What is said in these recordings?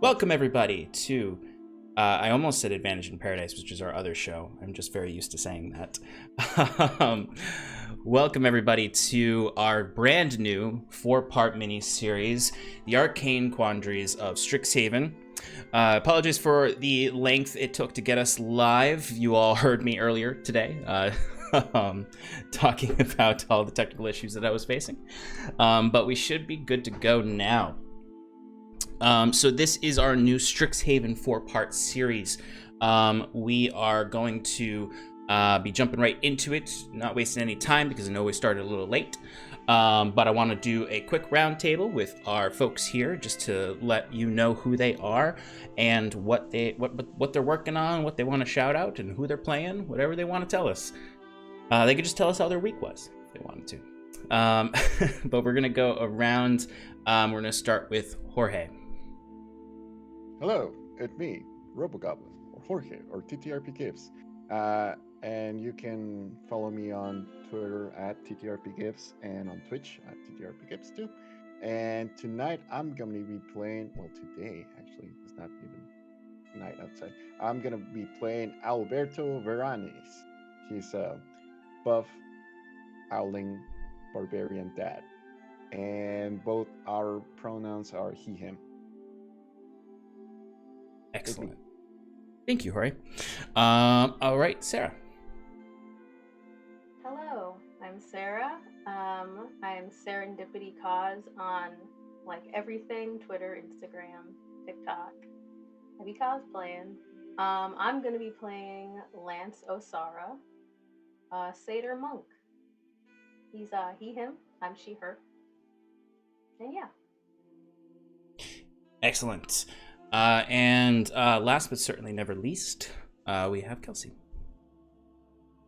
Welcome, everybody, to, I almost said Advantage in Paradise, which is our other show. I'm just very used to saying that. Welcome, everybody, to our brand new 4-part mini-series, The Arcane Quandaries of Strixhaven. Apologies for the length it took to get us live. You all heard me earlier today, talking about all the technical issues that I was facing. But we should be good to go now. So this is our new Strixhaven 4-part series. We are going to be jumping right into it, not wasting any time because I know we started a little late. But I want to do a quick roundtable with our folks here just to let you know who they are and what they're working on, what they want to shout out, and who they're playing, whatever they want to tell us. They could just tell us how their week was if they wanted to. But we're going to go around. We're going to start with Jorge. Hello, it's me, RoboGoblin, or Jorge, or TTRPGifts. And you can follow me on Twitter at TTRPGifts and on Twitch at TTRPGifts too. And tonight I'm going to be playing, well, today actually, it's not even night outside. I'm going to be playing Alberto Verani's. He's a buff, owling, barbarian dad. And both our pronouns are he, him. Excellent. Thank you, Jorge. All right, Sarah. Hello, I'm Sarah. I'm Serendipity Cause on like everything, Twitter, Instagram, TikTok. I be cosplaying. I'm gonna be playing Lance Osara, Satyr Monk. He's he, him, I'm she, her. And yeah. Excellent. And last but certainly never least, we have Kelsey.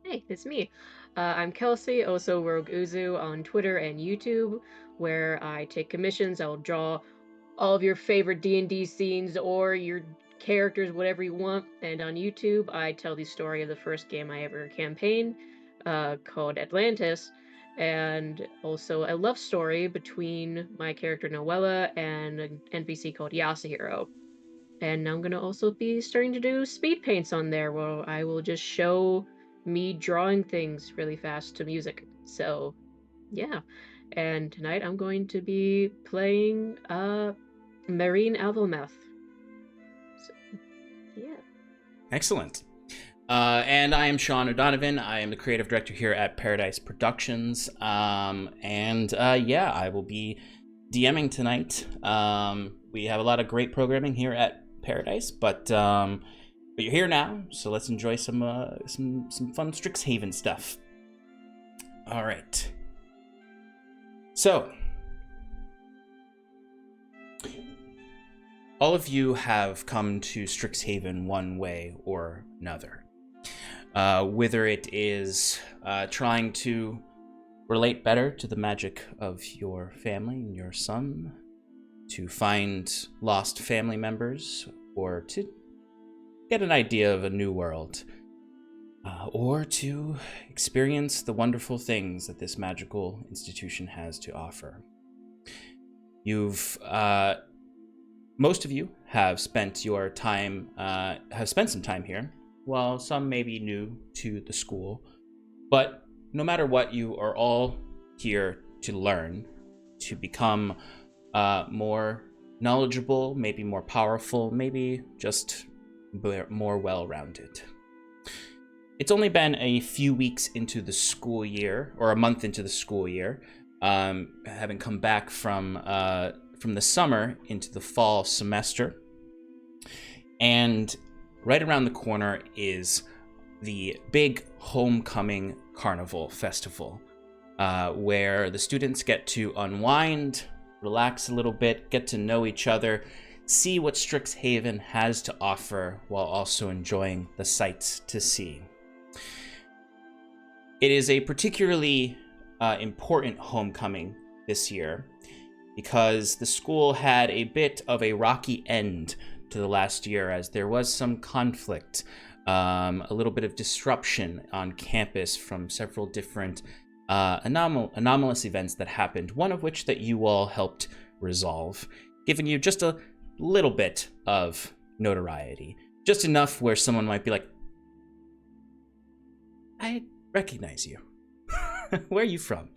Hey, it's me. I'm Kelsey, also Rogue Uzu on Twitter and YouTube, where I take commissions. I'll draw all of your favorite D&D scenes or your characters, whatever you want. And on YouTube, I tell the story of the first game I ever campaigned, called Atlantis, and also a love story between my character Noella and an NPC called Yasuhiro. And now I'm going to also be starting to do speed paints on there, where I will just show me drawing things really fast to music. So, yeah. And tonight I'm going to be playing Marine Alvelmouth. So, yeah. Excellent. And I am Sean O'Donovan. I am the creative director here at Paradice Productions. Yeah, I will be DMing tonight. We have a lot of great programming here at Paradise, but you're here now, so let's enjoy some fun Strixhaven stuff. All right. So, all of you have come to Strixhaven one way or another. Whether it is trying to relate better to the magic of your family and your son, to find lost family members, or to get an idea of a new world, or to experience the wonderful things that this magical institution has to offer. Most of you have spent your time, some time here, while some may be new to the school. But no matter what, you are all here to learn, to become more knowledgeable, maybe more powerful, maybe just more well-rounded. It's only been a few weeks into the school year, or a month into the school year, having come back from the summer into the fall semester. And right around the corner is the big Homecoming Carnival festival, where the students get to unwind, relax a little bit, get to know each other, see what Strixhaven has to offer, while also enjoying the sights to see. It is a particularly important homecoming this year, because the school had a bit of a rocky end to the last year, as there was some conflict, a little bit of disruption on campus from several different anomalous events that happened, one of which that you all helped resolve, giving you just a little bit of notoriety. Just enough where someone might be like, I recognize you. Where are you from?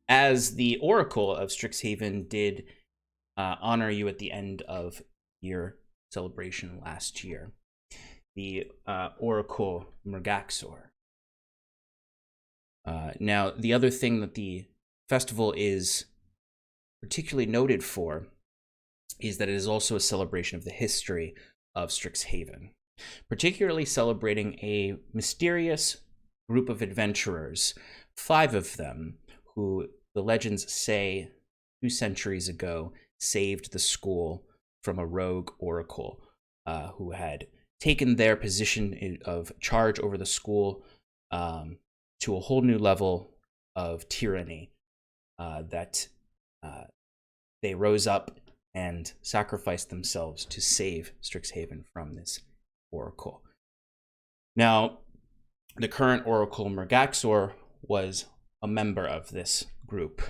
As the Oracle of Strixhaven did honor you at the end of your celebration last year. The Oracle Murgaxor. Now, the other thing that the festival is particularly noted for is that it is also a celebration of the history of Strixhaven, particularly celebrating a mysterious group of adventurers, 5 of them, who the legends say 2 centuries ago saved the school from a rogue oracle who had taken their position of charge over the school to a whole new level of tyranny, that they rose up and sacrificed themselves to save Strixhaven from this oracle. Now, the current Oracle Murgaxor was a member of this group,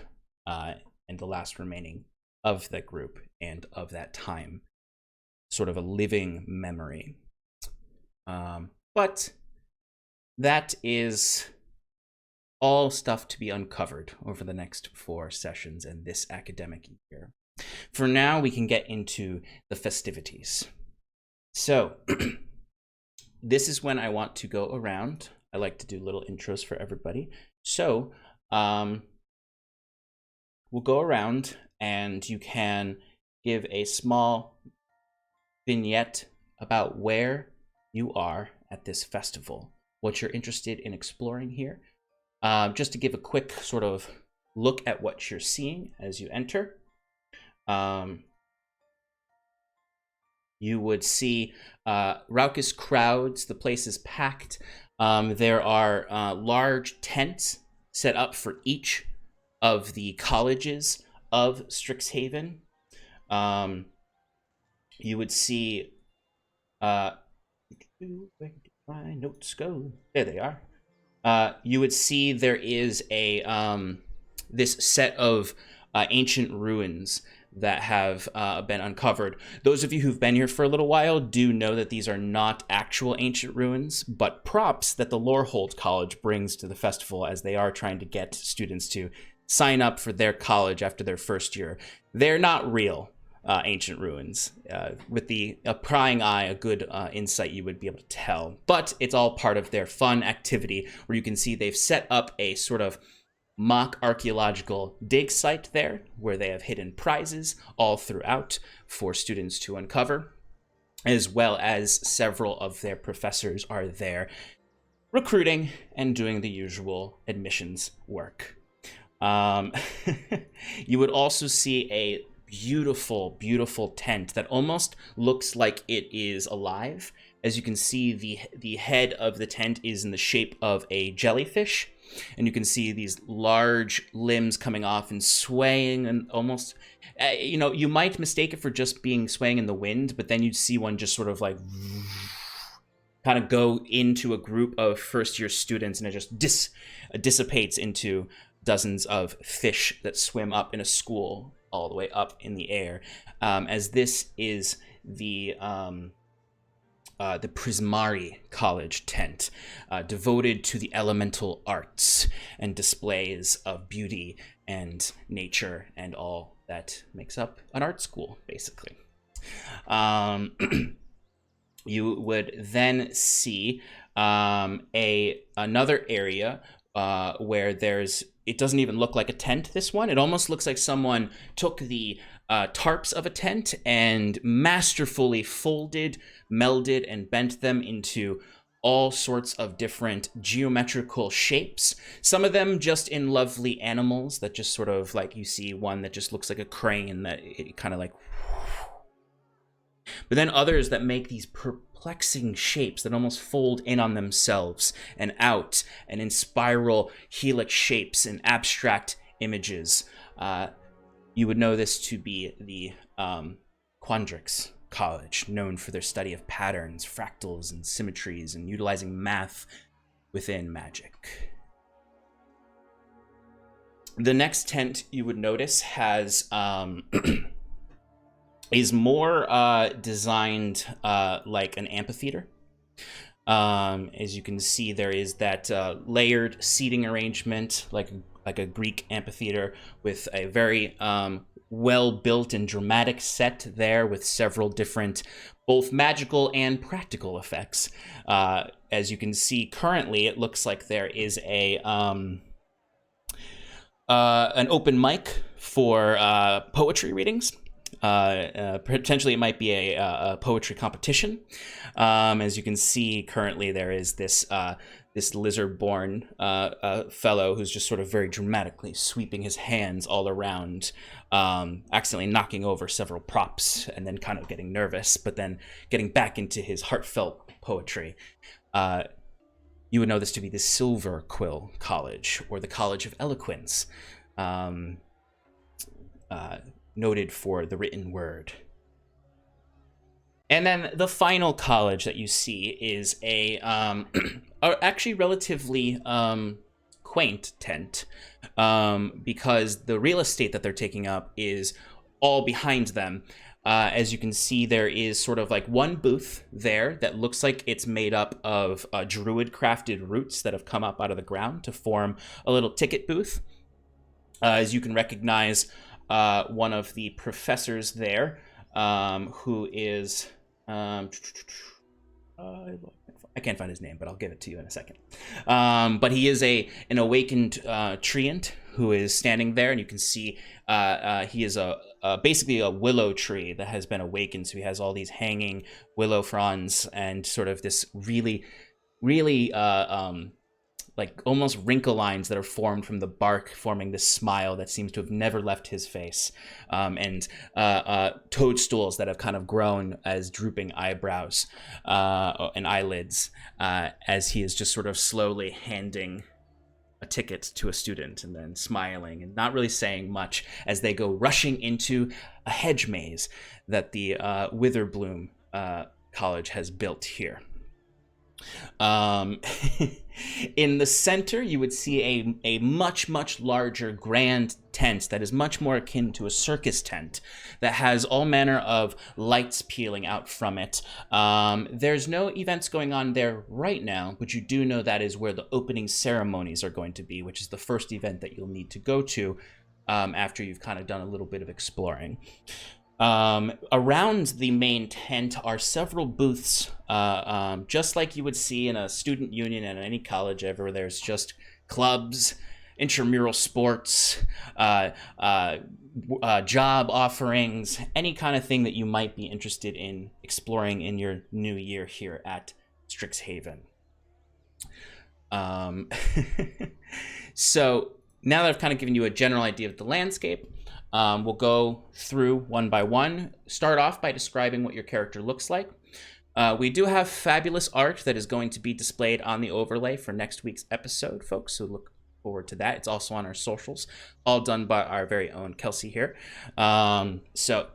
and the last remaining of that group and of that time, sort of a living memory. But that is all stuff to be uncovered over the next 4 sessions and this academic year. For now, we can get into the festivities. So, this is when I want to go around. I like to do little intros for everybody. So, we'll go around and you can give a small vignette about where you are at this festival, what you're interested in exploring here. Just to give a quick sort of look at what you're seeing as you enter. You would see raucous crowds. The place is packed. There are large tents set up for each of the colleges of Strixhaven. You would see... where did my notes go? There they are. You would see there is a this set of ancient ruins that have been uncovered. Those of you who've been here for a little while do know that these are not actual ancient ruins, but props that the Lorehold College brings to the festival as they are trying to get students to sign up for their college after their first year. They're not real ancient ruins. With a prying eye, a good insight, you would be able to tell. But it's all part of their fun activity where you can see they've set up a sort of mock archaeological dig site there where they have hidden prizes all throughout for students to uncover, as well as several of their professors are there recruiting and doing the usual admissions work. You would also see a beautiful, beautiful tent that almost looks like it is alive. As you can see, the head of the tent is in the shape of a jellyfish, and you can see these large limbs coming off and swaying, and almost, you might mistake it for just being swaying in the wind, but then you'd see one just sort of like kind of go into a group of first-year students, and it just dissipates into dozens of fish that swim up in a school all the way up in the air, as this is the Prismari College tent, devoted to the elemental arts and displays of beauty and nature and all that makes up an art school, basically. You would then see another area where it doesn't even look like a tent, this one. It almost looks like someone took the tarps of a tent and masterfully folded, melded, and bent them into all sorts of different geometrical shapes. Some of them just in lovely animals that just sort of like, you see one that just looks like a crane that it kind of like... But then others that make these perplexing shapes that almost fold in on themselves and out, and in spiral helix shapes and abstract images. You would know this to be the Quandaries College, known for their study of patterns, fractals, and symmetries, and utilizing math within magic. The next tent you would notice has is more designed like an amphitheater. As you can see, there is that layered seating arrangement, like a Greek amphitheater, with a very well-built and dramatic set there, with several different, both magical and practical effects. As you can see, currently, it looks like there is an open mic for poetry readings. Potentially it might be a poetry competition. As you can see, currently there is this lizard-born fellow who's just sort of very dramatically sweeping his hands all around, accidentally knocking over several props and then kind of getting nervous, but then getting back into his heartfelt poetry. You would know this to be the Silver Quill College, or the College of Eloquence, noted for the written word. And then the final college that you see is a actually relatively quaint tent, because the real estate that they're taking up is all behind them. As you can see, there is sort of like one booth there that looks like it's made up of druid-crafted roots that have come up out of the ground to form a little ticket booth. As you can recognize, one of the professors there, who is... I can't find his name, but I'll give it to you in a second. But he is an awakened treant who is standing there, and you can see he is basically a willow tree that has been awakened. So he has all these hanging willow fronds and sort of this really, really like almost wrinkle lines that are formed from the bark, forming this smile that seems to have never left his face, and toadstools that have kind of grown as drooping eyebrows and eyelids, as he is just sort of slowly handing a ticket to a student and then smiling and not really saying much as they go rushing into a hedge maze that the Witherbloom College has built here. In the center, you would see a much, much larger grand tent that is much more akin to a circus tent that has all manner of lights peeling out from it. There's no events going on there right now, but you do know that is where the opening ceremonies are going to be, which is the first event that you'll need to go to after you've kind of done a little bit of exploring. Around the main tent are several booths, just like you would see in a student union at any college ever. There's just clubs, intramural sports, job offerings, any kind of thing that you might be interested in exploring in your new year here at Strixhaven. So now that I've kind of given you a general idea of the landscape, we'll go through one by one. Start off by describing what your character looks like. We do have fabulous art that is going to be displayed on the overlay for next week's episode, folks, so look forward to that. It's also on our socials, all done by our very own Kelsey here. So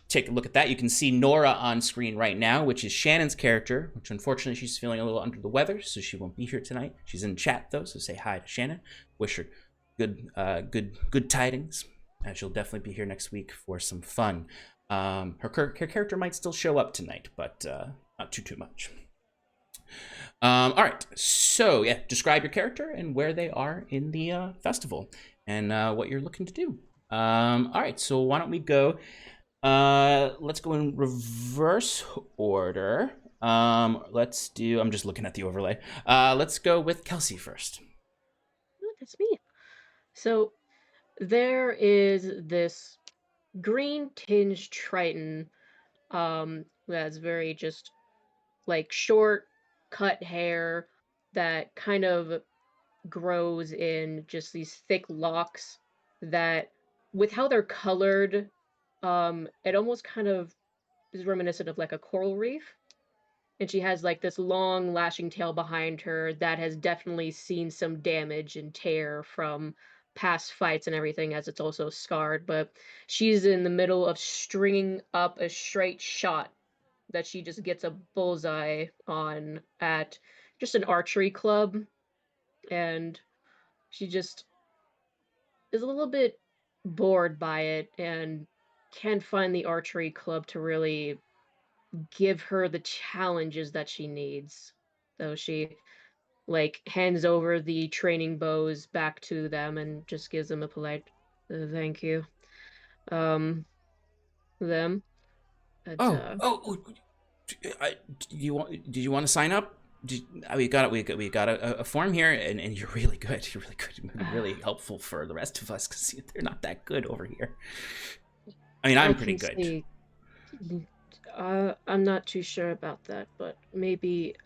take a look at that. You can see Nora on screen right now, which is Shannon's character, which unfortunately she's feeling a little under the weather, so she won't be here tonight. She's in chat, though, so say hi to Shannon. Wish her good tidings. She'll definitely be here next week for some fun. Her character might still show up tonight, but not too much. All right, so yeah, describe your character and where they are in the festival and what you're looking to do. All right, so why don't we go? Let's go in reverse order. Let's do. I'm just looking at the overlay. Let's go with Kelsey first. Oh, that's me. So there is this green tinged Triton that's very just like short cut hair that kind of grows in just these thick locks that, with how they're colored, it almost kind of is reminiscent of like a coral reef. And she has like this long lashing tail behind her that has definitely seen some damage and tear from past fights and everything, as it's also scarred. But she's in the middle of stringing up a straight shot that she just gets a bullseye on at just an archery club. And she just is a little bit bored by it and can't find the archery club to really give her the challenges that she needs. So she like hands over the training bows back to them and just gives them a polite thank you. Um them. But I, do you want? Did you want to sign up? We got it. We got a form here, and you're really good. You're really good. You're really helpful for the rest of us because they're not that good over here. I mean, I'm pretty good. See, I'm not too sure about that, but maybe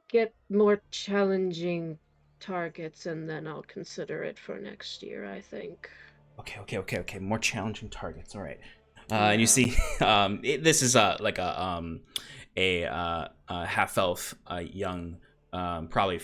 get more challenging targets and then I'll consider it for next year, I think. Okay. More challenging targets. All right. Yeah. And you see, this is like a half elf, young, probably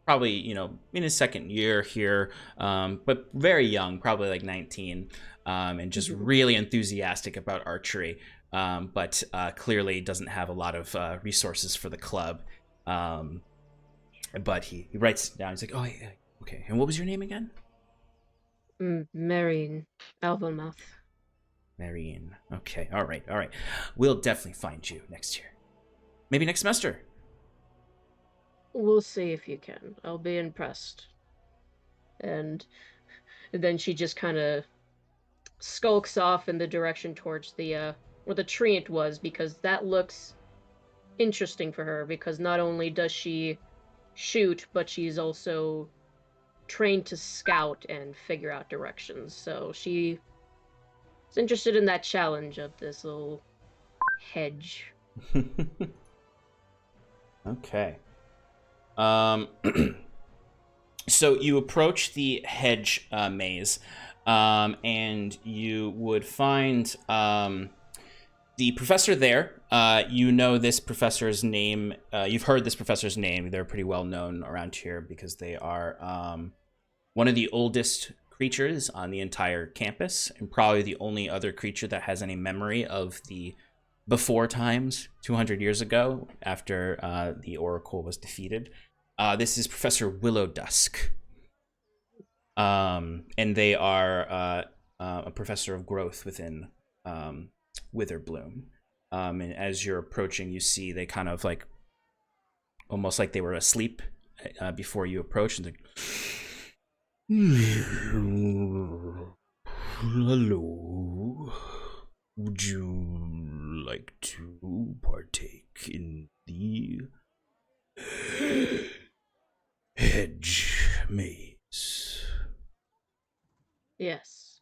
in his second year here, but very young, probably like 19, and just really enthusiastic about archery, but clearly doesn't have a lot of resources for the club. But he writes it down. He's like, oh, yeah, okay. And what was your name again? Marion Alvamouth. Marion. Okay, all right. We'll definitely find you next year. Maybe next semester. We'll see if you can. I'll be impressed. And then she just kind of skulks off in the direction towards the where the treant was, because that looks interesting for her, because not only does she shoot, but she's also trained to scout and figure out directions. So she's interested in that challenge of this little hedge. Okay. So you approach the hedge maze, and you would find the professor there. You know this professor's name. You've heard this professor's name. They're pretty well known around here because they are one of the oldest creatures on the entire campus, and probably the only other creature that has any memory of the before times 200 years ago after the Oracle was defeated. This is Professor Willow Dusk. And they are a professor of growth within Witherbloom. And as you're approaching, you see they kind of like, almost like they were asleep before you approach. And hello. Would you like to partake in the Hedge Maze? Yes,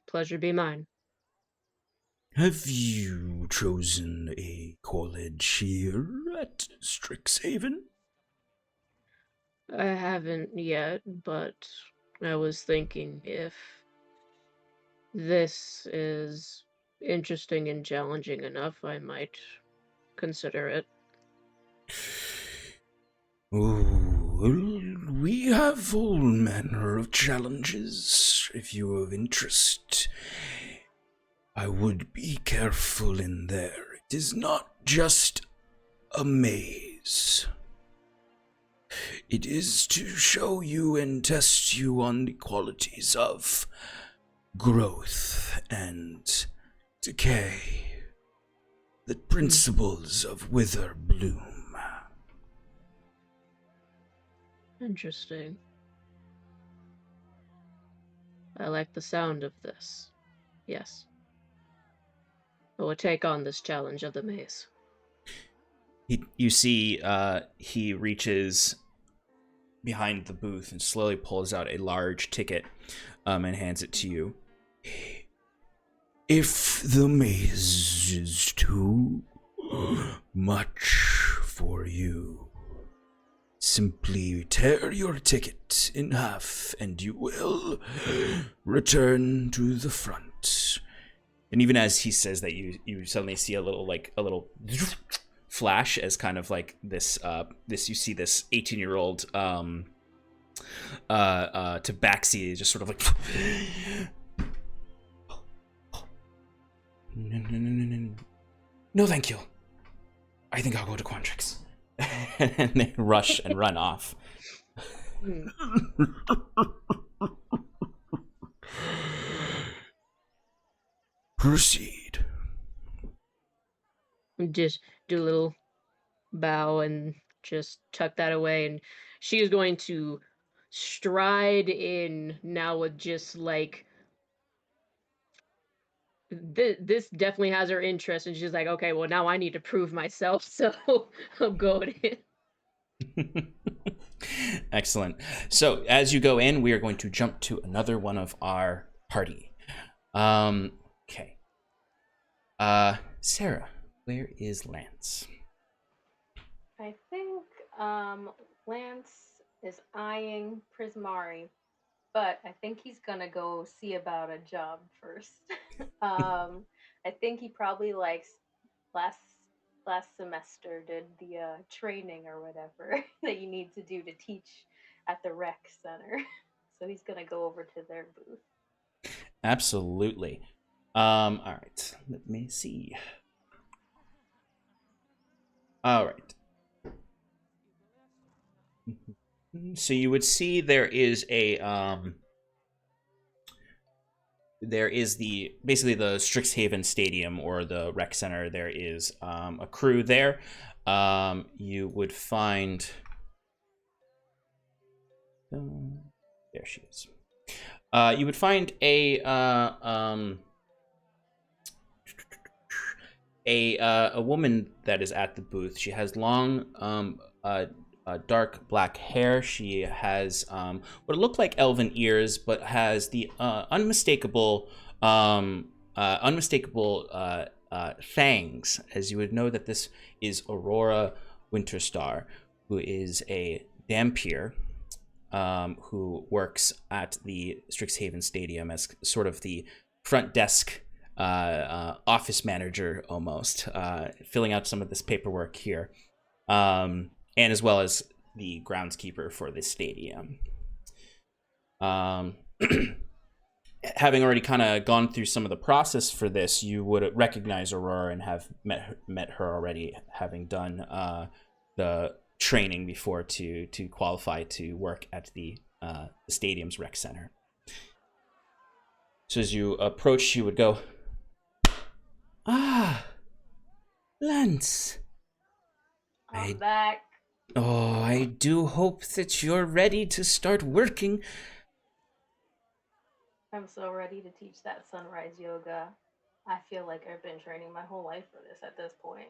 pleasure be mine. Have you chosen a college here at Strixhaven? I haven't yet, but I was thinking if this is interesting and challenging enough, I might consider it. Oh, we have all manner of challenges. If you have interest, I would be careful in there. It is not just a maze. It is to show you and test you on the qualities of growth and decay, the principles of Witherbloom. Interesting. I like the sound of this. Yes. I will take on this challenge of the maze. You see, he reaches behind the booth and slowly pulls out a large ticket and hands it to you. If the maze is too much for you, simply tear your ticket in half and you will return to the front. And even as he says that, you suddenly see a little flash as kind of like this you see this 18-year-old tabaxi just sort of like no thank you, I think I'll go to Quandaries. and they rush and run off. Hmm. Proceed. Just do a little bow and just tuck that away, and she is going to stride in now with just like this definitely has her interest, and she's like, okay, well now I need to prove myself, so I'm going in. Excellent. So as you go in, we are going to jump to another one of our party. Okay. Sarah, where is Lance? I think Lance is eyeing Prismari, but I think he's gonna go see about a job first. I think he probably likes last semester did the training or whatever that you need to do to teach at the rec center. So he's gonna go over to their booth. Absolutely. All right. Let me see. All right. So you would see there is basically the Strixhaven Stadium or the rec center. There is a crew there. You would find there she is. You would find a woman that is at the booth. She has long dark black hair. She has what look like elven ears, but has the unmistakable fangs, as you would know that this is Aurora Winterstar, who is a Dampier, who works at the Strixhaven Stadium as sort of the front desk office manager almost, filling out some of this paperwork here. And as well as the groundskeeper for the stadium. Having already kind of gone through some of the process for this, you would recognize Aurora and have met her already, having done the training before to qualify to work at the stadium's rec center. So as you approach, she would go, "Ah, Lance. I'm back. Oh, I do hope that you're ready to start working." I'm so ready to teach that sunrise yoga. I feel like I've been training my whole life for this at this point.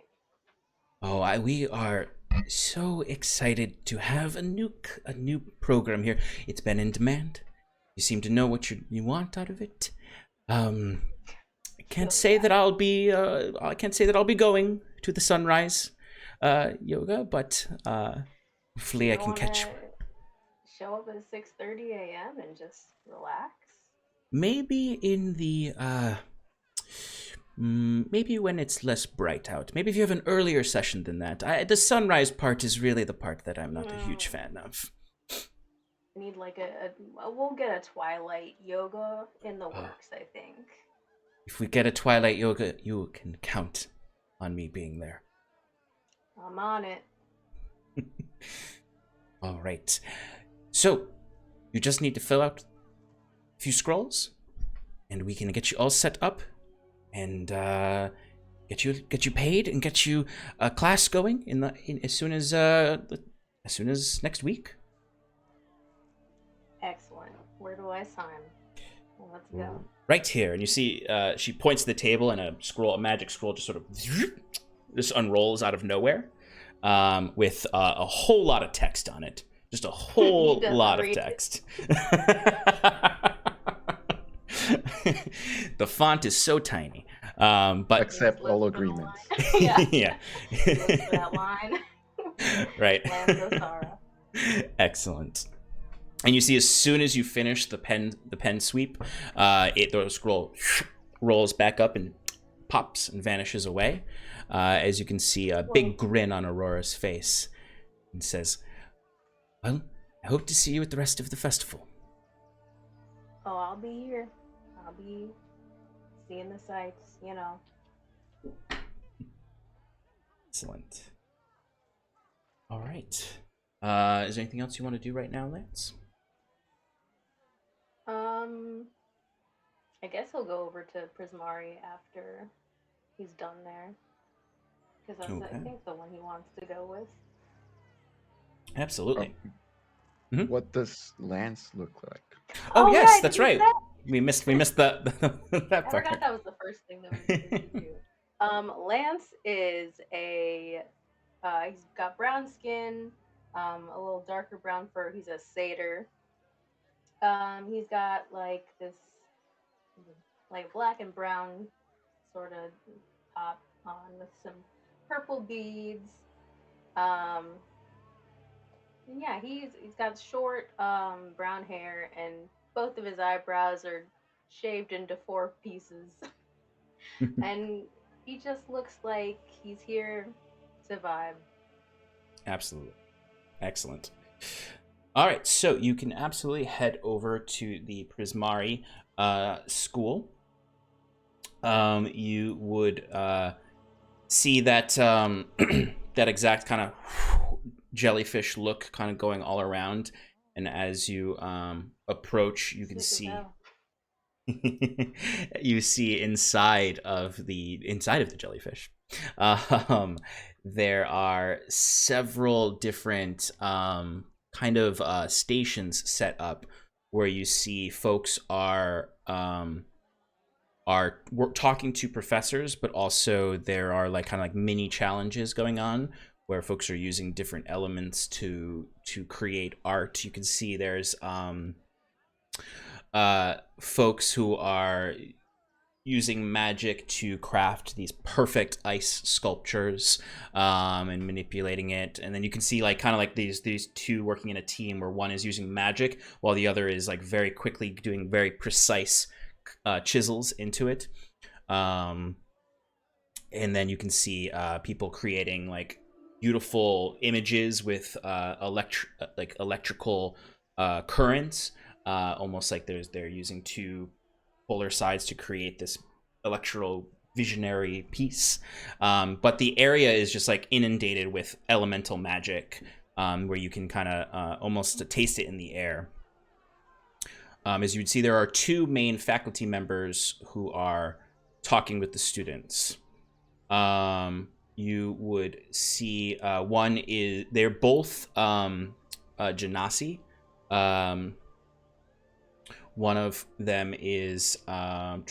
Oh, we are so excited to have a new program here. It's been in demand. You seem to know what you want out of it. I can't say that I'll be going to the sunrise yoga, but hopefully I can catch. Show up at 6:30 a.m. and just relax. Maybe in the maybe when it's less bright out. Maybe if you have an earlier session than that. The sunrise part is really the part that I'm not a huge fan of. I need like we'll get a twilight yoga in the works, I think. If we get a twilight yoga, you can count on me being there. I'm on it. All right. So, you just need to fill out a few scrolls, and we can get you all set up, and get you paid, and get you a class going as soon as next week. Excellent. Where do I sign? Well, let's go. Right here, and you see she points to the table, and a magic scroll just sort of just unrolls out of nowhere, with a whole lot of text on it. Just a whole lot of text. The font is so tiny, but accept all agreements. Yeah. That line. Right. Sarah. Excellent. And you see, as soon as you finish the pen sweep, the scroll rolls back up and pops and vanishes away. As you can see, a big grin on Aurora's face, and says, "Well, I hope to see you at the rest of the festival." Oh, I'll be here. I'll be seeing the sights, you know. Excellent. All right. Is there anything else you want to do right now, Lance? I guess he'll go over to Prismari after he's done there, because that's I Okay. think the one he wants to go with. Absolutely. What does Lance look like? Oh yes, yeah, that's did you right. We missed that that I part. forgot that was the first thing that we needed to do. Lance is he's got brown skin, a little darker brown fur. He's a satyr. He's got like this, like black and brown sort of top on with some purple beads. Um, and yeah, he's got short brown hair, and both of his eyebrows are shaved into 4 pieces. And he just looks like he's here to vibe. Absolutely. Excellent. All right, so you can absolutely head over to the Prismari school. You would see that that exact kind of jellyfish look kind of going all around, and as you approach, you can see you see inside of the jellyfish. There are several different kind of stations set up where you see folks are talking to professors, but also there are like kind of like mini challenges going on where folks are using different elements to create art. You can see there's folks who are using magic to craft these perfect ice sculptures and manipulating it, and then you can see like kind of like these two working in a team where one is using magic while the other is like very quickly doing very precise chisels into it. And then you can see people creating like beautiful images with electrical currents, almost like they're using two polar sides to create this electro visionary piece. But the area is just like inundated with elemental magic, where you can kind of almost taste it in the air. As you would see, there are 2 main faculty members who are talking with the students. You would see one is they're both genasi. One of them is an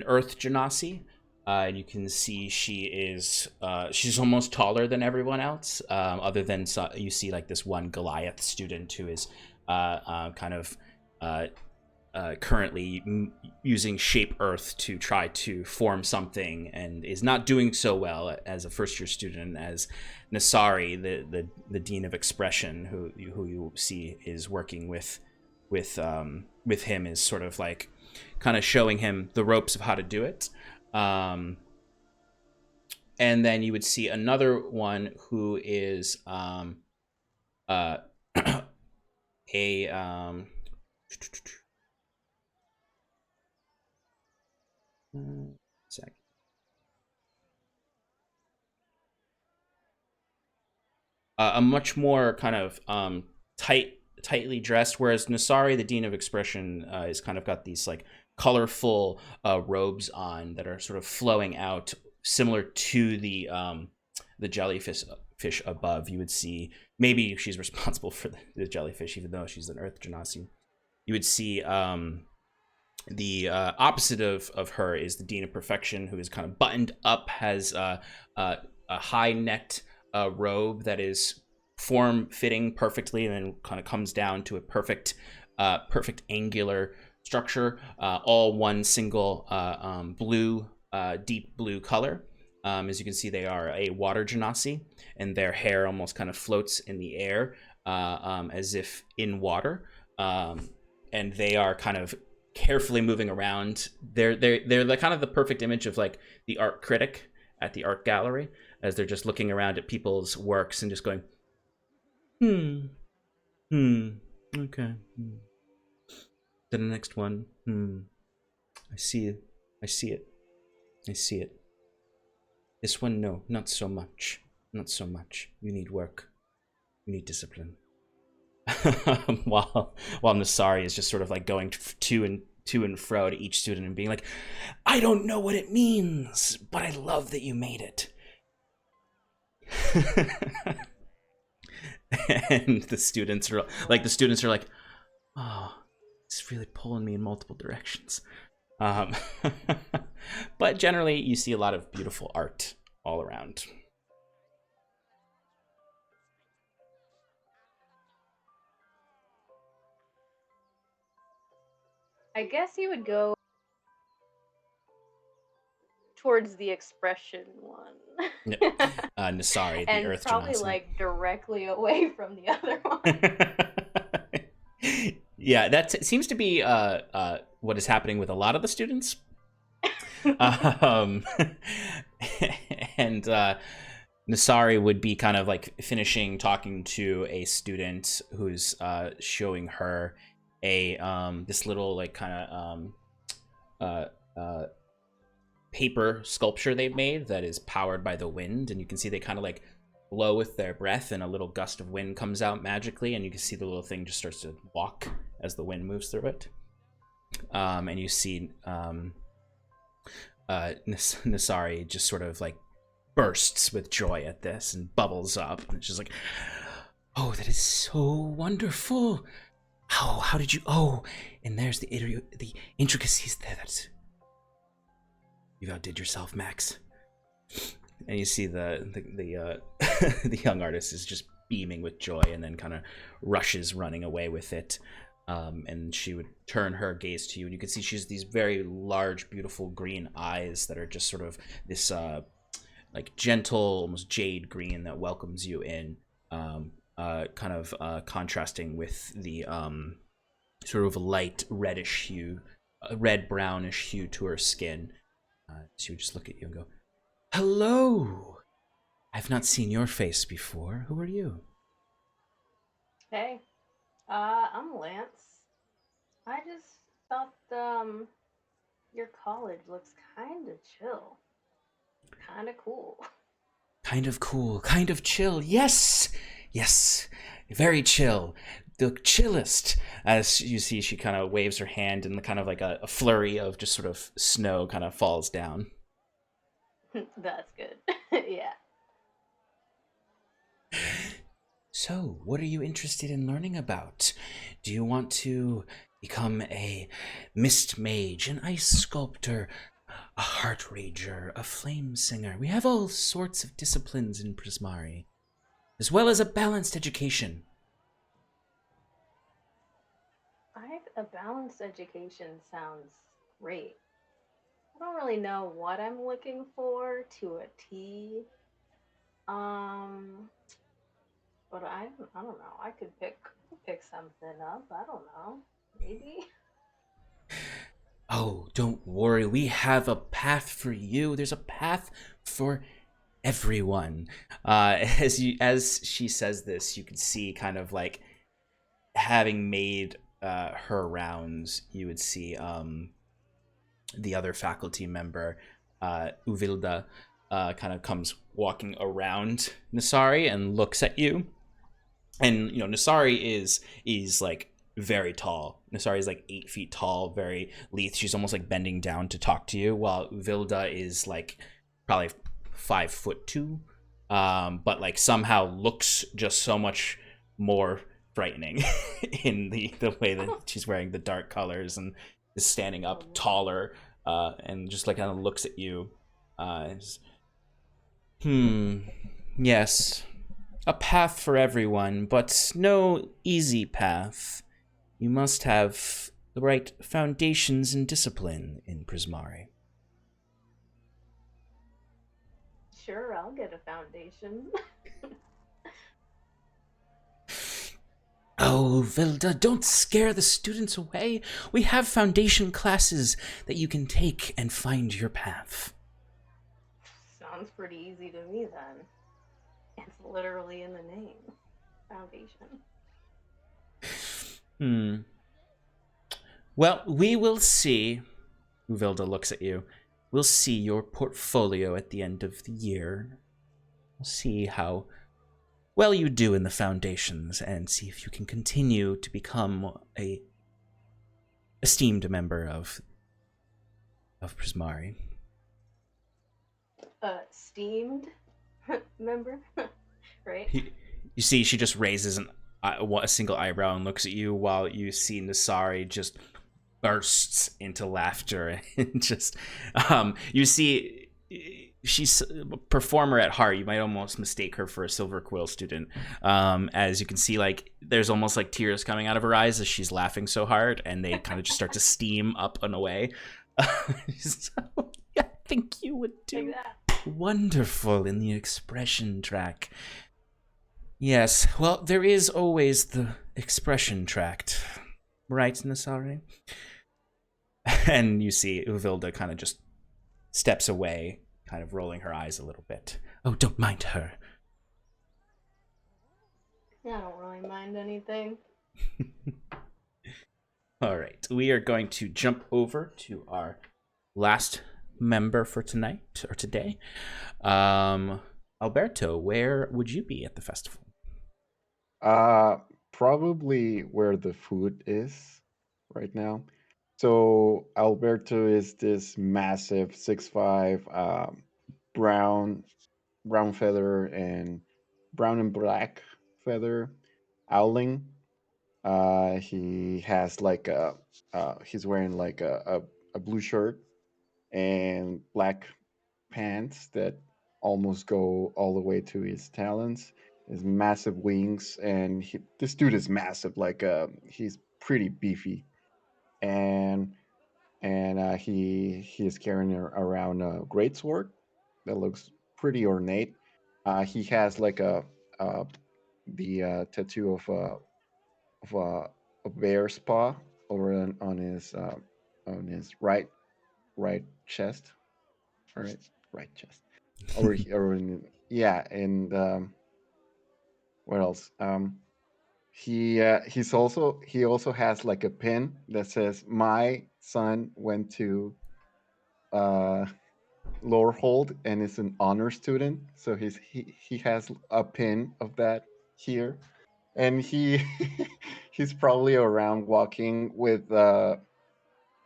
earth genasi. And you can see she's almost taller than everyone else, other than you see like this one Goliath student who is currently using shape earth to try to form something and is not doing so well as a first-year student as Nasari, the dean of expression, who you see is working with him, is sort of like kind of showing him the ropes of how to do it. And then you would see another one who is a much more kind of tightly dressed, whereas Nasari, the Dean of Expression, is kind of got these like colorful robes on that are sort of flowing out, similar to the jellyfish above. You would see maybe she's responsible for the jellyfish, even though she's an Earth Genasi. You would see the opposite of her is the Dean of Perfection, who is kind of buttoned up, has a high-necked robe that is form-fitting perfectly, and then kind of comes down to a perfect angular structure, all one single blue, deep blue color. As you can see, they are a water genasi, and their hair almost kind of floats in the air as if in water. And they are kind of carefully moving around. They're the kind of the perfect image of like the art critic at the art gallery, as they're just looking around at people's works and just going, okay. Then the next one, I see it. I see it. This one, no, not so much. Not so much. You need work. You need discipline. while Nasari is just sort of like going to and fro to each student and being like, I don't know what it means, but I love that you made it. And the students are like, oh, it's really pulling me in multiple directions. But generally you see a lot of beautiful art all around. I guess you would go towards the expression one. Nasari, the and Earth probably Genasi. like directly away from the other one. Yeah, that seems to be what is happening with a lot of the students. And Nasari would be kind of like finishing talking to a student who's showing her a this little like kind of paper sculpture they've made that is powered by the wind, and you can see they kind of like blow with their breath and a little gust of wind comes out magically, and you can see the little thing just starts to walk as the wind moves through it. And you see Nasari just sort of like bursts with joy at this and bubbles up, and it's just like, oh, that is so wonderful. How did you? Oh, and there's the intricacies there. That's, you've outdid yourself, Max. And you see the the young artist is just beaming with joy, and then kind of rushes running away with it. And she would turn her gaze to you, and you can see she has these very large, beautiful green eyes that are just sort of this like gentle, almost jade green that welcomes you in. Kind of contrasting with the sort of light reddish hue, red brownish hue to her skin. She would just look at you and go, hello! I've not seen your face before. Who are you? Hey, I'm Lance. I just thought your college looks kind of chill. Kind of cool. Kind of cool, kind of chill. Yes! Yes, very chill. The chillest. As you see, she kind of waves her hand, and kind of like a flurry of just sort of snow kind of falls down. That's good. Yeah. So, what are you interested in learning about? Do you want to become a mist mage, an ice sculptor, a heart rager, a flame singer? We have all sorts of disciplines in Prismari, as well as a balanced education. A balanced education sounds great. I don't really know what I'm looking for to a T. But I don't know. I could pick something up. I don't know. Maybe. Oh, don't worry. We have a path for you. There's a path for everyone. As she says this, you can see kind of like having made her rounds, you would see the other faculty member, Uvilda, kind of comes walking around Nasari and looks at you. And, you know, Nasari is like very tall. Nasari is like 8 feet tall, very lithe. She's almost like bending down to talk to you, while Uvilda is like probably 5'2", but like somehow looks just so much more frightening in the way that she's wearing the dark colors and is standing up taller, and just like kind of looks at you. Yes, a path for everyone, but no easy path. You must have the right foundations and discipline in Prismari. Sure, I'll get a foundation. Oh, Vilda, don't scare the students away. We have foundation classes that you can take and find your path. Sounds pretty easy to me then. It's literally in the name. Foundation. Well, we will see. Vilda looks at you. We'll see your portfolio at the end of the year. We'll see how well you do in the foundations and see if you can continue to become a esteemed member of Prismari. Steamed member, right? You see, she just raises a single eyebrow and looks at you, while you see Nasari just bursts into laughter and just you see she's a performer at heart. You might almost mistake her for a Silver Quill student, as you can see, like, there's almost like tears coming out of her eyes as she's laughing so hard, and they kind of just start to steam up and away. So I think you would do Like that. wonderful in the expression track. Yes, well, there is always the expression tract, right, Nasari? And you see Uvilda kind of just steps away, kind of rolling her eyes a little bit. Oh, don't mind her. Yeah, I don't really mind anything. All right, we are going to jump over to our last member for tonight, or today. Alberto, where would you be at the festival? Probably where the food is right now. So Alberto is this massive 6'5", brown feather and brown and black feather owling. He has like he's wearing like a blue shirt and black pants that almost go all the way to his talons. His massive wings, and this dude is massive. Like he's pretty beefy, and he is carrying around a great sword that looks pretty ornate. He has like uh the tattoo of a bear's paw over on his right chest. All right chest. Over here, yeah, and what else? He also has like a pin that says "My son went to uh, Lorehold and is an honor student." So he has a pin of that here, and he's probably around walking with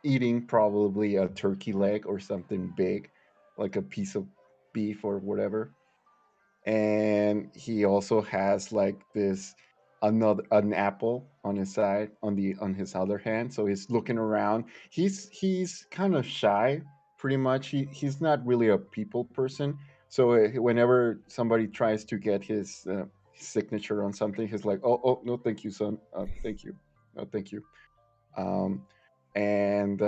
eating probably a turkey leg or something big, like a piece of beef or whatever. And he also has like this another an apple on his side on his other hand, so he's looking around. He's kind of shy, pretty much. He's not really a people person, so whenever somebody tries to get his signature on something, he's like, oh no, thank you, son. Thank you. No, thank you. um, and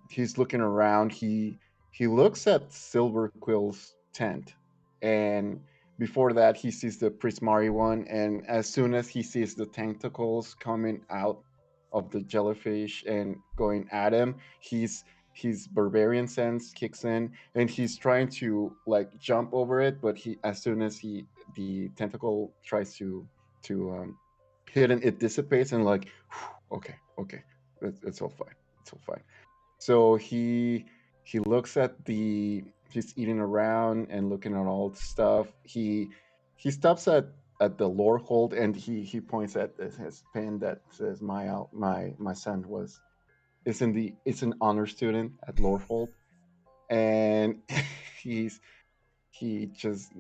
he's looking around. He looks at Silver Quill's tent, and before that, he sees the Prismari one. And as soon as he sees the tentacles coming out of the jellyfish and going at him, his barbarian sense kicks in, and he's trying to like jump over it. But as soon as the tentacle tries to hit, and it dissipates, and like, okay, it's all fine. It's all fine. So he looks at he's eating around and looking at all the stuff. He stops at the lore hold, and he points at his pen that says my son is an honor student at Lorehold. And he's he just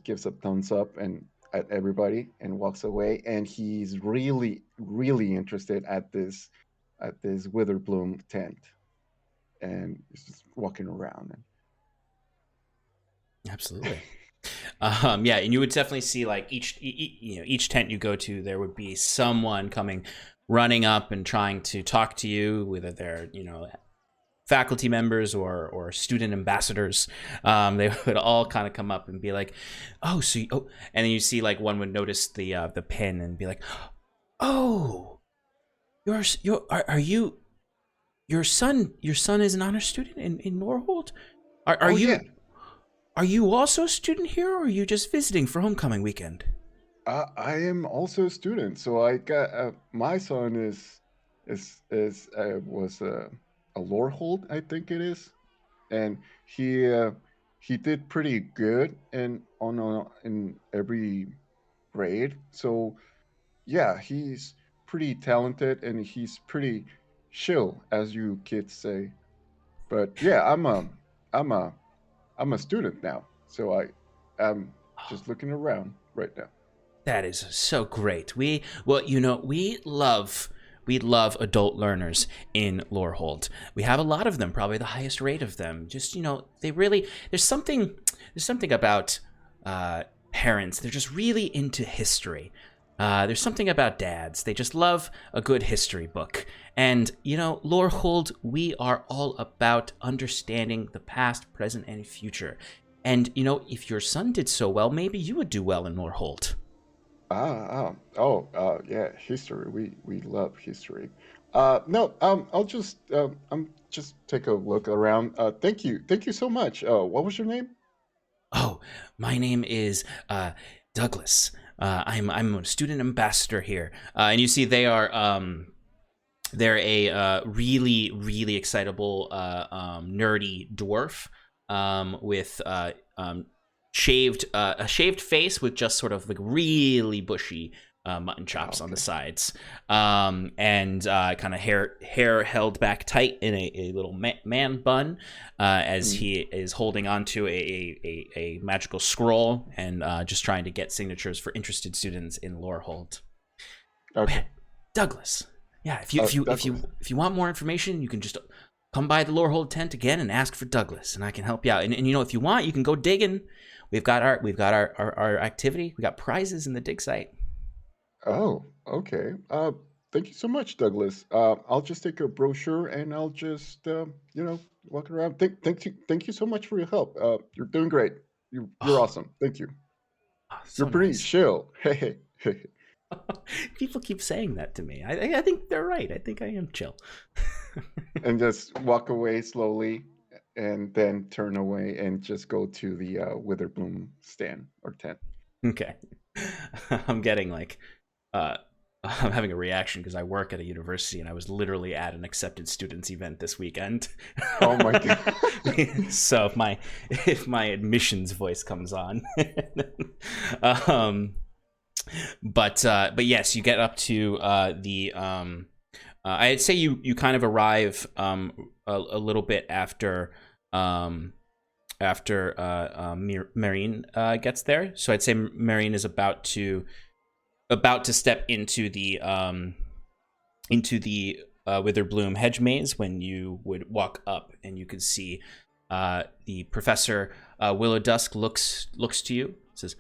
gives a thumbs up and at everybody and walks away. And he's really interested at this Witherbloom tent, and he's just walking around. Absolutely. Yeah, and you would definitely see like each tent you go to, there would be someone coming running up and trying to talk to you, whether they're faculty members or student ambassadors. They would all kind of come up and be like, and then you see like one would notice the pin and be like, oh, are you your son is an honor student in Norhold? Are you? Yeah. Are you also a student here, or are you just visiting for homecoming weekend? I am also a student, so I got my son was a Lorehold, I think it is, and he did pretty good in every grade. So yeah, he's pretty talented and he's pretty chill, as you kids say. But yeah, I'm a I'm a student now, so I'm just looking around right now. That is so great. We love adult learners in Lorehold. We have a lot of them, probably the highest rate of them. Just, they really there's something about parents. They're just really into history. There's something about dads. They just love a good history book. And, Lorehold, we are all about understanding the past, present, and future. And, if your son did so well, maybe you would do well in Lorehold. Yeah, history. We love history. No, I'm just take a look around. Thank you so much. What was your name? Oh, my name is Douglas. I'm a student ambassador here, and you see they're a really really excitable nerdy dwarf with shaved a shaved face with just sort of like really bushy mutton chops on the Okay. sides, and kind of hair held back tight in a little man bun, as Mm, he is holding onto a magical scroll and just trying to get signatures for interested students in Lorehold. Oh, yeah, okay. Douglas. Yeah, if you Douglas. if you want more information, you can just come by the Lorehold tent again and ask for Douglas, and I can help you out. And if you want, you can go digging. We've got our activity. We got prizes in the dig site. Oh, okay. Thank you so much, Douglas. I'll just take a brochure and I'll just walk around. Thank you so much for your help. You're doing great. You're Oh, awesome. Thank you. You're so pretty nice. chill. Hey. People keep saying that to me. I think they're right. I think I am chill. And just walk away slowly and then turn away and just go to the Witherbloom stand or tent. Okay. I'm getting like uh I'm having a reaction because I work at a university and I was literally at an accepted students event this weekend. Oh my god. So if my admissions voice comes on. um but yes, you get up to the I'd say you kind of arrive a little bit after Marine gets there. So I'd say Marine is about to step into the Witherbloom Hedge Maze when you would walk up and you could see the Professor Willow Dusk looks to you, says,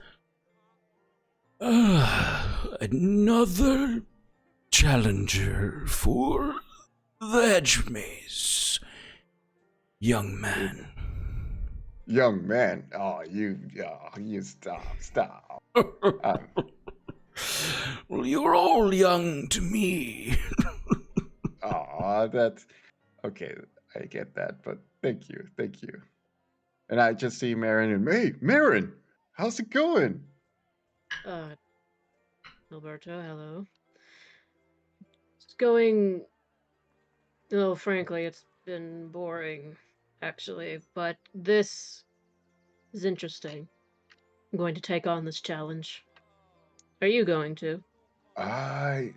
another challenger for the Hedge Maze, young man. Young man. You stop. Um, Well, you're all young to me. that's okay. I get that, but thank you. And I just see Marin and hey, Marin, how's it going? Alberto, hello. It's going. Oh, frankly, it's been boring, actually. But this is interesting. I'm going to take on this challenge. Are you going to? I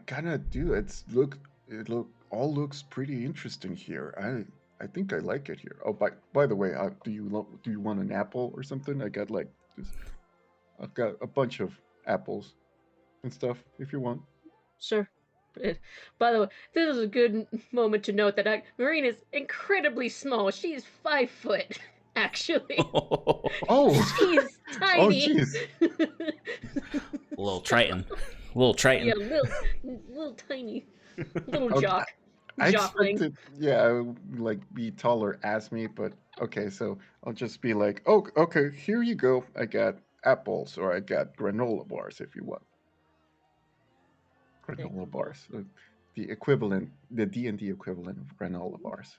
kind of do. It all looks pretty interesting here. I think I like it here. Oh, by the way, do you want an apple or something? I've got a bunch of apples and stuff if you want. Sure. By the way, this is a good moment to note that Marine is incredibly small. She's 5 foot, actually. Oh, She's oh, tiny. jeez. A little Triton. Yeah, little tiny, little Okay, jock. I Jockling. expected, yeah, like be taller as me, but okay, so I'll just be like, oh, okay, here you go. I got apples or I got granola bars if you want. Thank Granola you. bars, the equivalent, the D&D equivalent of granola bars.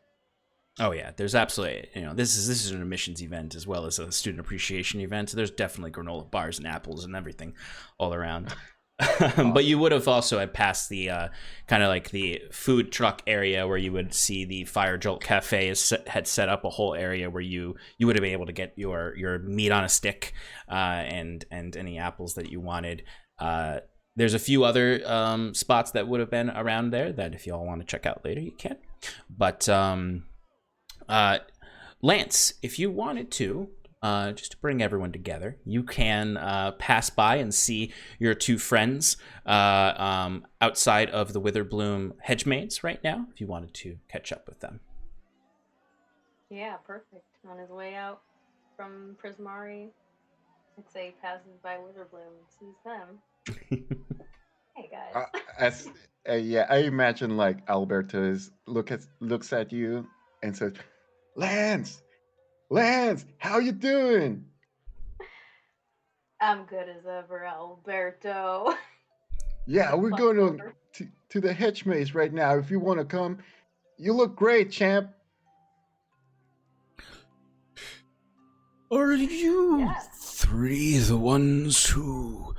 Oh yeah, there's absolutely, this is an admissions event as well as a student appreciation event. So there's definitely granola bars and apples and everything all around. But you would have also had passed the kind of like the food truck area where you would see the Fire Jolt Cafe had set up a whole area where you would have been able to get your meat on a stick and any apples that you wanted. There's a few other spots that would have been around there that if y'all want to check out later, you can. But Lance, if you wanted to, just to bring everyone together, you can pass by and see your two friends outside of the Witherbloom Hedge Maze right now, if you wanted to catch up with them. Yeah, perfect. On his way out from Prismari, I'd say passes by Witherbloom, sees them. Hey, guys. I imagine like Alberto looks at you and says, Lance, how you doing? I'm good as ever, Alberto. Yeah, we're going to the Hedge Maze right now. If you want to come, you look great, champ. Are you three the ones who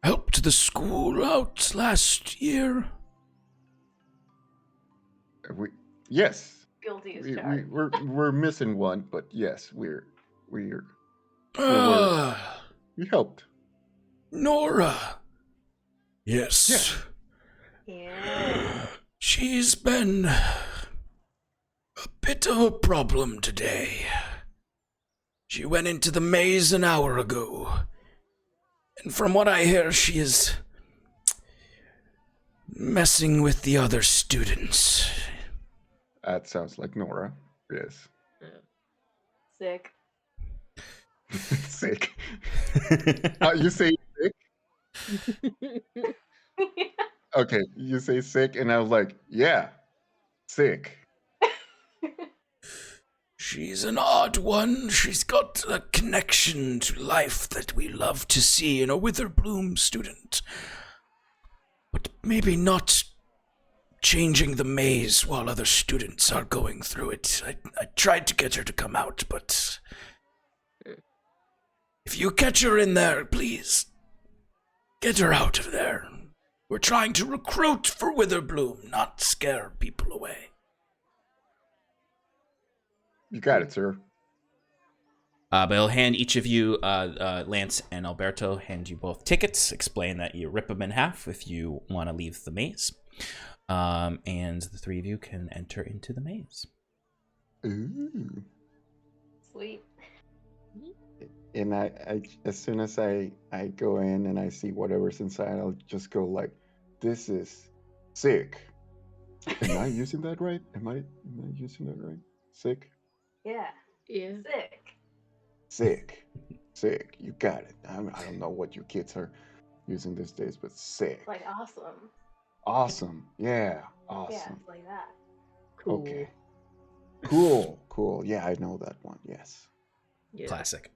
helped the school out last year? Yes. Guilty as charged. We're missing one, but yes, we're we helped. Nora. Yes. Yeah. She's been a bit of a problem today. She went into the maze an hour ago, and from what I hear, she is messing with the other students. That sounds like Nora. Yes. Sick. Sick. You say sick? Okay, you say sick, and I was like, yeah, sick. She's an odd one. She's got a connection to life that we love to see in a Witherbloom student. But maybe not changing the maze while other students are going through it. I tried to get her to come out, but if you catch her in there, please get her out of there. We're trying to recruit for Witherbloom, not scare people away. You got it, sir. But he'll hand each of you, Lance and Alberto, hand you both tickets, explain that you rip them in half if you want to leave the maze. And the three of you can enter into the maze. Ooh. Sweet. And I as soon as I go in and I see whatever's inside, I'll just go like, this is sick. Am I using that right? Am I using that right? Sick? Yeah. Yeah. Sick. You got it. I don't know what you kids are using these days, but sick. Like awesome. Awesome. Yeah. Awesome. Yeah, it's like that. Cool. Okay. Cool. Yeah, I know that one. Yes. Yeah. Classic.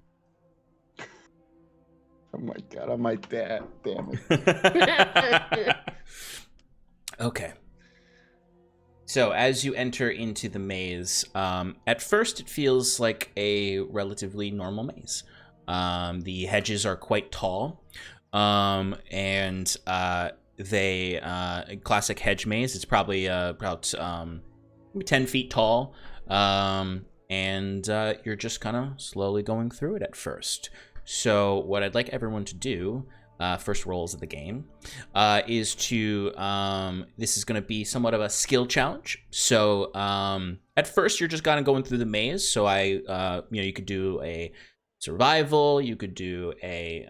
Oh my god, I'm my dad. Damn it. Okay. So as you enter into the maze, at first it feels like a relatively normal maze. The hedges are quite tall, and classic hedge maze. It's probably about 10 feet tall, and you're just kind of slowly going through it at first. So what I'd like everyone to do, first rolls of the game, is to, this is going to be somewhat of a skill challenge. So at first you're just kind of going through the maze. So you could do a survival, you could do a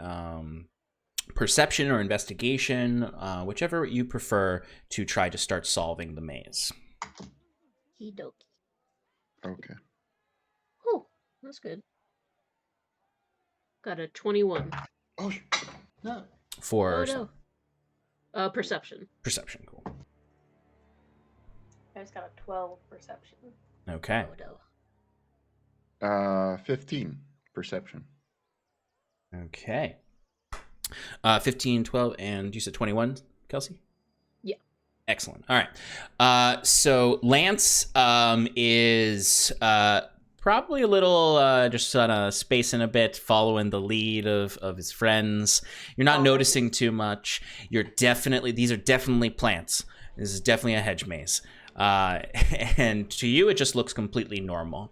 perception or investigation, whichever you prefer to try to start solving the maze. Okay. Oh, that's good. Got a 21. Oh no. For Perception. Perception, cool. I just got a 12 perception. Okay. Oh, no. 15 perception. Okay. 15, 12, and you said 21, Kelsey? Yeah. Excellent. All right. So Lance is probably a little just sort of spacing a bit, following the lead of his friends. You're not noticing too much. These are definitely plants. This is definitely a hedge maze. And to you, it just looks completely normal.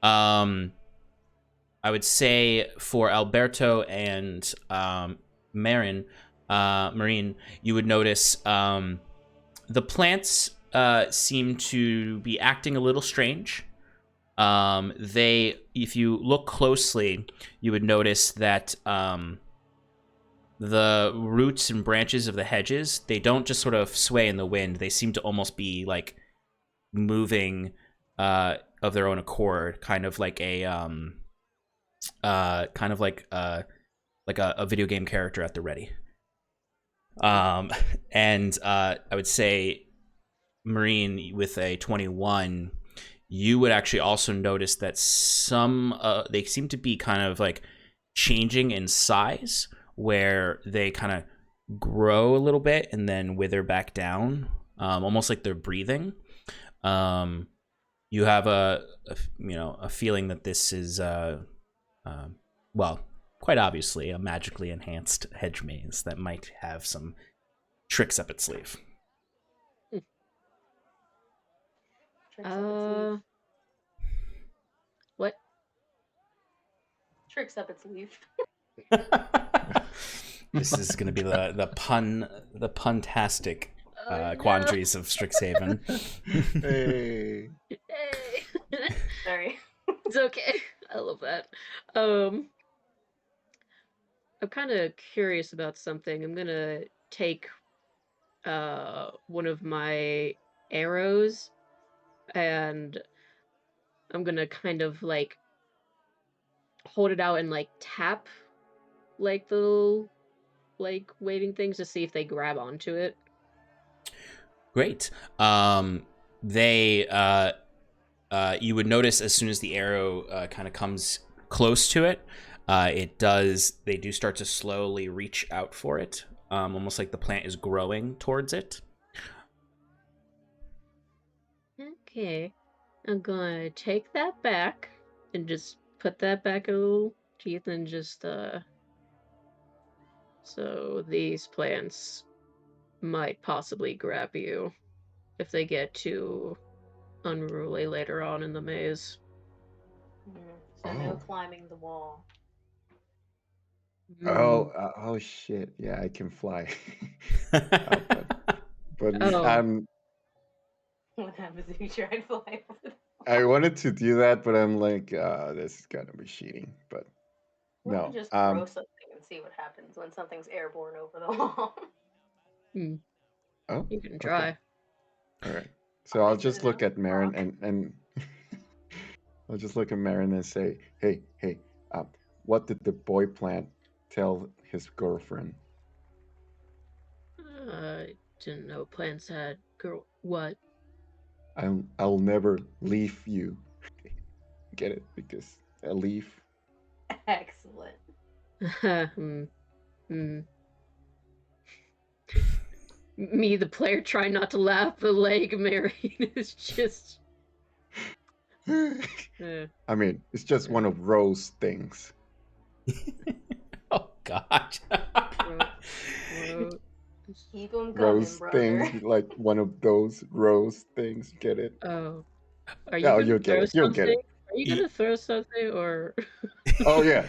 I would say for Alberto and Marine, you would notice the plants seem to be acting a little strange. If you look closely, you would notice that the roots and branches of the hedges, they don't just sort of sway in the wind. They seem to almost be like moving of their own accord, kind of like a video game character at the ready. And I would say, Marine, with a 21, you would actually also notice that some they seem to be kind of like changing in size, where they kind of grow a little bit and then wither back down, almost like they're breathing. You have a feeling that this is quite obviously a magically enhanced hedge maze that might have some tricks up its sleeve. What? Tricks up its leaf. This is going to be the puntastic quandaries of Strixhaven. Hey. Sorry. It's okay. I love that. I'm kind of curious about something. I'm gonna take one of my arrows, and I'm gonna kind of like hold it out and like tap like the little like waving things to see if they grab onto it. Great. You would notice as soon as the arrow kind of comes close to it, they do start to slowly reach out for it, almost like the plant is growing towards it. Okay, I'm gonna take that back and just put that back a little teeth and just so these plants might possibly grab you if they get too unruly later on in the maze. So no climbing the wall. Oh shit! Yeah, I can fly. But What happens if you try to fly over the wall? I wanted to do that, but I'm like, this is gonna be cheating. But no, Just throw something and see what happens when something's airborne over the wall. Oh, you can try. Okay. All right. So I'll just look at Marin and I'll just look at Marin and say, hey, what did the boy plant tell his girlfriend? I didn't know plants had girl. What? I'll never leave you. Get it? Because a leaf. Excellent. Me, the player, try not to laugh, but like Marion is just. I mean, it's just one of Rose's things. Oh God. Keep them coming, Rose brother. things, like one of those Rose things. Get it? Oh, are you? No, you'll get it. You'll get it. Are you gonna throw something or? Oh yeah.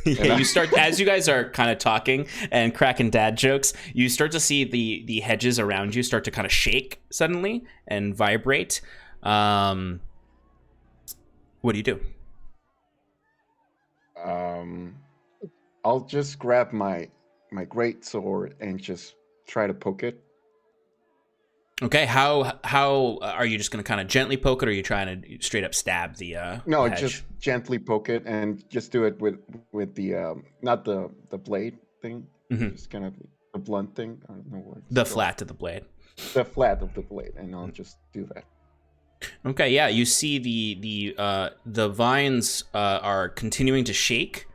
Yeah, you start as you guys are kind of talking and cracking dad jokes. You start to see the hedges around you start to kind of shake suddenly and vibrate. What do you do? I'll just grab my great sword and just try to poke it. Okay, how are you just gonna kind of gently poke it, or are you trying to straight up stab the? No, hedge? just gently poke it and just do it with the not the blade thing, just kind of the blunt thing. I don't know what. The flat of the blade. The flat of the blade, and I'll just do that. Okay, yeah, you see the vines are continuing to shake.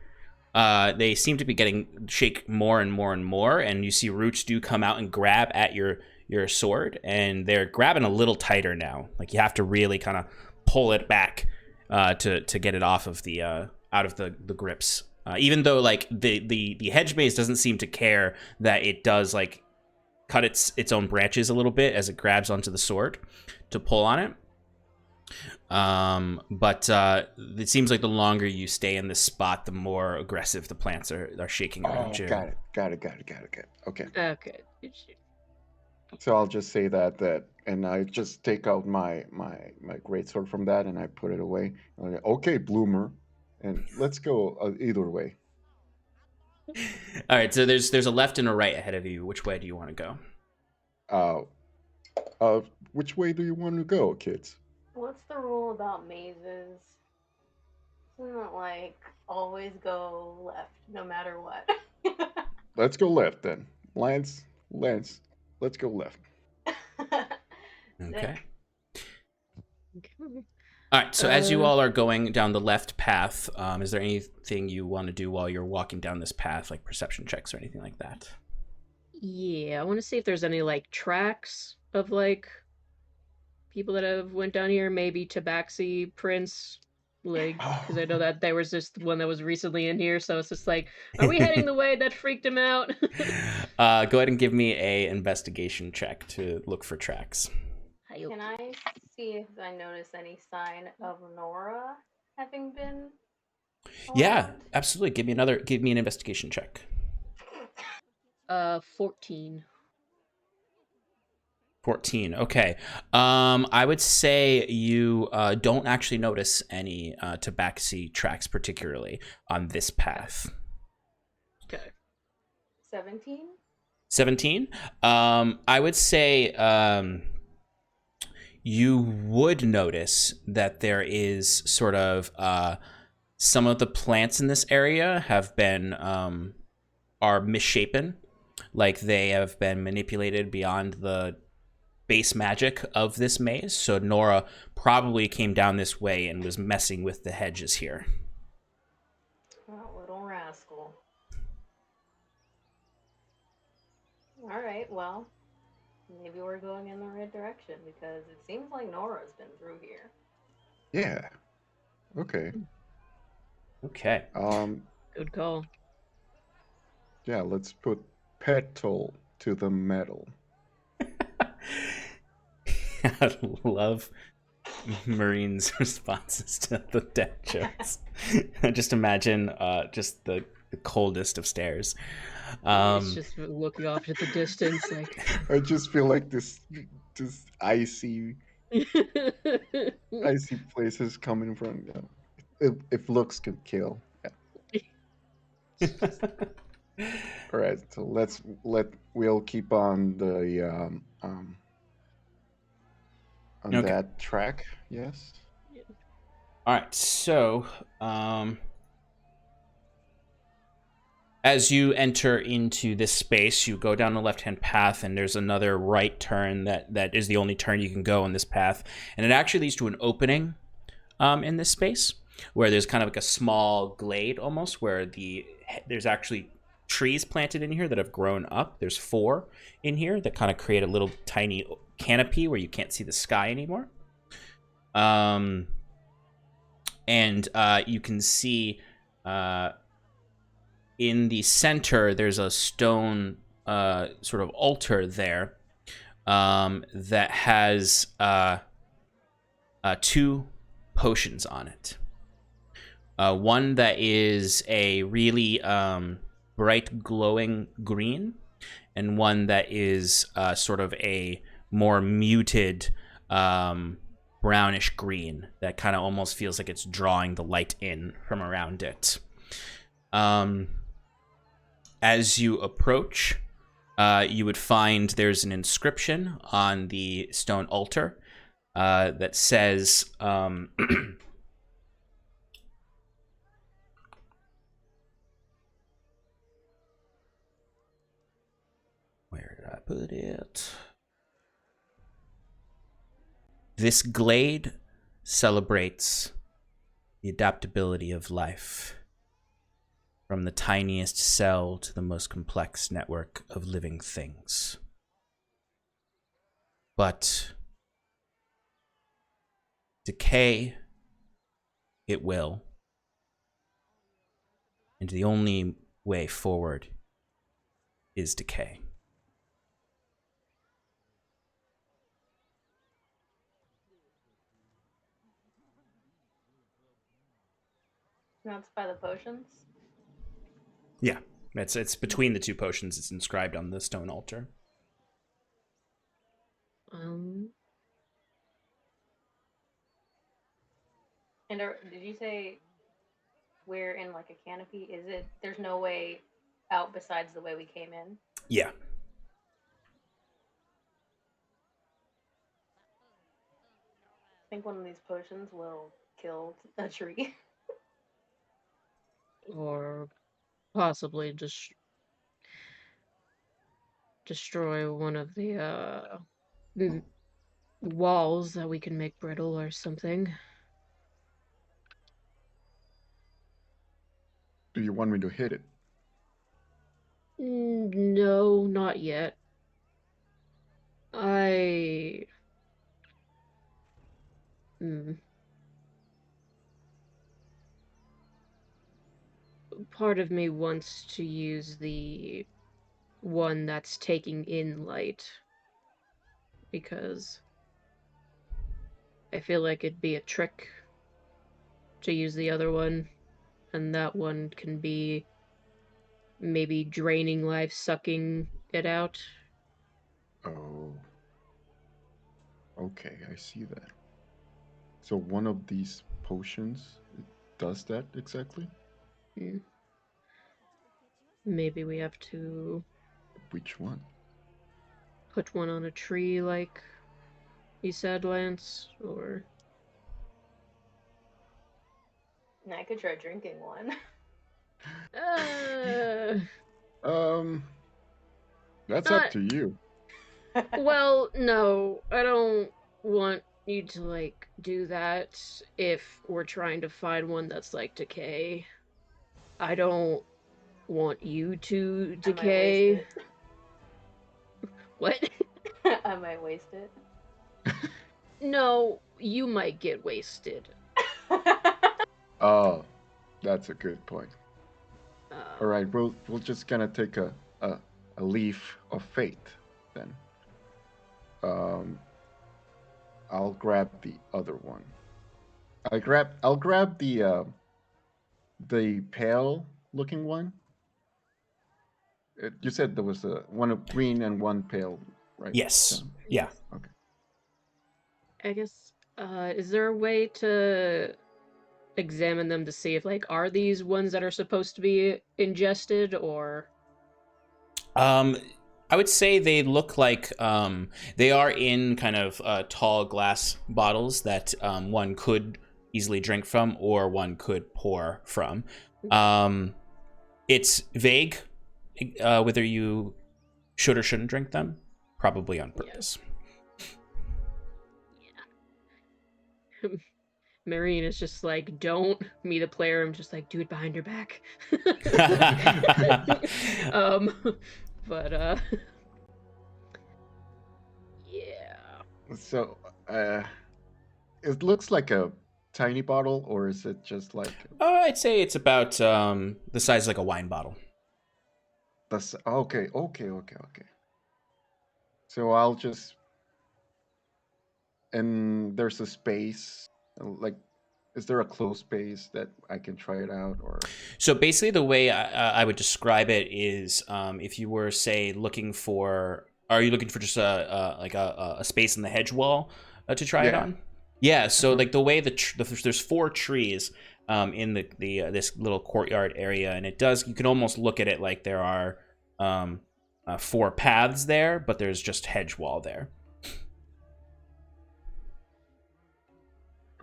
They seem to be shake more and more and more, and you see roots do come out and grab at your sword, and they're grabbing a little tighter now. Like you have to really kind of pull it back to get it off of the out of the grips. Even though like the hedge maze doesn't seem to care that it does like cut its own branches a little bit as it grabs onto the sword to pull on it. But it seems like the longer you stay in this spot, the more aggressive the plants are shaking around you. Got it. Okay. Okay. So I'll just say that, and I just take out my greatsword from that, and I put it away. Okay, Bloomer, and let's go either way. All right, so there's a left and a right ahead of you. Which way do you want to go? Which way do you want to go, kids? What's the rule about mazes? Isn't it like always go left no matter what? Let's go left then. Lance, let's go left. Okay. All right, so as you all are going down the left path, is there anything you want to do while you're walking down this path, like perception checks or anything like that? Yeah, I want to see if there's any, like, tracks of, like, people that have went down here, maybe Tabaxi, Prince, like, because I know that there was just one that was recently in here, so it's just like, are we heading the way that freaked him out? Go ahead and give me a investigation check to look for tracks. Can I see if I notice any sign of Nora having been around? Yeah, absolutely. Give me an investigation check. 14. 14. Okay. I would say you don't actually notice any Tabaxi tracks particularly on this path. Okay. 17? 17? I would say you would notice that there is sort of some of the plants in this area have been are misshapen, like they have been manipulated beyond the base magic of this maze. So Nora probably came down this way and was messing with the hedges here. Oh, little rascal. All right, well, maybe we're going in the right direction because it seems like Nora's been through here. Yeah. Okay. Okay. Good call. Yeah, let's put petal to the metal. I love Marine's responses to the dead jokes. Just imagine just the coldest of stares. He's just looking off at the distance like I just feel like this icy places coming from if looks could kill. Yeah. All right, so we'll keep on the on okay. that track. Yes. All right, so as you enter into this space, you go down the left-hand path, and there's another right turn that is the only turn you can go on this path, and it actually leads to an opening in this space where there's kind of like a small glade almost, where there's actually trees planted in here that have grown up. There's 4 in here that kind of create a little tiny canopy where you can't see the sky anymore. And you can see in the center, there's a stone sort of altar there that has 2 potions on it. One that is a really bright glowing green, and one that is sort of a more muted brownish green that kind of almost feels like it's drawing the light in from around it. As you approach, you would find there's an inscription on the stone altar that says where did I put it? This glade celebrates the adaptability of life, from the tiniest cell to the most complex network of living things. But decay it will. And the only way forward is decay. That's by the potions. Yeah, it's between the two potions. It's inscribed on the stone altar. And did you say we're in like a canopy? Is it? There's no way out besides the way we came in. Yeah. I think one of these potions will kill a tree. Or possibly just destroy one of the walls that we can make brittle or something. Do you want me to hit it? No, not yet. Part of me wants to use the one that's taking in light, because I feel like it'd be a trick to use the other one, and that one can be maybe draining life, sucking it out. Oh. Okay, I see that. So one of these potions does that exactly? Maybe we have to Which one? put one on a tree, like you said, Lance, or... I could try drinking one. That's up to you. Well, no, I don't want you to, like, do that if we're trying to find one that's, like, decay. I don't want you to decay. What? I might waste it. No, you might get wasted. Oh, that's a good point. All right, we'll just kind of take a leaf of fate then. I'll grab the other one. I'll grab the pale looking one. You said there was one of green and one pale, right? Yes. Yeah. Okay. I guess, is there a way to examine them to see if, like, are these ones that are supposed to be ingested, or... I would say they look like they are in kind of tall glass bottles that one could easily drink from, or one could pour from. It's vague whether you should or shouldn't drink them, probably on purpose. Yeah. Marine is just like, don't. Me, the player, I'm just like, do it behind your back. But yeah. So, it looks like a tiny bottle, or is it just like? I'd say it's about the size of like a wine bottle. That's okay. So I'll just, and there's a space, like, is there a closed space that I can try it out, or? So basically, the way I would describe it is, if you were, say, looking for, are you looking for just a space in the hedge wall to try it on? Yeah. So like the way there's 4 trees in the this little courtyard area, and you can almost look at it like there are 4 paths there, but there's just hedge wall there.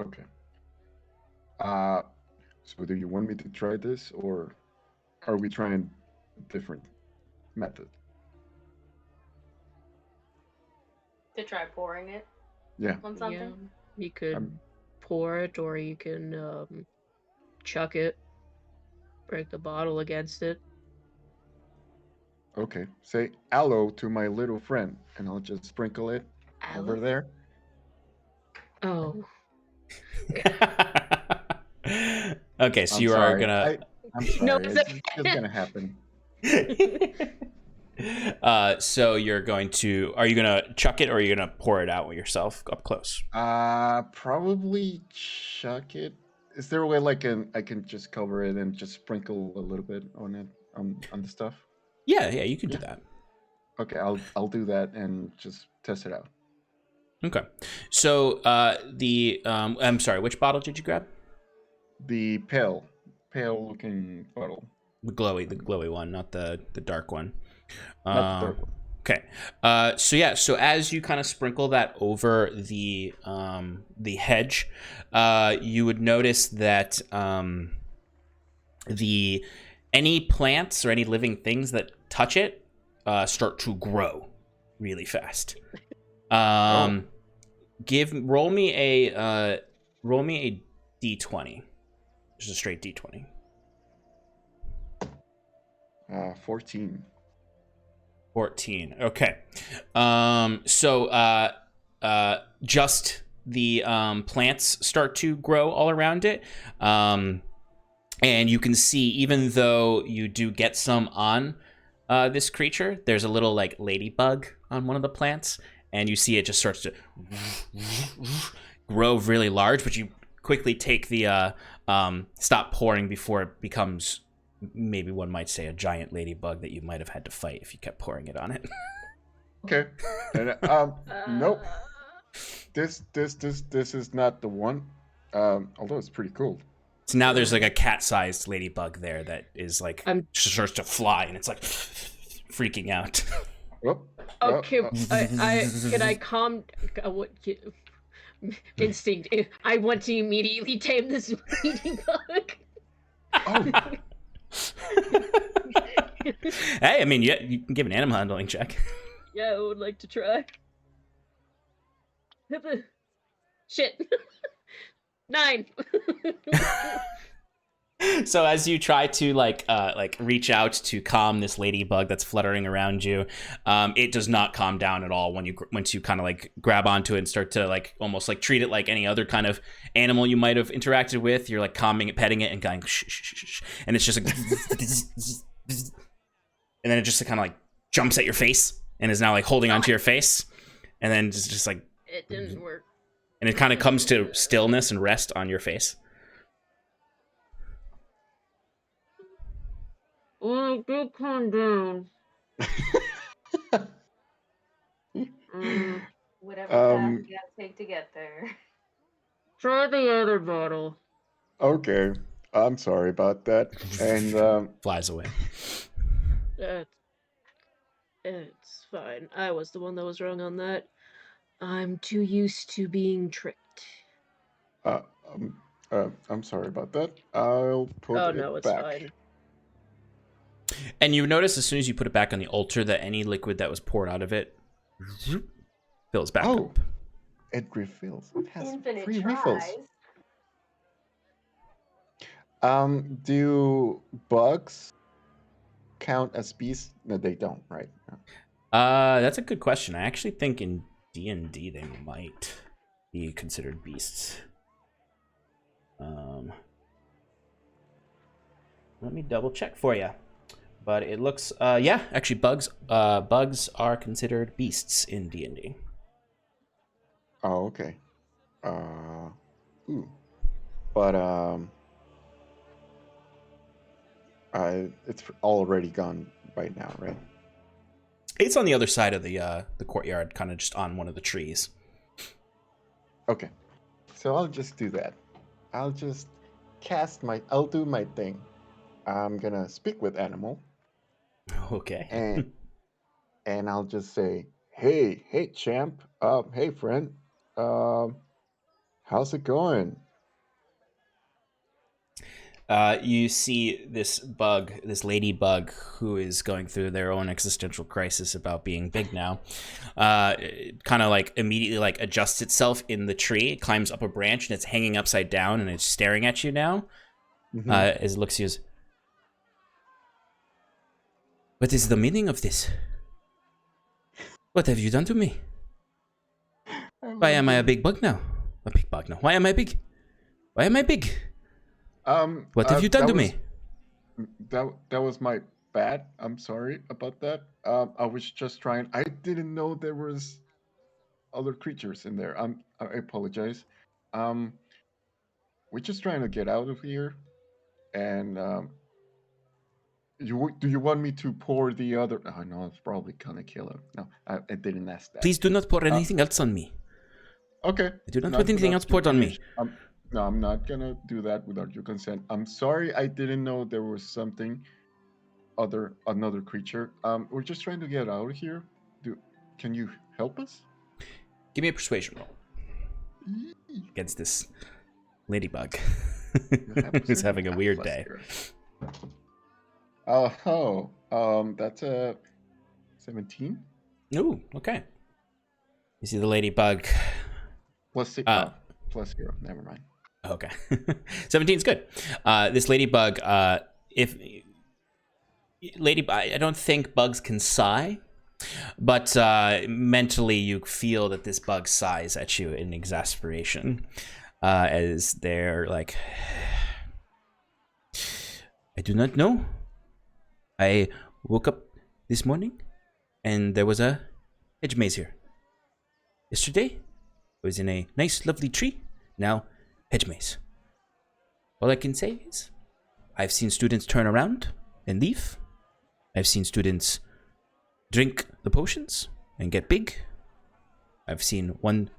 Okay. So do you want me to try this, or are we trying a different method? To try pouring it? Yeah. On something? Yeah. You could pour it, or you can chuck it, break the bottle against it. Okay. Say aloe to my little friend, and I'll just sprinkle it over there. Oh. Okay, so I'm you sorry. are gonna. I'm sorry. No, it's just gonna happen. So you're going to. Are you gonna chuck it or are you gonna pour it out with yourself up close? Probably chuck it. Is there a way like I can just cover it and just sprinkle a little bit on it on the stuff? Yeah, you can do that. Okay, I'll do that and just test it out. Okay. So I'm sorry, which bottle did you grab? The pale looking bottle. The glowy one, not the dark one. Not the dark one. Okay. So as you kind of sprinkle that over the hedge, you would notice that any plants or any living things that touch it start to grow really fast. Roll me a d20. Just a straight d20. 14. 14. Okay. Just the plants start to grow all around it. And you can see, even though you do get some on this creature, there's a little like ladybug on one of the plants, and you see it just starts to grow really large, but you quickly take the stop pouring before it becomes, maybe one might say, a giant ladybug that you might have had to fight if you kept pouring it on it. Okay. And, nope. This is not the one. Although it's pretty cool. So now there's like a cat-sized ladybug there that is like starts to fly, and it's like freaking out. Okay, can I calm? What? Instinct. I want to immediately tame this ladybug. Oh. Hey, I mean, you can give an animal handling check. Yeah, I would like to try. Shit. 9. So as you try to like reach out to calm this ladybug that's fluttering around you, it does not calm down at all once you kind of like grab onto it and start to like almost like treat it like any other kind of animal you might have interacted with. You're like calming it, petting it, and going shh, shh, shh, shh, and it's just like, and then it just kind of like jumps at your face and is now like holding onto your face, and then just like it didn't work, and it kind of comes to stillness and rest on your face. Oh, do calm down. Whatever path you gotta take to get there. Try the other bottle. Okay. I'm sorry about that. And Flies away. It's fine. I was the one that was wrong on that. I'm too used to being tricked. I'm sorry about that. I'll put it no, it's back. fine. And you notice as soon as you put it back on the altar that any liquid that was poured out of it fills back up. It refills. It has Infinite 3 tries. refills. Do bugs count as beasts? No, they don't, right? No. That's a good question. I actually think in D&D they might be considered beasts. Let me double check for you. But it looks, yeah, actually bugs are considered beasts in D&D. Oh, okay. But it's already gone right now, right? It's on the other side of the courtyard, kind of just on one of the trees. Okay. So I'll just do that. I'll just I'll do my thing. I'm gonna speak with animal. Okay. And I'll just say, hey champ, hey friend, how's it going? You see this ladybug, who is going through their own existential crisis about being big now, kind of like immediately like adjusts itself in the tree. It climbs up a branch and it's hanging upside down and it's staring at you now. As it looks at you. What is the meaning of this? What have you done to me? Why am I a big bug now? A big bug now. Why am I big? Why am I big? What have you done to me? That was my bad. I'm sorry about that. I was just trying. I didn't know there was other creatures in there. I apologize. We're just trying to get out of here, and do you want me to pour the other? Oh no, it's probably gonna kill him. No, I didn't ask that. Please do not pour anything else on me. Okay. I do not want anything else poured on me. No, I'm not gonna do that without your consent. I'm sorry, I didn't know there was something another creature. We're just trying to get out of here. Can you help us? Give me a persuasion roll against this ladybug who's having a weird day. That's a 17. Ooh, okay. You see the ladybug. Plus 6. Plus 0. Never mind. Okay. 17 is good. This ladybug, I don't think bugs can sigh, but mentally you feel that this bug sighs at you in exasperation as they're like, I do not know. I woke up this morning and there was a hedge maze here. Yesterday, I was in a nice, lovely tree. Now, hedge maze. All I can say is, I've seen students turn around and leave. I've seen students drink the potions and get big. I've seen one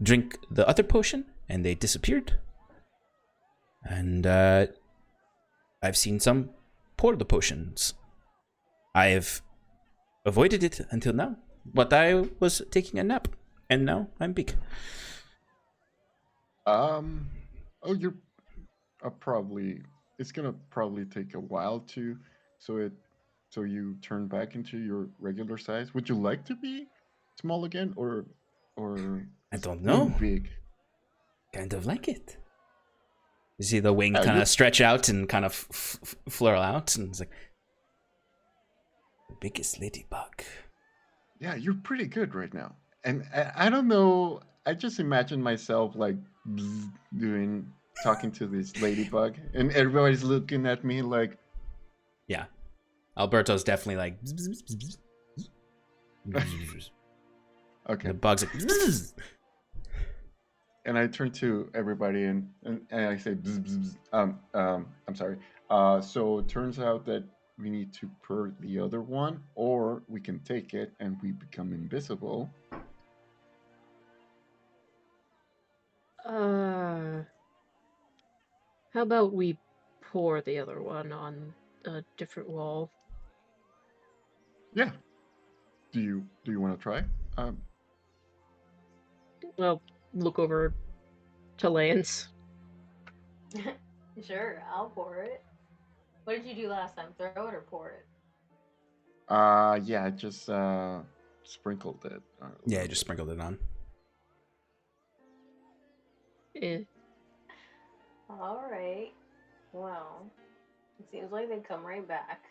drink the other potion and they disappeared. And I've seen some pour the potions. I've avoided it until now, but I was taking a nap, and now I'm big. You're probably. It's gonna probably take a while so you turn back into your regular size. Would you like to be small again, or I don't know. Big. Kind of like it. You see the wing kind of stretch out and kind of flare out, and it's like the biggest ladybug. Yeah, you're pretty good right now. And I don't know. I just imagine myself like talking to this ladybug, and everybody's looking at me like. Yeah, Alberto's definitely like. Okay. The bug's like. And I turn to everybody and I say, I'm sorry. So it turns out that we need to purr the other one, or we can take it and we become invisible. How about we pour the other one on a different wall? Yeah. Do you want to try? Well, look over to Lance. Sure, I'll pour it. What did you do last time? Throw it or pour it? Yeah, I just sprinkled it. Yeah, I just sprinkled it on. All right. Well, it seems like they come right back.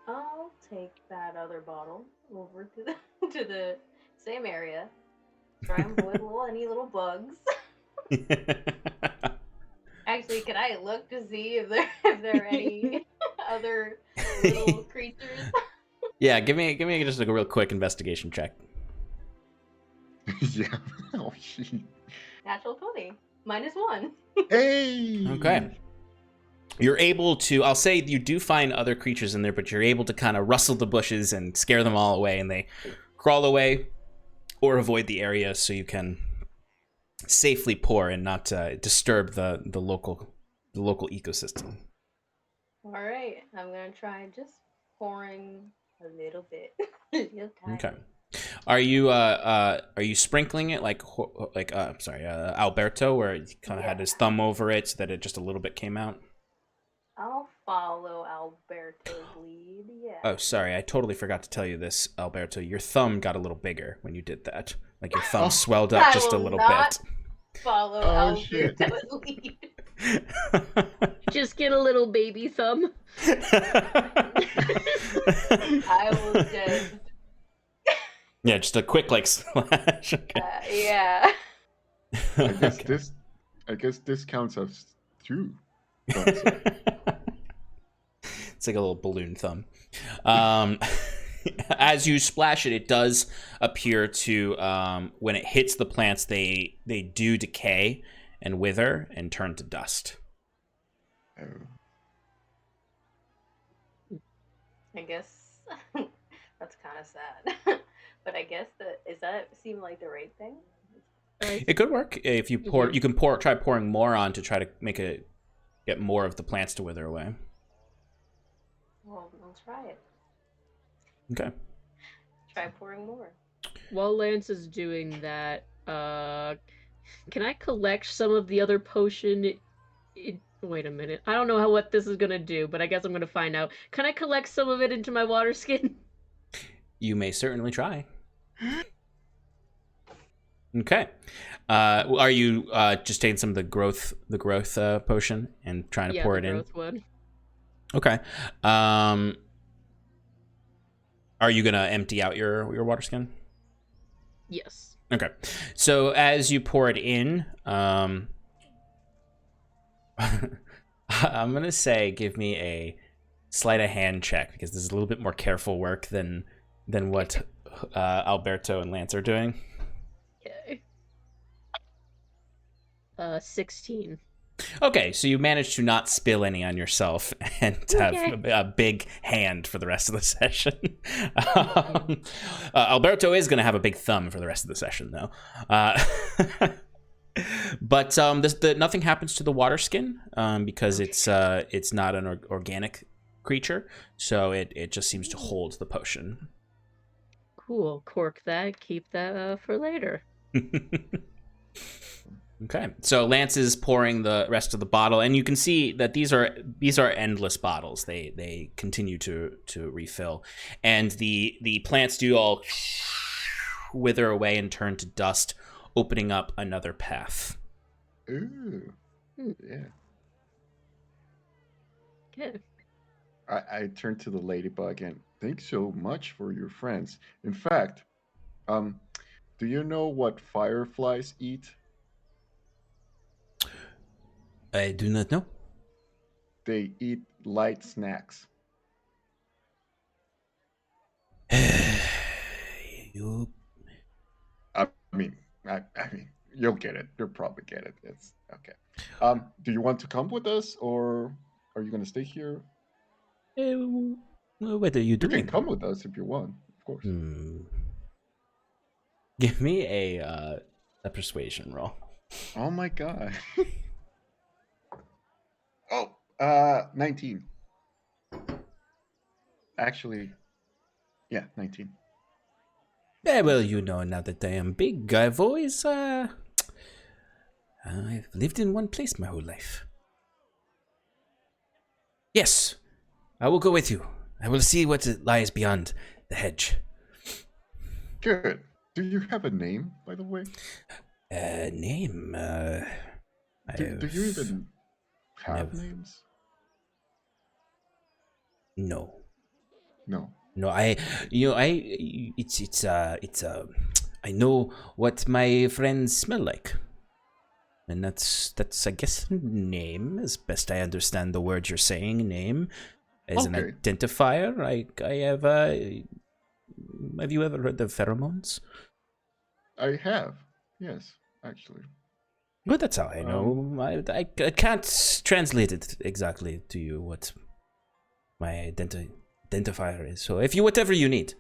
I'll take that other bottle over to the same area. Try and avoid any little bugs. Actually, can I look to see if there are any other little creatures? Yeah, give me just like a real quick investigation check. Yeah. Oh shit. Natural 20. -1. Hey. Okay. You're able to, I'll say you do find other creatures in there, but you're able to kind of rustle the bushes and scare them all away, and they crawl away or avoid the area so you can safely pour and not disturb the local ecosystem. All right, I'm gonna try just pouring a little bit. Okay. Are you sprinkling it like Alberto, where he kind of had his thumb over it so that it just a little bit came out? I'll follow Alberto's lead. Yeah. Oh, sorry, I totally forgot to tell you this, Alberto. Your thumb got a little bigger when you did that. Like your thumb swelled up just a little bit. Follow Alberto's lead. Just get a little baby thumb. I will just. Yeah, just a quick like slash. Okay. Yeah. I guess I guess this counts as 2 thumbs up. It's like a little balloon thumb. As you splash it, it does appear to, when it hits the plants, they do decay and wither and turn to dust. Oh. I guess that's kind of sad. But I guess does that seem like the right thing? It could work if you pour. You can try pouring more on to try to get more of the plants to wither away. Well, I'll try it. Okay. Try pouring more. While Lance is doing that, can I collect some of the other potion? Wait a minute. I don't know what this is gonna do, but I guess I'm gonna find out. Can I collect some of it into my water skin? You may certainly try. Okay. Are you just taking some of the growth potion and trying to pour it in? One. Okay. Are you gonna empty out your water skin? Yes. Okay. So as you pour it in, I'm gonna say give me a sleight of hand check because this is a little bit more careful work than what Alberto and Lance are doing. Okay. 16. Okay, so you managed to not spill any on yourself and have a big hand for the rest of the session. Alberto is going to have a big thumb for the rest of the session, though. But nothing happens to the water skin because it's not an organic creature, so it just seems to hold the potion. Cool. Cork that. Keep that for later. Okay, so Lance is pouring the rest of the bottle, and you can see that these are endless bottles. They continue to refill, and the plants do all wither away and turn to dust, opening up another path. Ooh. Yeah. Good. I turned to the ladybug and thanks so much for your friends. In fact, do you know what fireflies eat? I do not know. They eat light snacks. You... I mean, you'll get it. You'll probably get it. It's okay. Do you want to come with us, or are you going to stay here? What are you doing? You can come with us if you want, of course. Give me a persuasion roll. Oh my god. 19. Actually, yeah, 19. Well, you know, now that I am big, I've always I've lived in one place my whole life. Yes, I will go with you. I will see what lies beyond the hedge. Good. Do you have a name, by the way? Name? Do you even have names? No. No. No, I know what my friends smell like. And that's I guess name, as best I understand the word you're saying, name. As an identifier, I have you ever heard of pheromones? I have, yes, actually. Well, that's how I know. I can't translate it exactly to you what my identifier is. So whatever you need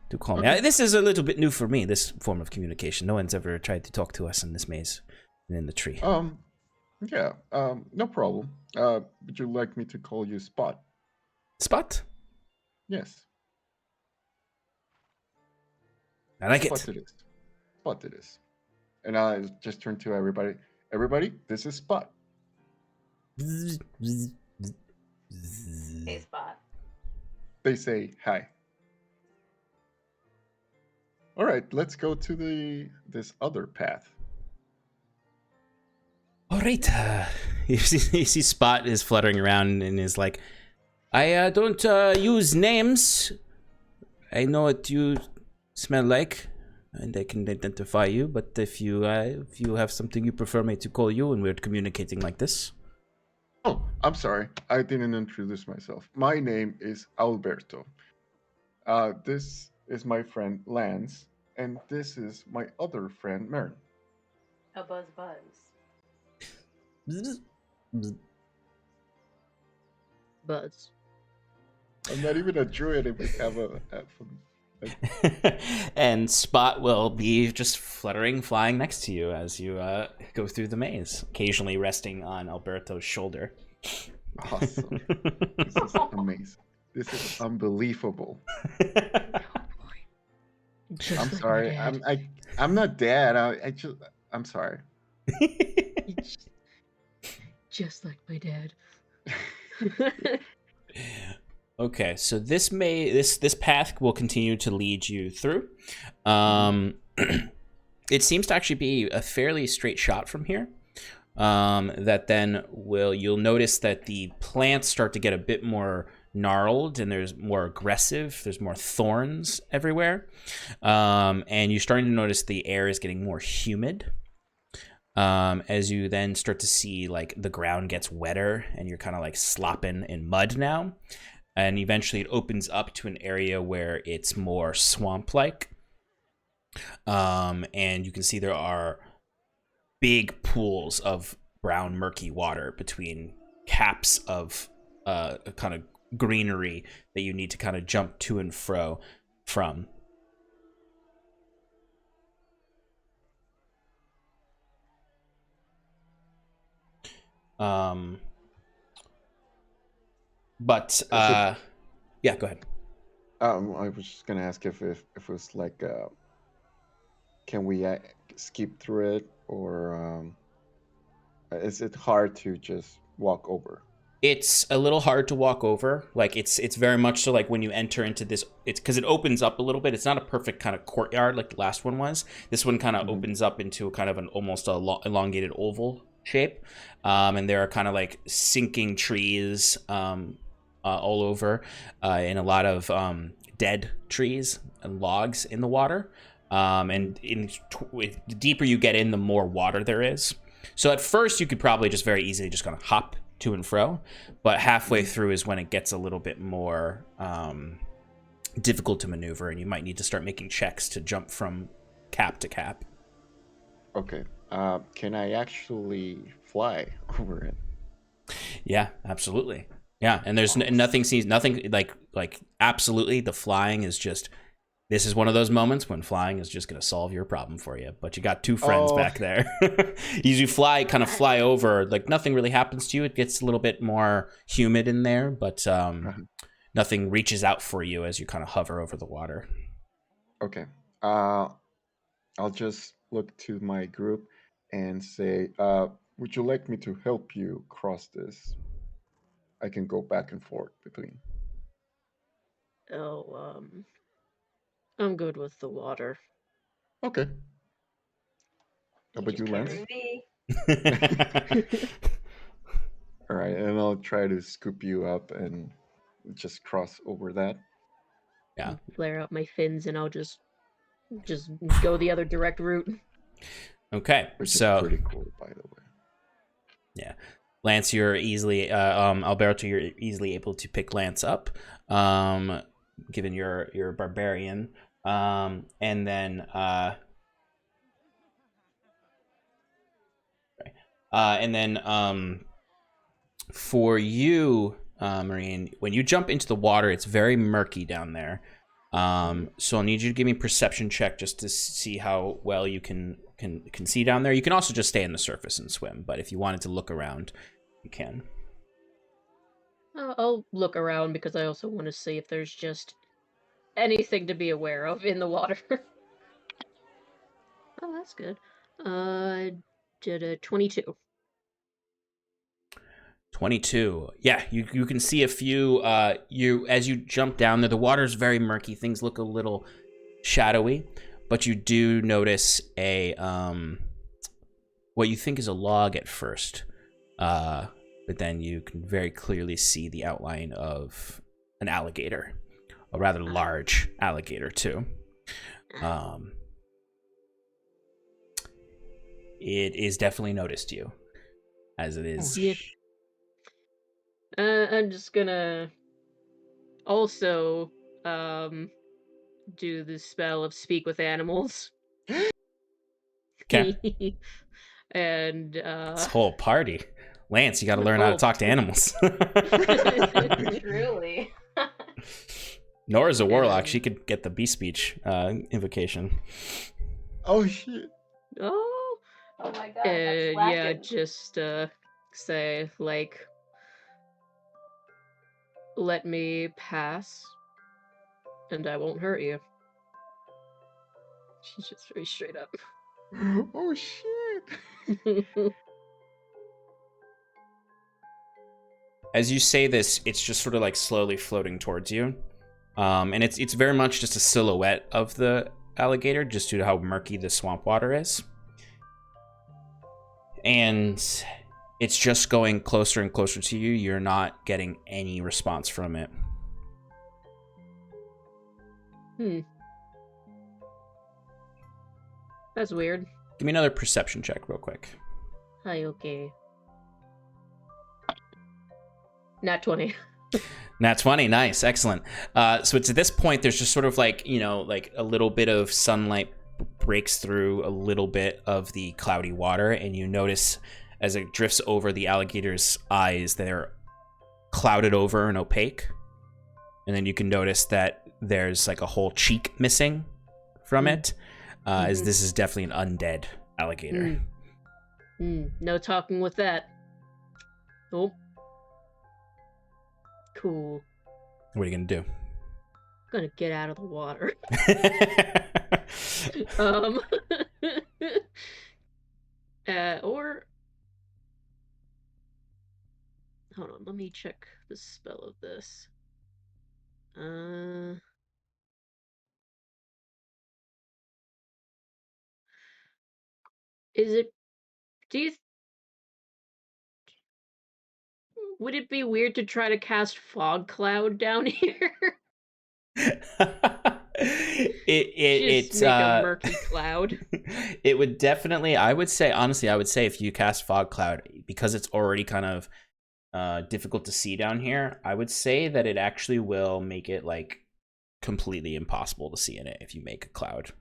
to call me. This is a little bit new for me, this form of communication. No one's ever tried to talk to us in this maze and in the tree. Yeah, no problem. Would you like me to call you Spot? Spot? Yes. I like it. Spot it is. And I just turn to everybody. Everybody, this is Spot. Hey, Spot. They say hi. All right, let's go to this other path. All right. You see Spot is fluttering around and is like, I don't use names. I know what you smell like. and I can identify you. But if you have something you prefer me to call you, and we're communicating like this. Oh, I'm sorry. I didn't introduce myself. My name is Alberto. This is my friend Lance, and this is my other friend Mern. A buzz buzz. Buzz. I'm not even a druid if we have a And Spot will be just flying next to you as you go through the maze, occasionally resting on Alberto's shoulder. Awesome. This is amazing. This is unbelievable. Just I'm like sorry. my dad. I'm not dad. I'm sorry. Just like my dad. Okay, so this path will continue to lead you through. It seems to actually be a fairly straight shot from here. That then you'll notice that the plants start to get a bit more gnarled and there's more aggressive. There's more thorns everywhere, and you're starting to notice the air is getting more humid. As you then start to see like the ground gets wetter and you're kind of like slopping in mud now. And eventually it opens up to an area where it's more swamp-like. And you can see there are big pools of brown, murky water between caps of kind of greenery that you need to kind of jump to and fro from. Yeah, go ahead. I was just gonna ask if it was like, can we skip through it, or is it hard to just walk over? It's a little hard to walk over. Like it's very much so like when you enter into this, it's because it opens up a little bit. It's not a perfect kind of courtyard like the last one was. This one kind of opens up into a kind of an almost elongated oval shape, and there are kind of like sinking trees all over, and a lot of dead trees and logs in the water. And the deeper you get in, the more water there is. So at first, you could probably just very easily just kind of hop to and fro, but halfway through is when it gets a little bit more difficult to maneuver, and you might need to start making checks to jump from cap to cap. Okay. Can I actually fly over it? Yeah, absolutely. Yeah, and there's nothing like absolutely. The flying is just. This is one of those moments when flying is just going to solve your problem for you. But you got two friends back there. You kind of fly over, like nothing really happens to you. It gets a little bit more humid in there, but nothing reaches out for you as you kind of hover over the water. Okay. I'll just look to my group and say, would you like me to help you cross this? I can go back and forth between. I'm good with the water. Okay. How about you, Lance? Me. All right, and I'll try to scoop you up and just cross over that. Yeah. Flare out my fins and I'll just go the other direct route. Okay. Which so is pretty cool, by the way. Yeah. Lance, you're easily Alberto, you're easily able to pick Lance up, given your barbarian. And then for you, Marine, when you jump into the water, it's very murky down there. So I'll need you to give me a perception check just to see how well you can see down there. You can also just stay on the surface and swim, but if you wanted to look around, you can. I'll look around because I also want to see if there's just anything to be aware of in the water. Oh, that's good. Did a 22. 22. Yeah, you can see a few. As you jump down there, the water's very murky. Things look a little shadowy, but you do notice a what you think is a log at first, but then you can very clearly see the outline of an alligator, a rather large alligator too. it is definitely noticed you, as it is. Yeah. I'm just gonna also do the spell of speak with animals. Okay. And This whole party. Lance, you got to learn how to oh. talk to animals. Truly. Nora's a warlock. And- She could get the beast speech invocation. Oh shit! oh, Oh my god, that's yeah, lacking. just say like, let me pass, and I won't hurt you. She's just very straight up. Oh shit! As you say this, it's just sort of like slowly floating towards you. And it's very much just a silhouette of the alligator, just due to how murky the swamp water is. And it's just going closer and closer to you. You're not getting any response from it. That's weird. Give me another perception check real quick. Hi, okay. Nat 20. Nat 20, nice, excellent. So it's at this point, there's just sort of like, like a little bit of sunlight breaks through a little bit of the cloudy water, and you notice as it drifts over the alligator's eyes, they're clouded over and opaque. And then you can notice that there's like a whole cheek missing from it, as this is definitely an undead alligator. No talking with that. Oh. Cool. What are you gonna do? I'm gonna get out of the water. Or hold on, let me check the spell of this. Is it? Would it be weird to try to cast fog cloud down here? It's make a murky cloud. It would definitely, I would say if you cast fog cloud, because it's already kind of difficult to see down here, I would say that it actually will make it like completely impossible to see in it if you make a cloud.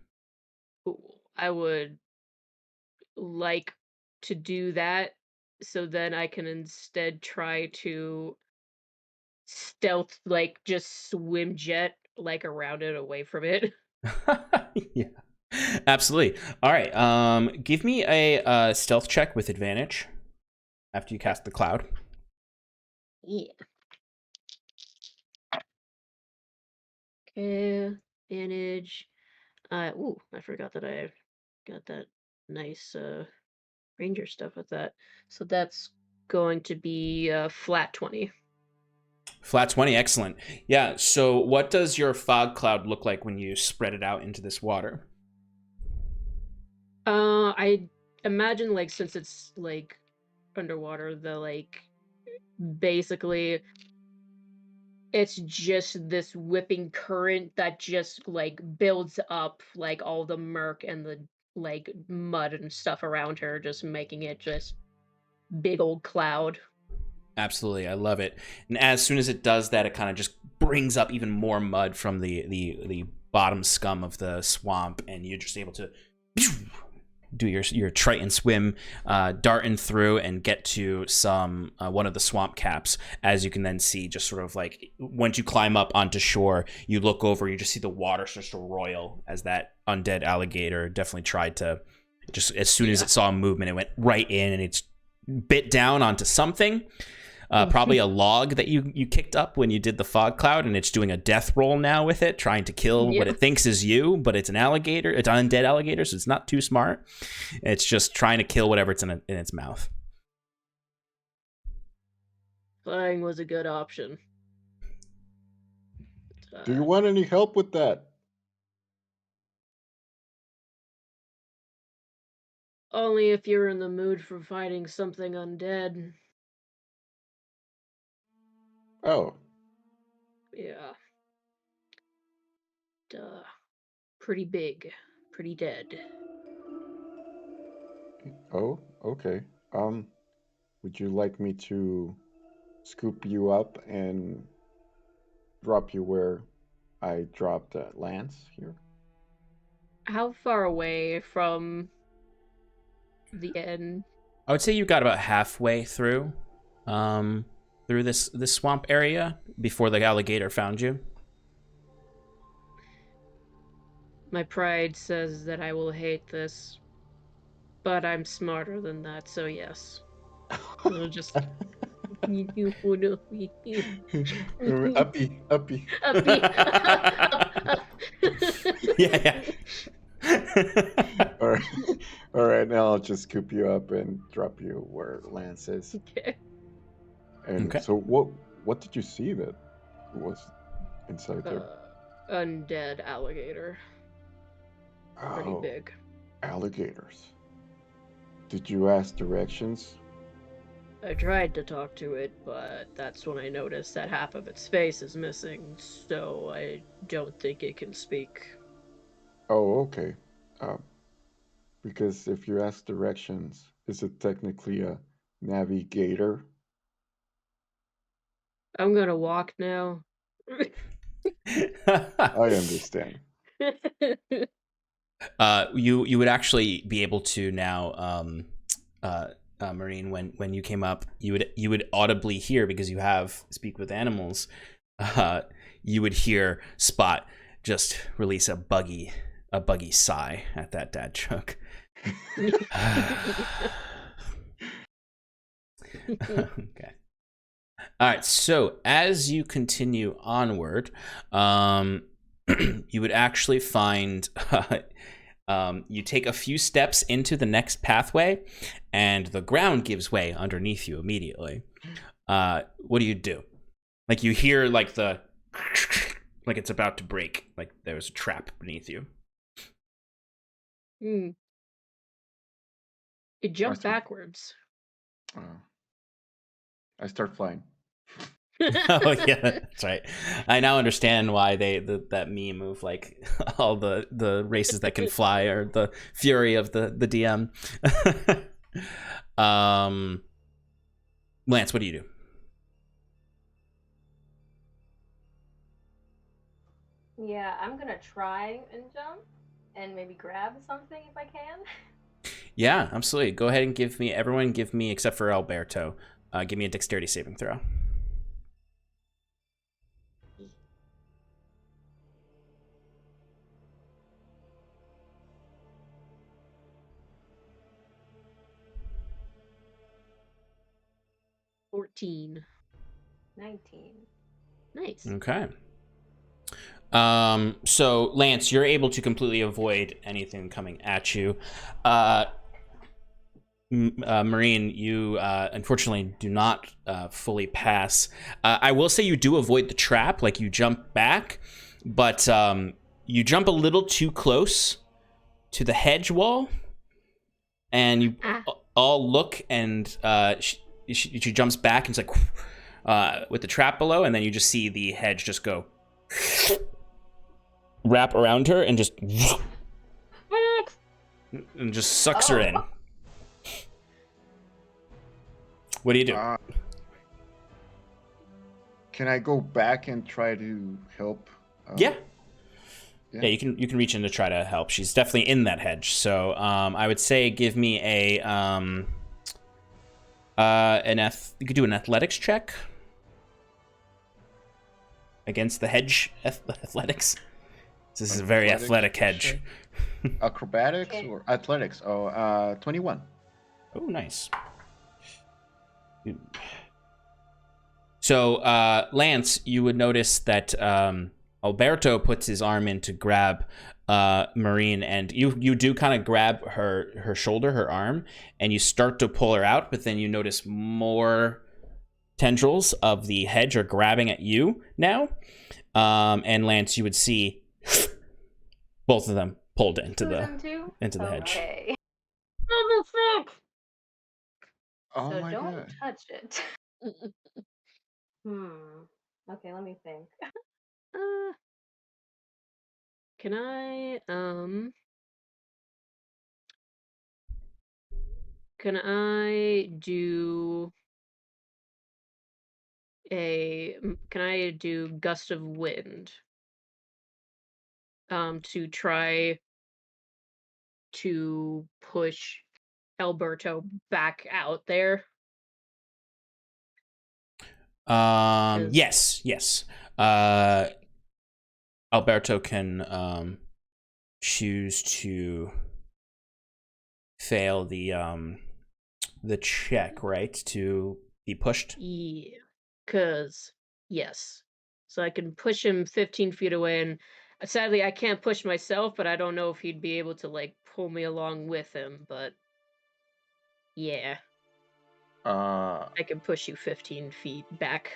I would like to do that, so then I can instead try to stealth, like just swim jet like around it, away from it. Yeah, absolutely. All right, give me a stealth check with advantage after you cast the cloud. Yeah. Okay, advantage. Ooh, I forgot that I got that nice ranger stuff with that. So that's going to be flat 20. Flat 20, excellent. Yeah, so what does your fog cloud look like when you spread it out into this water? I imagine, like, since it's like underwater, the like basically it's just this whipping current that just like builds up like all the murk and the like mud and stuff around her, just making it just big old cloud. Absolutely, I love it. And as soon as it does that, it kind of just brings up even more mud from the bottom scum of the swamp, and you're just able to do your Triton swim, darting through and get to some one of the swamp caps. As you can then see, just sort of like once you climb up onto shore, you look over, you just see the water starts to roil as that undead alligator definitely tried to. Just as soon as it saw movement, it went right in and it's bit down onto something. Probably a log that you kicked up when you did the fog cloud, and it's doing a death roll now with it, trying to kill what it thinks is you, but it's an alligator. It's an undead alligator, so it's not too smart. It's just trying to kill whatever it's in its mouth. Flying was a good option. Do you want any help with that? Only if you're in the mood for fighting something undead. Oh. Yeah. Duh. Pretty big. Pretty dead. Oh, okay. Would you like me to scoop you up and drop you where I dropped Lance here? How far away from the end? I would say you got about halfway through this swamp area before the alligator found you. My pride says that I will hate this, but I'm smarter than that, so yes. I'll just Uppy, uppy. Yeah. All right. All right, now I'll just scoop you up and drop you where Lance is. Okay. And Okay. so what did you see that was inside there? Undead alligator. Pretty Oh, big. alligators. Did you ask directions? I tried to talk to it, but that's when I noticed that half of its face is missing, so I don't think it can speak. Oh, okay. Because if you ask directions, is it technically a navigator? I'm gonna walk now. I understand. You would actually be able to now, Marine, when you came up, you would audibly hear, because you have speak with animals. You would hear Spot just release a buggy sigh at that dad joke. Okay. All right. So as you continue onward, you would actually find you take a few steps into the next pathway, and the ground gives way underneath you immediately. What do you do? Like, you hear like the like it's about to break, like there's a trap beneath you. It jumped backwards. I start flying. Oh yeah, that's right. I now understand why that meme of like all the races that can fly are the fury of the DM. Lance, what do you do? Yeah, I'm gonna try and jump and maybe grab something if I can. Yeah, absolutely. Go ahead and give me, except for Alberto, give me a dexterity saving throw. $14. 19. Nice. Okay. So Lance, you're able to completely avoid anything coming at you. Marine, you unfortunately do not fully pass. I will say you do avoid the trap, like you jump back, but you jump a little too close to the hedge wall, and you all look, and she jumps back, and it's like with the trap below, and then you just see the hedge just go wrap around her and just sucks her in. What do you do? Can I go back and try to help? Yeah, you can reach in to try to help. She's definitely in that hedge. So I would say give me a you could do an athletics check against the hedge athletics. This is a very athletic hedge. Acrobatics or athletics? 21. Oh, nice. So, Lance, you would notice that Alberto puts his arm in to grab Marine, and you do kind of grab her shoulder, her arm, and you start to pull her out, but then you notice more tendrils of the hedge are grabbing at you now. And Lance, you would see both of them pulled into the hedge. Oh, fuck! Oh So my don't God. touch it. Okay, let me think. Can I Can I do gust of wind? To try to push Alberto back out there. Yes. Alberto can choose to fail the check, right? To be pushed. Yeah, yes. So I can push him 15 feet away, and sadly I can't push myself, but I don't know if he'd be able to like pull me along with him, but yeah, I can push you 15 feet back.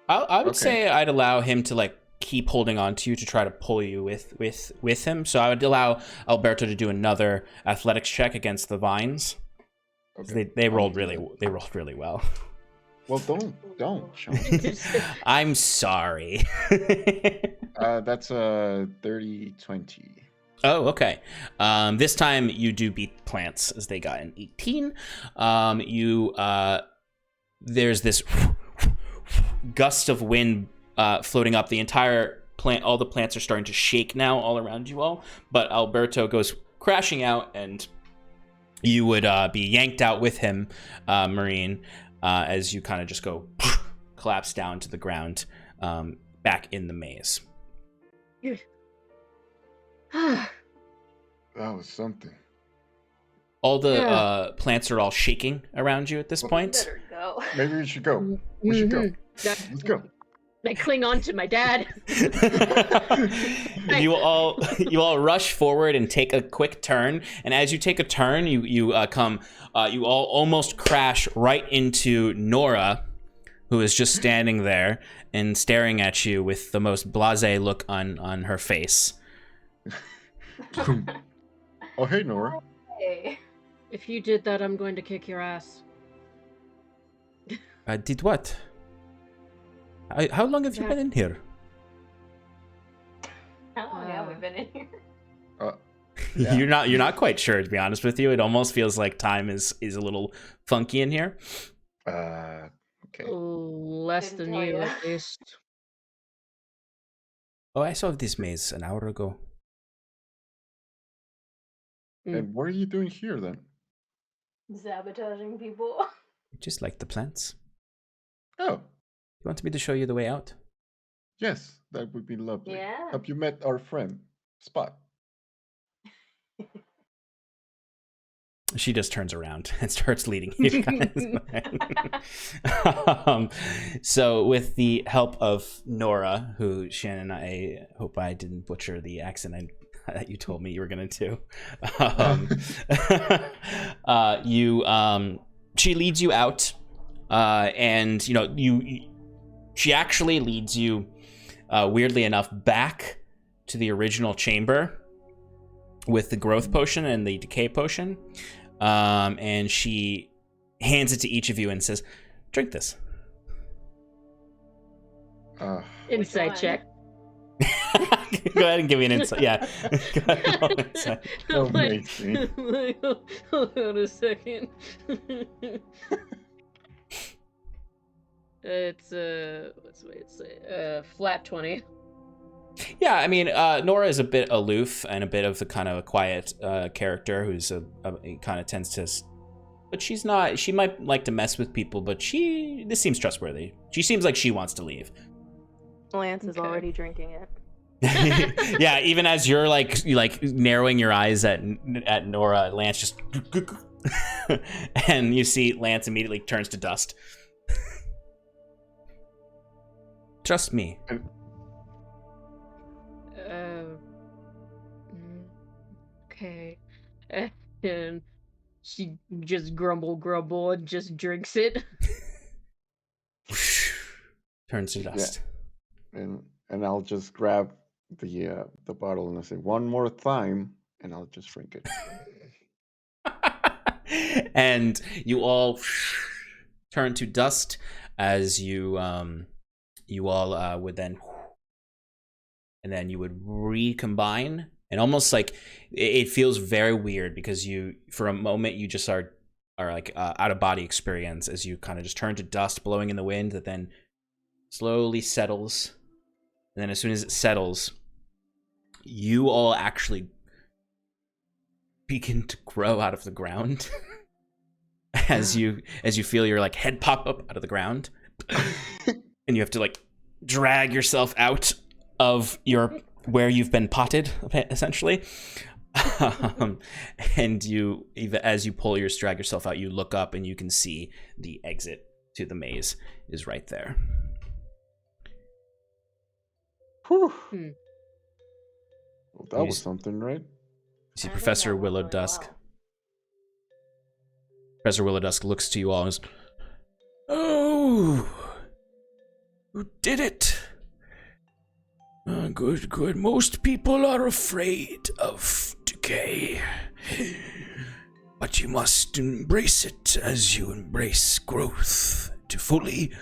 I would Okay. say I'd allow him to like keep holding on to you to try to pull you with him. So I would allow Alberto to do another athletics check against the vines. Okay. They I'll rolled do really that. they rolled really well. Well, don't, Sean. I'm sorry. That's a 30-20. Oh, okay. This time you do beat plants as they got an 18. There's this gust of wind floating up the entire plant. All the plants are starting to shake now all around you all. But Alberto goes crashing out, and you would be yanked out with him, Marine, as you kind of just go collapse down to the ground, back in the maze. That was something. All the plants are all shaking around you at this point. Better go. Maybe we should go. We should go. Let's go. I cling on to my dad. you all rush forward and take a quick turn, and as you take a turn, you all almost crash right into Nora, who is just standing there and staring at you with the most blasé look on her face. Oh, hey, Nora. Hey. If you did that, I'm going to kick your ass. Did what? How long have you been in here? How long have we been in here? Yeah. You're not quite sure, to be honest with you. It almost feels like time is a little funky in here. Okay. Less Didn't than tell you, ya. at least. Oh, I saw this maze an hour ago. And what are you doing here then? Sabotaging people. Just like the plants. Oh, You want me to show you the way out? yes, that would be lovely. Yeah. Have you met our friend, Spot? She just turns around and starts leading you guys. So with the help of Nora, who Shannon, I hope I didn't butcher the accent that you told me you were going to do. She leads you out, and she actually leads you, weirdly enough, back to the original chamber with the growth potion and the decay potion. And she hands it to each of you and says, "Drink this." Insight one? check. Go ahead and give me an insight. Yeah. Go ahead and roll an insight. Amazing. Hold on a second. It's flat 20. Yeah, I mean, Nora is a bit aloof and a bit of the kind of a quiet character who's kind of tends to, but she's not. She might like to mess with people, but this seems trustworthy. She seems like she wants to leave. Lance is Okay. already drinking it. Yeah, even as you're like narrowing your eyes at Nora, Lance just and you see Lance immediately turns to dust. Trust me. Okay. And she just grumble and just drinks it. Turns to dust. And I'll just grab the bottle and I say one more time, and I'll just drink it. And you all turn to dust as you all would then, and then you would recombine, and almost like it feels very weird because you, for a moment, you just are out of body experience as you kind of just turn to dust blowing in the wind that then slowly settles. And then as soon as it settles, you all actually begin to grow out of the ground as you feel your like head pop up out of the ground. And you have to like drag yourself out of your where you've been potted, essentially. And you, as you drag yourself out, you look up and you can see the exit to the maze is right there. Whew. Hmm. Well, that was something, right? You see I think Professor that went Willow really Dusk. well. Professor Willow Dusk looks to you all and is, Oh, you did it. Good, good. Most people are afraid of decay. But you must embrace it as you embrace growth to fully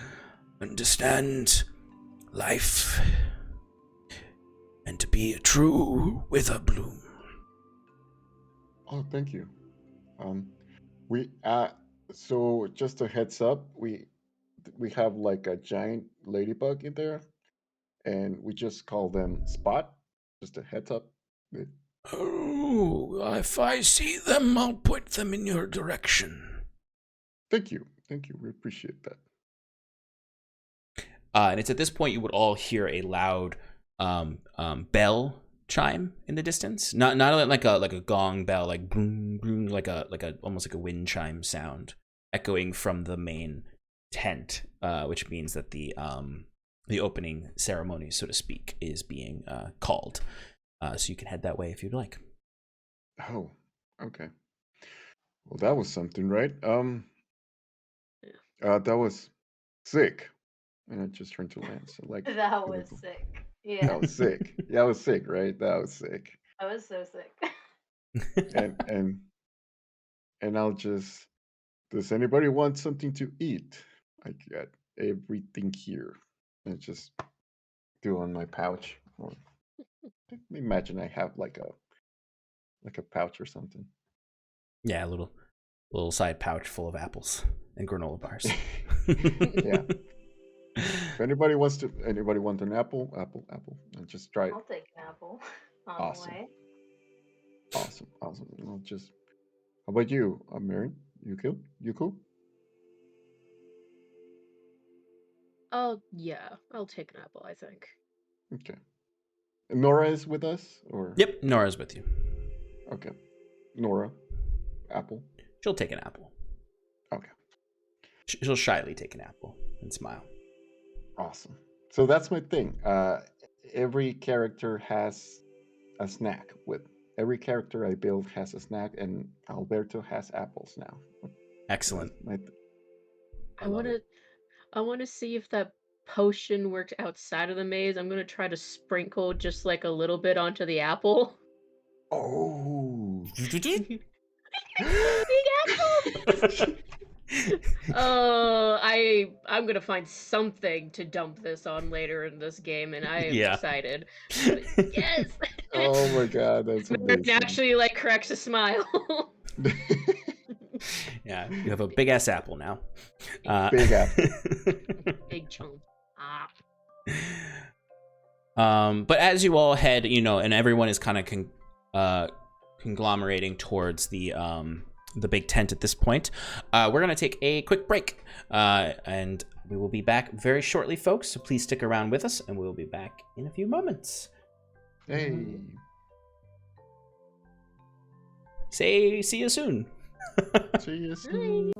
understand life and to be a true wither bloom. Oh, thank you. We so just a heads up, we have like a giant ladybug in there, and we just call them Spot. Just a heads up. Oh, if I see them, I'll point them in your direction. Thank you, we appreciate that. and it's at this point you would all hear a loud bell chime in the distance. Not like a gong bell, like boom, boom, like a almost like a wind chime sound echoing from the main tent, which means that the opening ceremony, so to speak, is being called. So you can head that way if you'd like. Oh, okay. Well, that was something, right? That was sick. And I just turned to Lance. Like That was sick. Yeah. That was sick. Yeah, I was sick, right? That was sick. I was so sick. And I'll just. Does anybody want something to eat? I got everything here. And just do on my pouch. Or imagine I have like a pouch or something. Yeah, a little side pouch full of apples and granola bars. Yeah. If anybody want an apple, and just try it. I'll take an apple on Awesome. the way. Awesome. I'll just. How about you, Mary? You cool? You cool? Oh, yeah. I'll take an apple, I think. Okay. And Nora is with us, or? Yep, Nora's with you. Okay. Nora, apple. She'll take an apple. Okay. She'll shyly take an apple and smile. Awesome. So that's my thing. Every character has a snack. With every character I build has a snack, and Alberto has apples now. Excellent. I want to see if that potion worked outside of the maze. I'm going to try to sprinkle just like a little bit onto the apple. Oh. Big apple! Oh, I'm gonna find something to dump this on later in this game, and I am excited. Yes! Oh my god, that's amazing. It actually like cracks a smile. Yeah, you have a big ass apple now. Big apple. Big chunk. But as you all head, and everyone is kind of conglomerating towards the big tent at this point, we're gonna take a quick break, and we will be back very shortly, folks. So please stick around with us, and we'll be back in a few moments. Hey. See you soon. See you soon.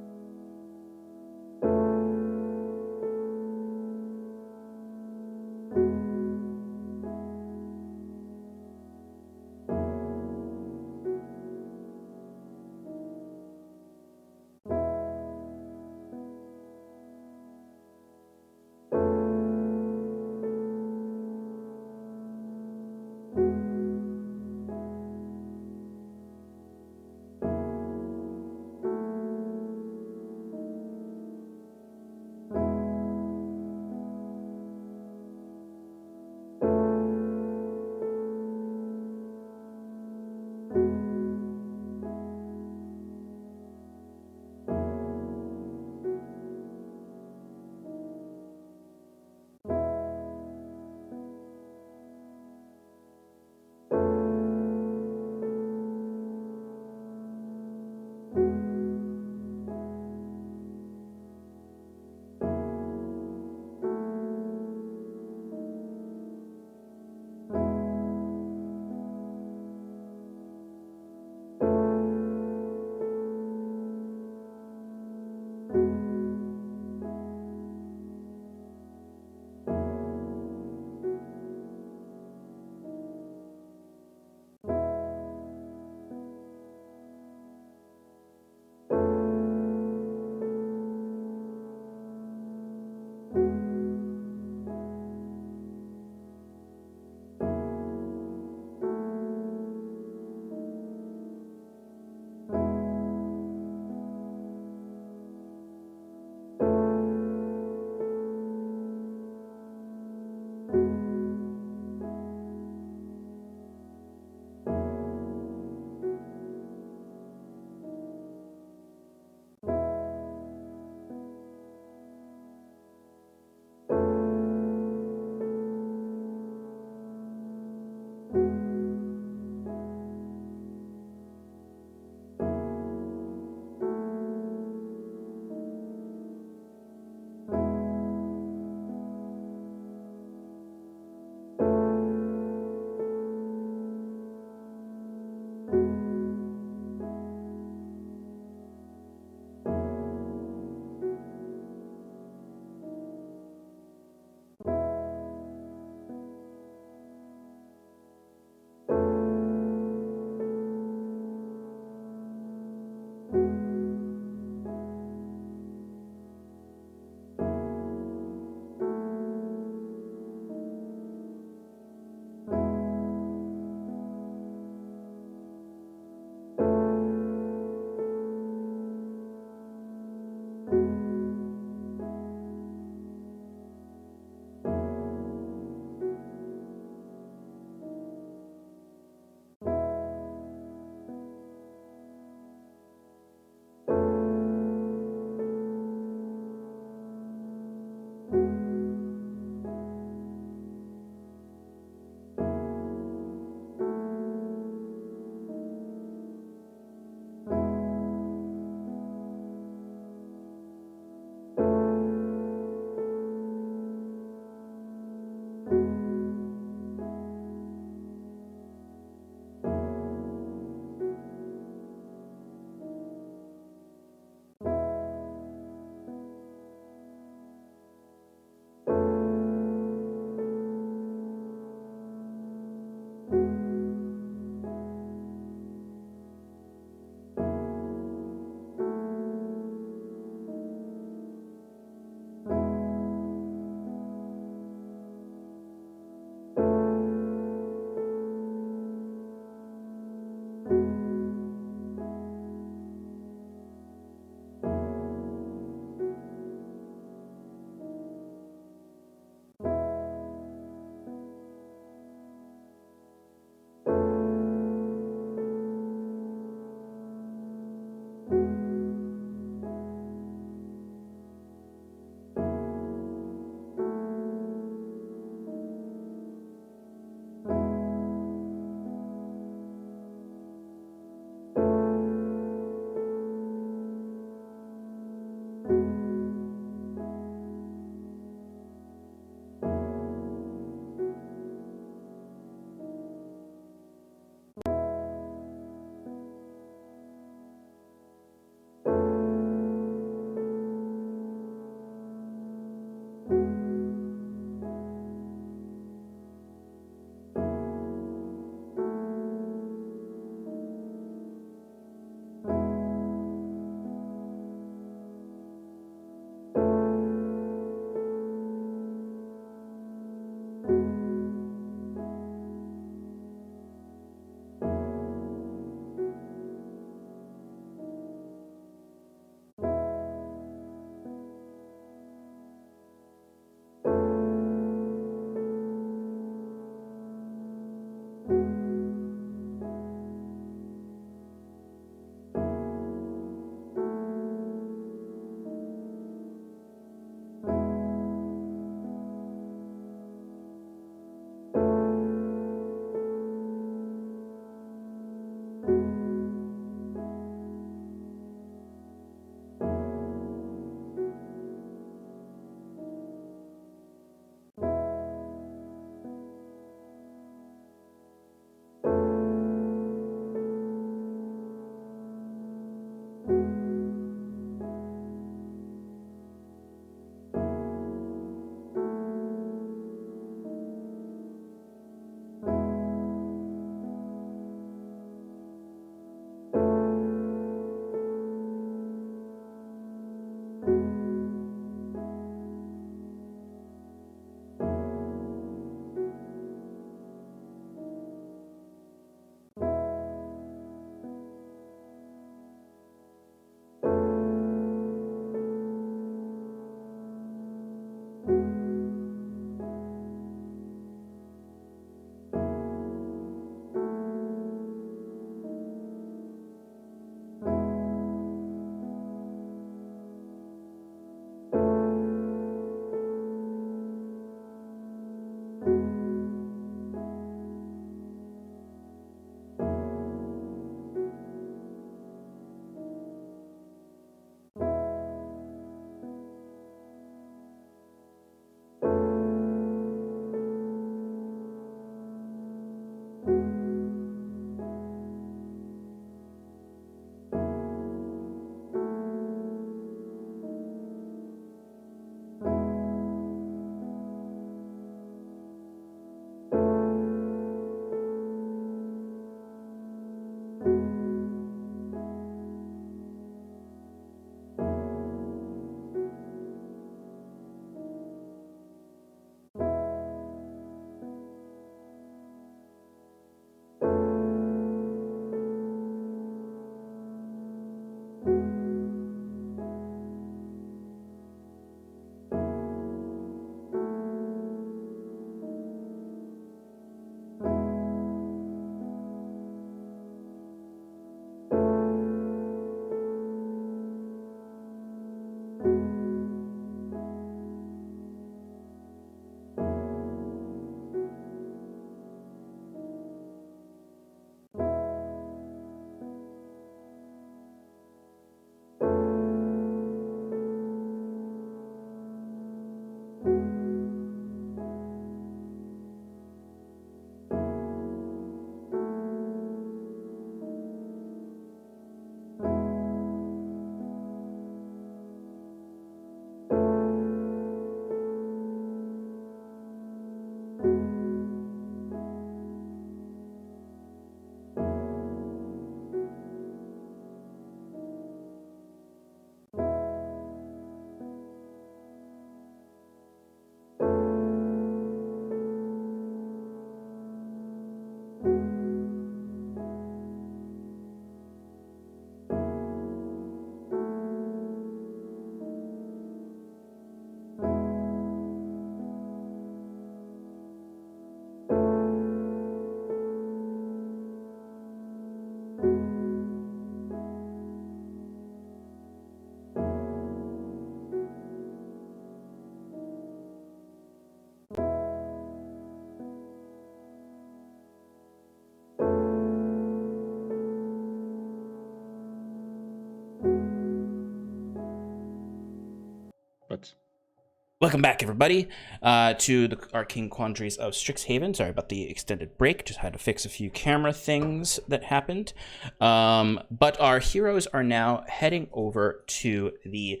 Welcome back, everybody, to the Arcane Quandaries of Strixhaven. Sorry about the extended break. Just had to fix a few camera things that happened. But our heroes are now heading over to the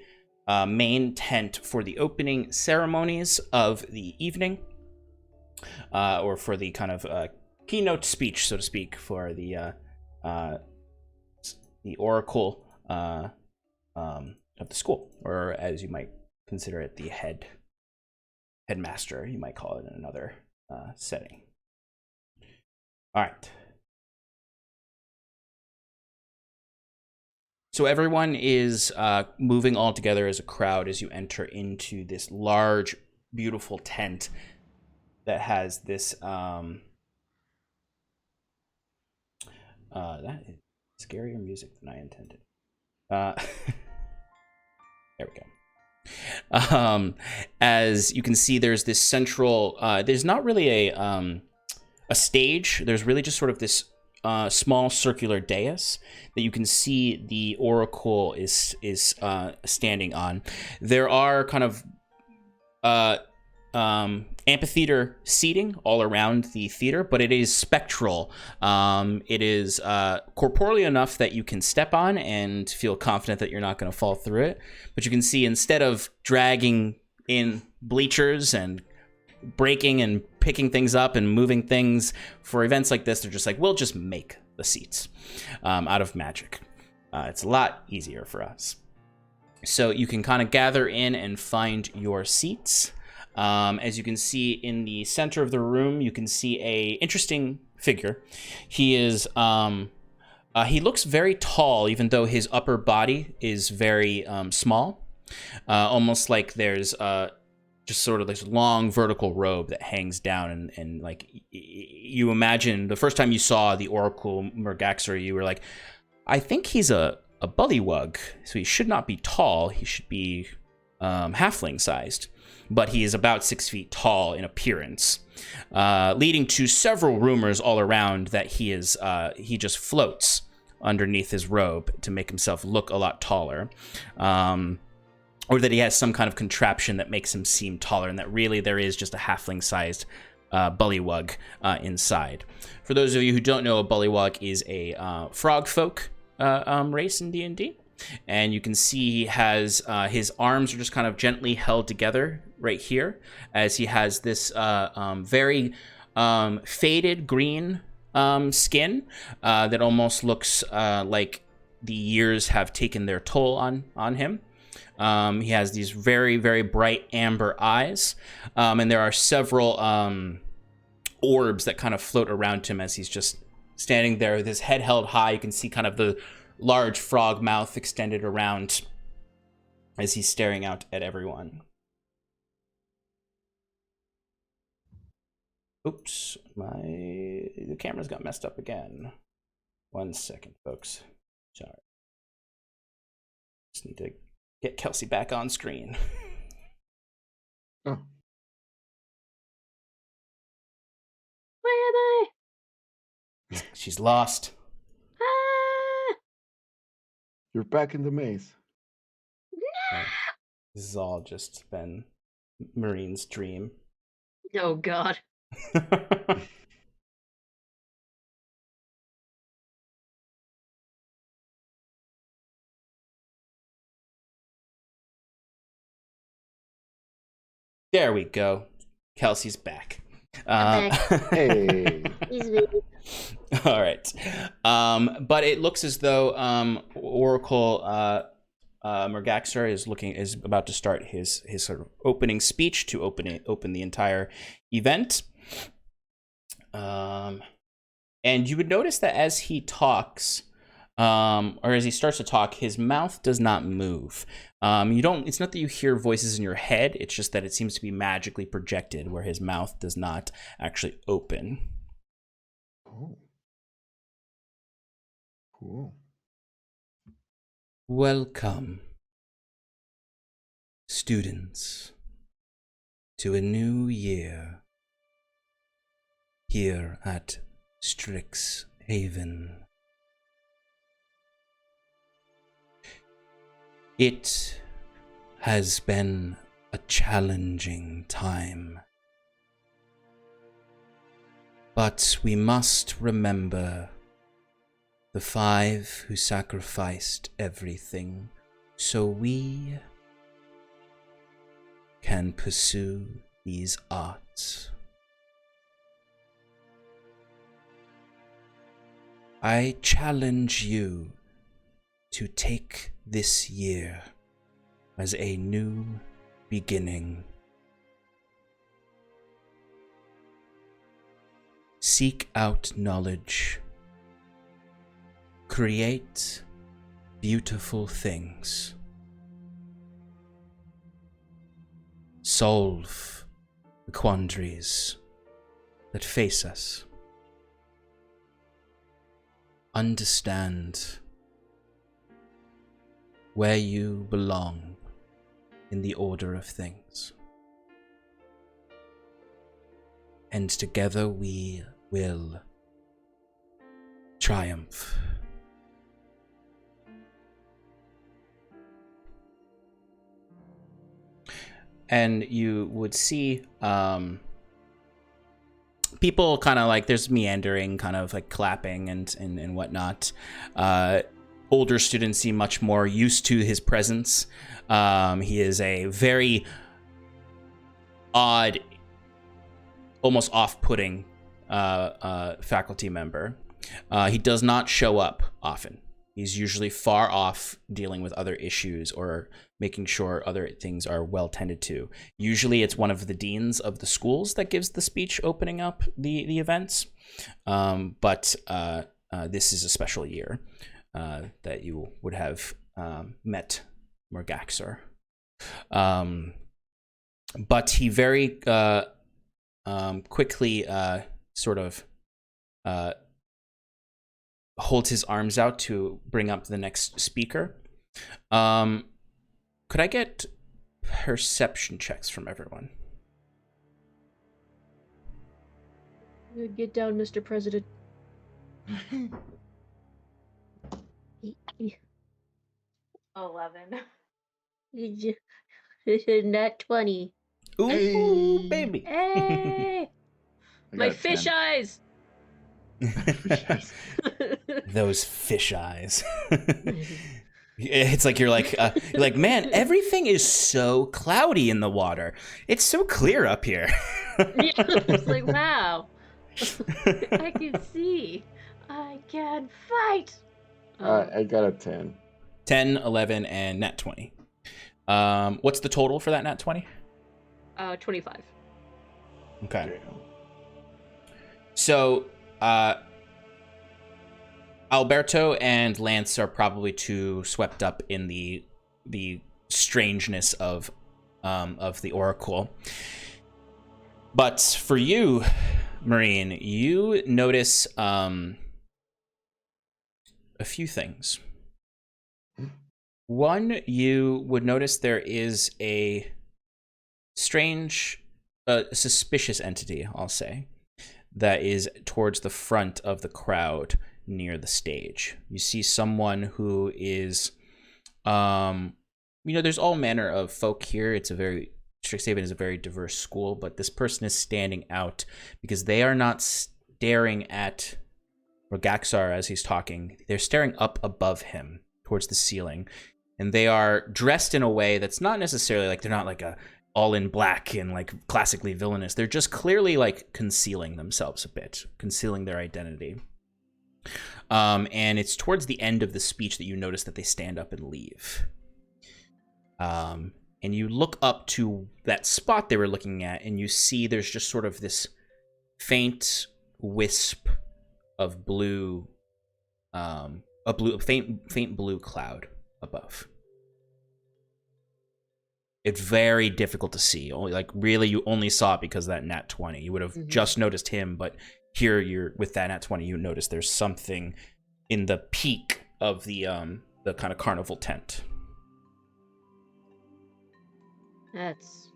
main tent for the opening ceremonies of the evening, or for the kind of keynote speech, so to speak, for the oracle of the school, or as you might consider it, the headmaster, you might call it in another setting. All right. So everyone is moving all together as a crowd as you enter into this large, beautiful tent that has this that is scarier music than I intended. There we go. As you can see, there's this central, there's not really a stage. There's really just sort of this small circular dais that you can see the oracle is standing on. There are kind of amphitheater seating all around the theater, but it is spectral. It is corporeal enough that you can step on and feel confident that you're not going to fall through it. But you can see, instead of dragging in bleachers and breaking and picking things up and moving things for events like this, they're just like, we'll just make the seats out of magic. It's a lot easier for us. So you can kind of gather in and find your seats. As you can see in the center of the room, you can see a interesting figure. He is he looks very tall, even though his upper body is very small. Almost like there's just sort of this long vertical robe that hangs down, and like you imagine the first time you saw the Oracle Murgaxer, you were like, I think he's a bullywug, so he should not be tall. He should be halfling sized. But he is about 6 feet tall in appearance, leading to several rumors all around that he just floats underneath his robe to make himself look a lot taller, or that he has some kind of contraption that makes him seem taller, and that really there is just a halfling-sized bullywug inside. For those of you who don't know, a bullywug is a frog folk race in D&D. And you can see he has his arms are just kind of gently held together right here, as he has this very faded green skin that almost looks like the years have taken their toll on him. He has these very, very bright amber eyes, and there are several orbs that kind of float around him as he's just standing there with his head held high. You can see kind of the large frog mouth extended around as he's staring out at everyone. Oops, the camera's got messed up again. 1 second, folks. Sorry. Just need to get Kelsey back on screen. Oh. Where am I? She's lost. Ah! You're back in the maze. No. This has all just been Marine's dream. Oh, God. There we go. Kelsey's back. Hey. All right. But it looks as though Oracle Murgaxer is about to start his sort of opening speech to open the entire event. And you would notice that as he talks, or as he starts to talk, his mouth does not move. It's not that you hear voices in your head, it's just that it seems to be magically projected where his mouth does not actually open. Oh. Cool. Welcome, students, to a new year here at Strixhaven. It has been a challenging time. But we must remember the 5 who sacrificed everything so we can pursue these arts. I challenge you to take this year as a new beginning. Seek out knowledge. Create beautiful things. Solve the quandaries that face us. Understand where you belong in the order of things. And together we will triumph. And you would see people kind of like, there's meandering, kind of like clapping and whatnot. Older students seem much more used to his presence. He is a very odd, almost off-putting faculty member. He does not show up often. He's usually far off dealing with other issues or making sure other things are well tended to. Usually it's one of the deans of the schools that gives the speech opening up the events. But this is a special year that you would have met Morgaxor. But he very quickly sort of holds his arms out to bring up the next speaker. Could I get perception checks from everyone? Get down, Mr. President. 11. Nat 20. Ooh, Hey. baby. Hey! I My got a fish 10. eyes! Those fish eyes. It's like you're like, man, everything is so cloudy in the water. It's so clear up here. Yeah, it's like, wow. I can see. I can fight. I got a 10. 10, 11, and nat 20. What's the total for that nat 20? 25. Okay. So, Alberto and Lance are probably too swept up in the strangeness of the Oracle. But for you, Marine, you notice a few things. One, you would notice there is a strange, suspicious entity, I'll say, that is towards the front of the crowd near the stage. You see someone who is, there's all manner of folk here. Strixhaven is a very diverse school, but this person is standing out because they are not staring at Morgaxor as he's talking. They're staring up above him towards the ceiling, and they are dressed in a way that's not necessarily like, they're not like all in black and like classically villainous. They're just clearly like concealing themselves a bit, concealing their identity. And it's towards the end of the speech that you notice that they stand up and leave. And you look up to that spot they were looking at, and you see there's just sort of this faint wisp of blue, faint blue cloud above. It's very difficult to see. You only saw it because of that nat 20. You would have just noticed him, but here you're with that nat 20. You notice there's something in the peak of the kind of carnival tent. That's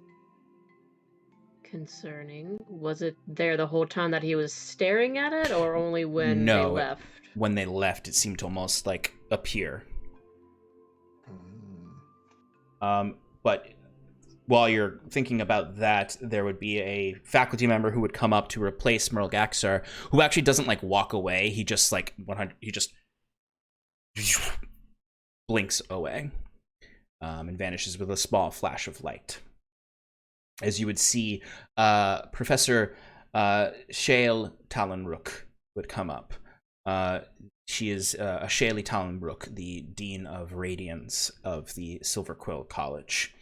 concerning. Was it there the whole time that he was staring at it, or only when they left? When they left, it seemed to almost like appear. But while you're thinking about that, there would be a faculty member who would come up to replace Merlgaxar, who actually doesn't like walk away. He just like 100. He just blinks away and vanishes with a small flash of light. As you would see, Professor Shale Talonrook would come up. She is a Shaylee Talonbrook, the Dean of Radiance of the Silver Quill College.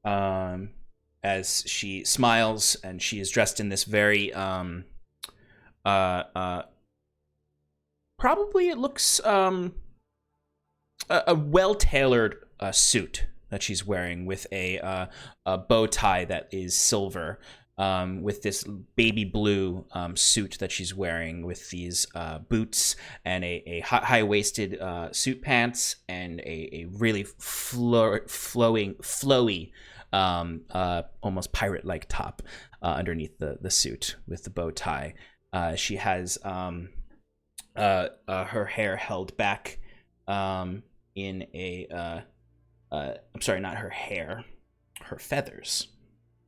As she smiles, and she is dressed in this very probably it looks a well-tailored suit that she's wearing with a bow tie that is silver, with this baby blue suit that she's wearing with these boots and a high-waisted suit pants and a really flowy almost pirate-like top underneath the suit with the bow tie. She has her hair held back in a I'm sorry, not her hair, her feathers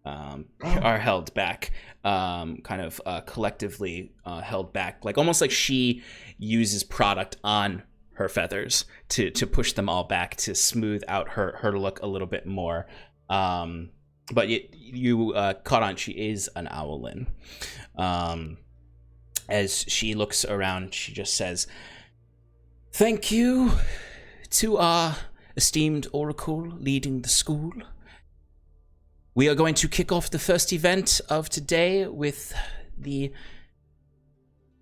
are held back, kind of collectively held back, like almost like she uses product on her feathers to push them all back to smooth out her look a little bit more. But you caught on, she is an owlin. As she looks around, she just says, "Thank you to our esteemed Oracle leading the school. We are going to kick off the first event of today with the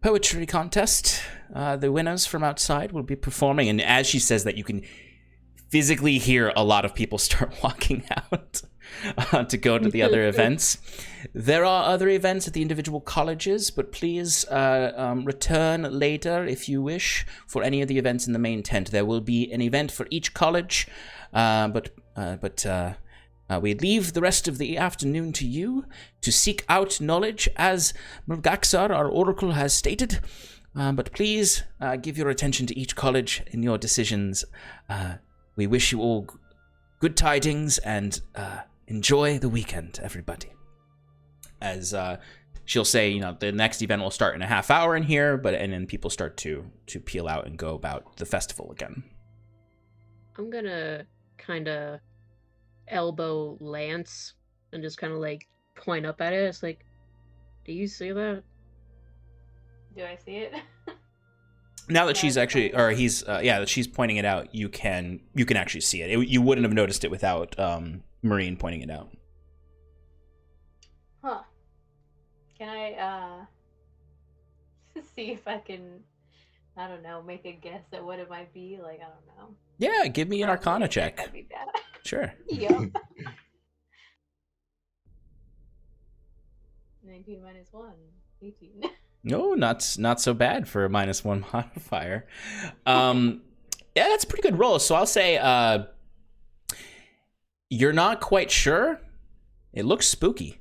poetry contest. The winners from outside will be performing." And as she says that, you can physically hear a lot of people start walking out to go to the other events. There are other events at the individual colleges, but please return later if you wish for any of the events in the main tent. There will be an event for each college, but we leave the rest of the afternoon to you to seek out knowledge, as Merlgaxar, our oracle, has stated. But please give your attention to each college in your decisions. We wish you all good tidings and enjoy the weekend, everybody. As she'll say, the next event will start in a half hour in here, and then people start to peel out and go about the festival again. I'm gonna kind of elbow Lance and just kind of like point up at it. It's like, do you see that? Do I see it? Now that she's actually, or he's, that she's pointing it out, you can actually see it. You wouldn't have noticed it without Marine pointing it out. Huh. Can I see if I can, I don't know, make a guess at what it might be? Like, I don't know. Yeah, give me an Arcana check. That'd be bad. Sure. Yup. 19 minus 1, 18. No, not so bad for a -1 modifier. Yeah, that's a pretty good roll. So I'll say you're not quite sure. It looks spooky.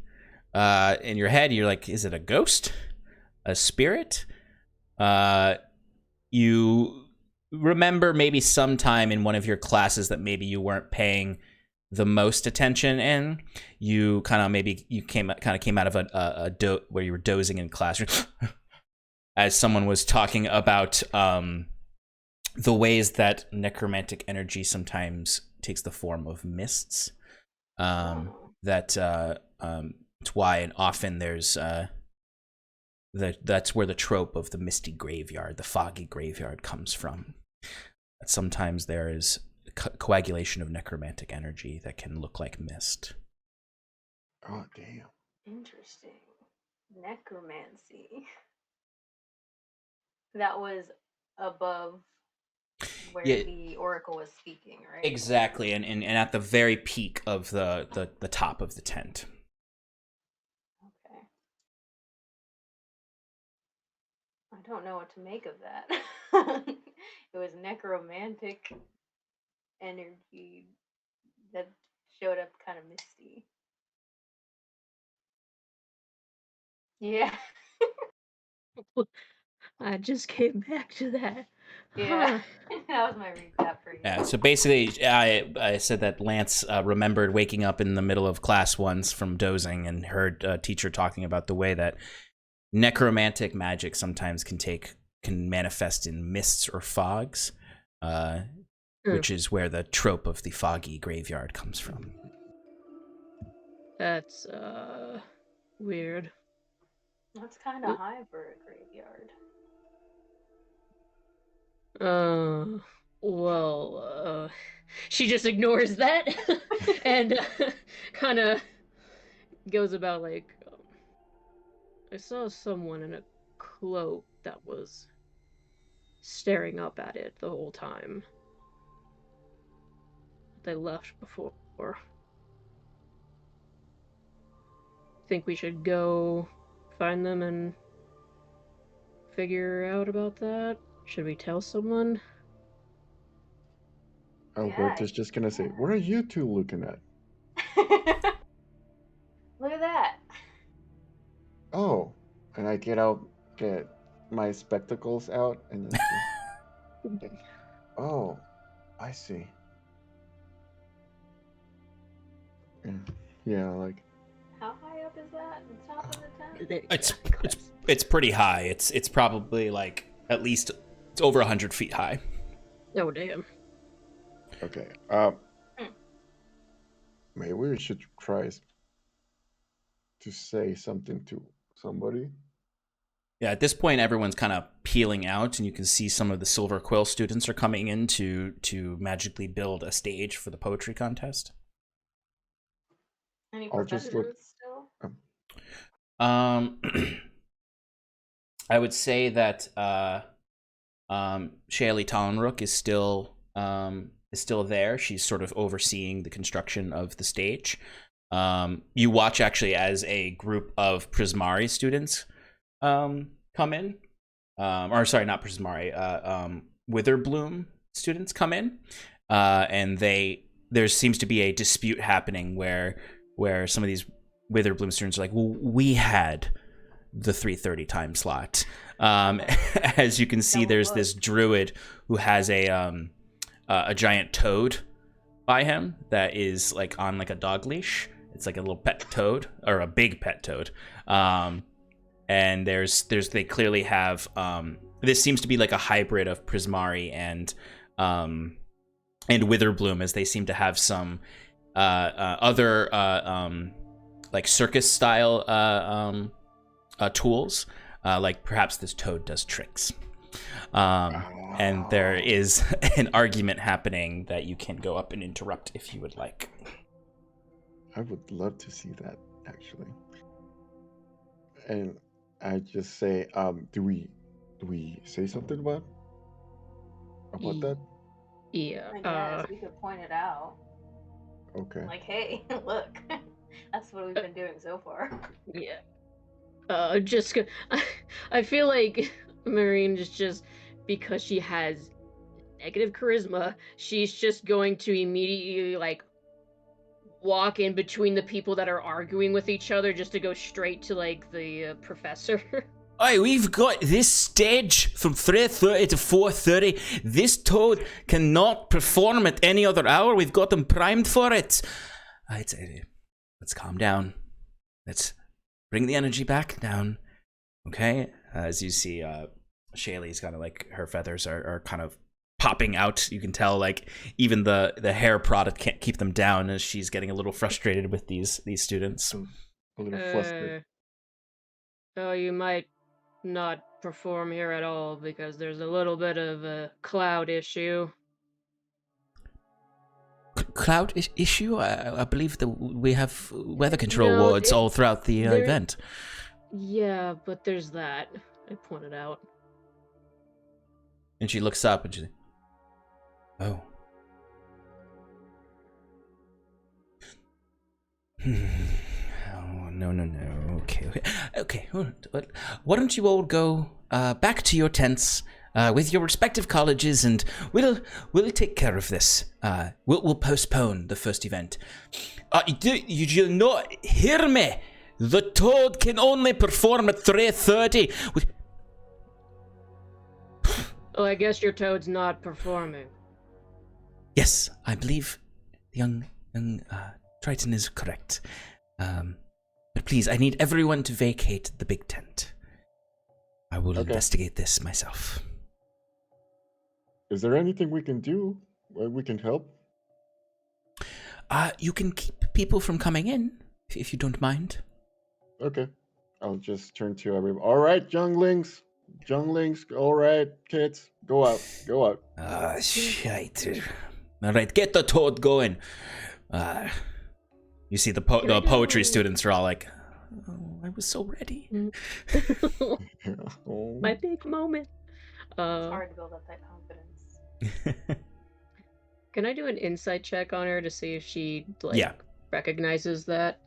In your head, you're like, is it a ghost? A spirit? You remember maybe sometime in one of your classes that maybe you weren't paying the most attention in. You kind of came out of where you were dozing in class as someone was talking about the ways that necromantic energy sometimes takes the form of mists. That's why, and often there's that's where the trope of the misty graveyard, the foggy graveyard, comes from. That sometimes there is coagulation of necromantic energy that can look like mist. Oh, damn. Interesting. Necromancy. That was above where the oracle was speaking, right? Exactly, and at the very peak of the top of the tent. Okay. I don't know what to make of that. It was necromantic energy that showed up kind of misty. Yeah. I just came back to that. Yeah, that was my recap for you. Yeah, so basically, I said that Lance remembered waking up in the middle of class once from dozing and heard a teacher talking about the way that necromantic magic sometimes can manifest in mists or fogs, which is where the trope of the foggy graveyard comes from. That's weird. That's kind of high for a graveyard. Well, she just ignores that and kind of goes about like, I saw someone in a cloak that was staring up at it the whole time. They left before. Think we should go find them and figure out about that? Should we tell someone? Alberto's just gonna say, "What are you two looking at?" Look at that. Oh, and I get my spectacles out and just okay. Oh, I see. Yeah, like How high up is that? The top of the tent? It's pretty high. It's probably like at least it's over 100 feet high. Oh damn. okay. Maybe we should try to say something to somebody. Yeah, at this point, everyone's kind of peeling out, and you can see some of the Silver Quill students are coming in to magically build a stage for the poetry contest. Any I'll just look. professors still? I would say that Shaylee Tallenrook is still there. She's sort of overseeing the construction of the stage. You watch actually as a group of Prismari students come in, or sorry, not Prismari, Witherbloom students come in, and there seems to be a dispute happening where some of these Witherbloom students are like, well, we had the 3:30 time slot. As you can see, there's this druid who has a giant toad by him that is like on like a dog leash. It's like a little pet toad or a big pet toad. And they clearly have this seems to be like a hybrid of Prismari and Witherbloom, as they seem to have some other like circus style tools, like perhaps this toad does tricks. And there is an argument happening that you can go up and interrupt if you would like. I would love to see that, actually. And I just say, do we say something about that? Yeah. I guess we could point it out. Okay. Like, hey, look, that's what we've been doing so far. Yeah. I feel like Marine is just, because she has negative charisma, she's just going to immediately like walk in between the people that are arguing with each other just to go straight to like the professor. Hey, we've got this stage from 3:30 to 4:30. This toad cannot perform at any other hour. We've got them primed for it. Let's calm down. Let's bring the energy back down. Okay? As you see, Shaylee's kind of like, her feathers are kind of popping out. You can tell like even the hair product can't keep them down, as she's getting a little frustrated with these students. A little flustered. Oh, you might not perform here at all because there's a little bit of a cloud issue. Cloud issue? I believe that we have weather control wards all throughout the event. Yeah, but there's that. I pointed out. And she looks up and she's like, oh. Oh, no. Okay. Why don't you all go back to your tents with your respective colleges, and we'll take care of this. We'll postpone the first event. You do not hear me? The toad can only perform at 3:30. Oh, I guess your toad's not performing. Yes, I believe young Triton is correct. But please, I need everyone to vacate the big tent. I will investigate this myself. Is there anything we can do where we can help? You can keep people from coming in, if you don't mind. Okay. I'll just turn to everyone. All right, younglings. All right, kids. Go out. Shite. All right, get the toad going. You see the poetry students are all like, oh, I was so ready. My big moment. It's hard to build up that confidence. Can I do an insight check on her to see if she recognizes that?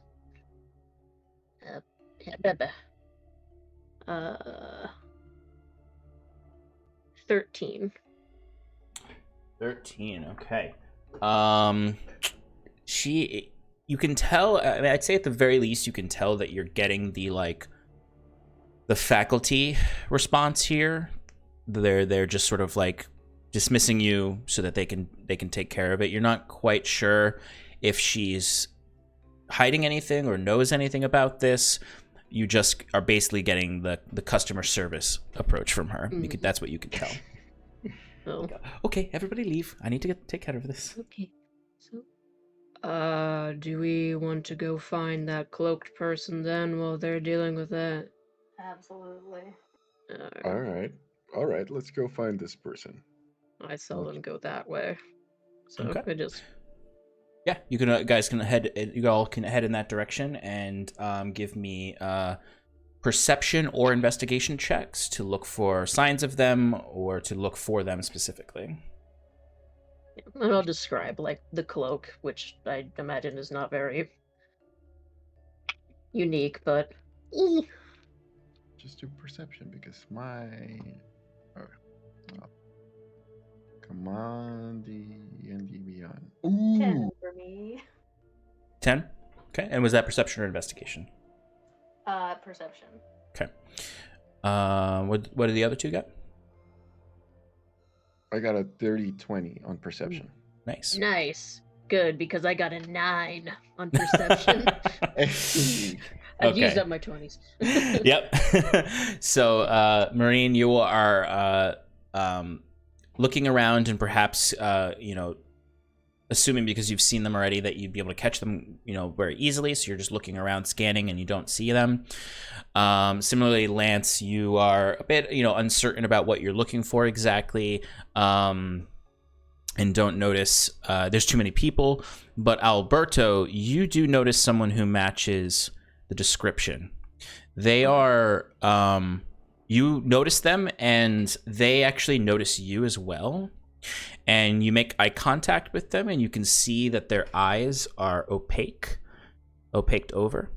13. 13. Okay. You can tell. I mean, I'd say at the very least, you can tell that you're getting the faculty response here. They're just sort of like dismissing you so that they can take care of it. You're not quite sure if she's hiding anything or knows anything about this. You just are basically getting the customer service approach from her. That's what you can tell. Oh. Okay, everybody leave. I need to take care of this. Okay. So, do we want to go find that cloaked person then while they're dealing with that? Absolutely. All right. Let's go find this person. I seldom go that way, so Okay. I just. Yeah, you can guys can head. You all can head in that direction and give me perception or investigation checks to look for signs of them or to look for them specifically. And I'll describe like the cloak, which I imagine is not very unique, but. Just do perception because my. Come on, D&D Beyond. Ooh. 10 for me. 10. Okay, and was that perception or investigation? Perception. Okay. What do the other two got? I got a 30-20 on perception. Nice. Nice. Good, because I got a 9 on perception. I've used up my 20s. Yep. So, Marine, you are looking around and perhaps, assuming because you've seen them already that you'd be able to catch them, very easily. So you're just looking around, scanning, and you don't see them. Similarly, Lance, you are a bit, uncertain about what you're looking for exactly, and don't notice there's too many people. But Alberto, you do notice someone who matches the description. They are, you notice them, and they actually notice you as well. And you make eye contact with them, and you can see that their eyes are opaqued over.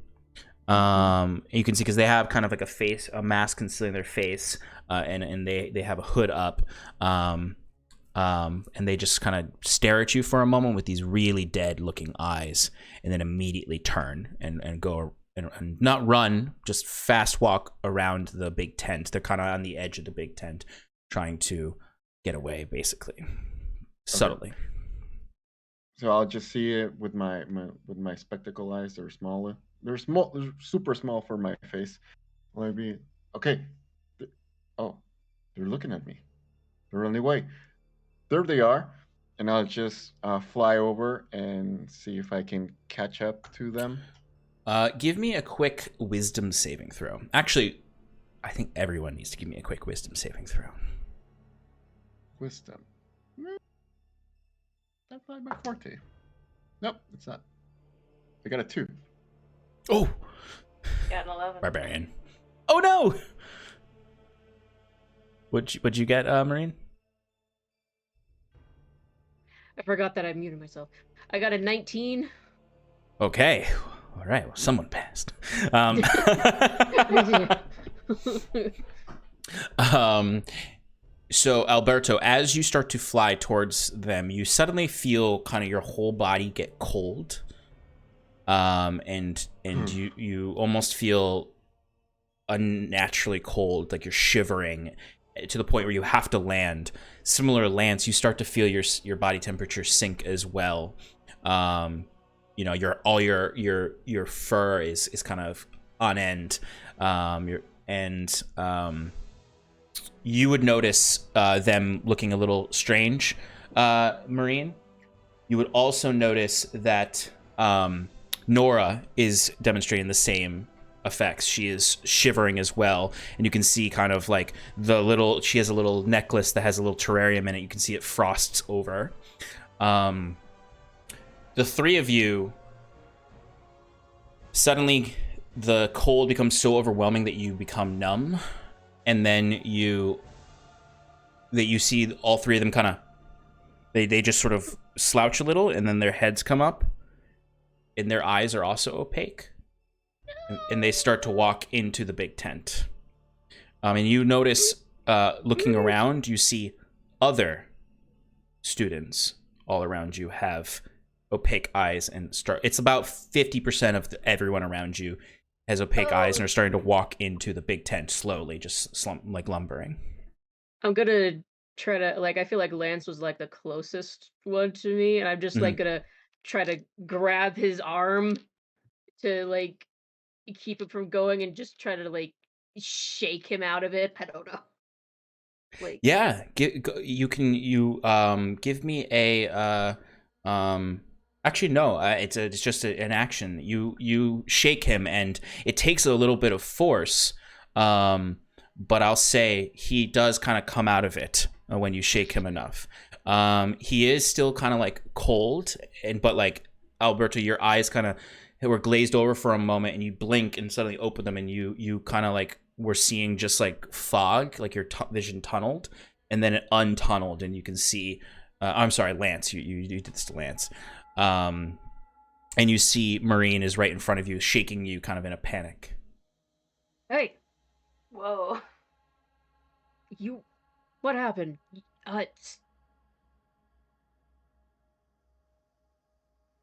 You can see because they have kind of like a mask concealing their face, and they have a hood up, and they just kind of stare at you for a moment with these really dead-looking eyes, and then immediately turn and go and not run, just fast walk around the big tent. They're kind of on the edge of the big tent, trying to get away, basically. Subtly. So I'll just see it with my spectacle eyes. They're smaller. They're small. They're super small for my face. Maybe okay. Oh, they're looking at me. They're running away. There they are. And I'll just fly over and see if I can catch up to them. Give me a quick wisdom saving throw. Actually, I think everyone needs to give me a quick wisdom saving throw. Wisdom. That's not my forte. Nope, it's not. I got a 2. Oh! Got an 11. Barbarian. Oh no! What'd you get, Marine? I forgot that I muted myself. I got a 19. Okay. All right. Well, someone passed. So, Alberto, as you start to fly towards them, you suddenly feel kind of your whole body get cold. And you almost feel unnaturally cold, like you're shivering. to the point where you have to land. Similar, Lance, you start to feel your body temperature sink as well. You know, your fur is kind of on end. You would notice them looking a little strange, Marine. You would also notice that Nora is demonstrating the same effects. She is shivering as well, and you can see kind of like she has a little necklace that has a little terrarium in it. You can see it frosts over. The three of you, suddenly the cold becomes so overwhelming that you become numb, and then you see all three of them kind of they just sort of slouch a little, and then their heads come up and their eyes are also opaque, and they start to walk into the big tent. And you notice, looking around, you see other students all around you have opaque eyes and it's about 50% of everyone around you has opaque eyes and are starting to walk into the big tent slowly, just like lumbering. I'm gonna try to, like, I feel like Lance was like the closest one to me, and I'm just like gonna try to grab his arm to like keep it from going and just try to like shake him out of it. I don't know. Like, yeah, you give me a actually no, it's just an action. You shake him and it takes a little bit of force, but I'll say he does kind of come out of it when you shake him enough. He is still kind of like cold, but like Alberto, your eyes kind of were glazed over for a moment, and you blink and suddenly open them, and you kind of like were seeing just like fog, like your vision tunneled, and then it untunneled, and you can see. I'm sorry, Lance. You did this to Lance. And you see Marine is right in front of you, shaking you, kind of in a panic. hey, Whoa. what happened?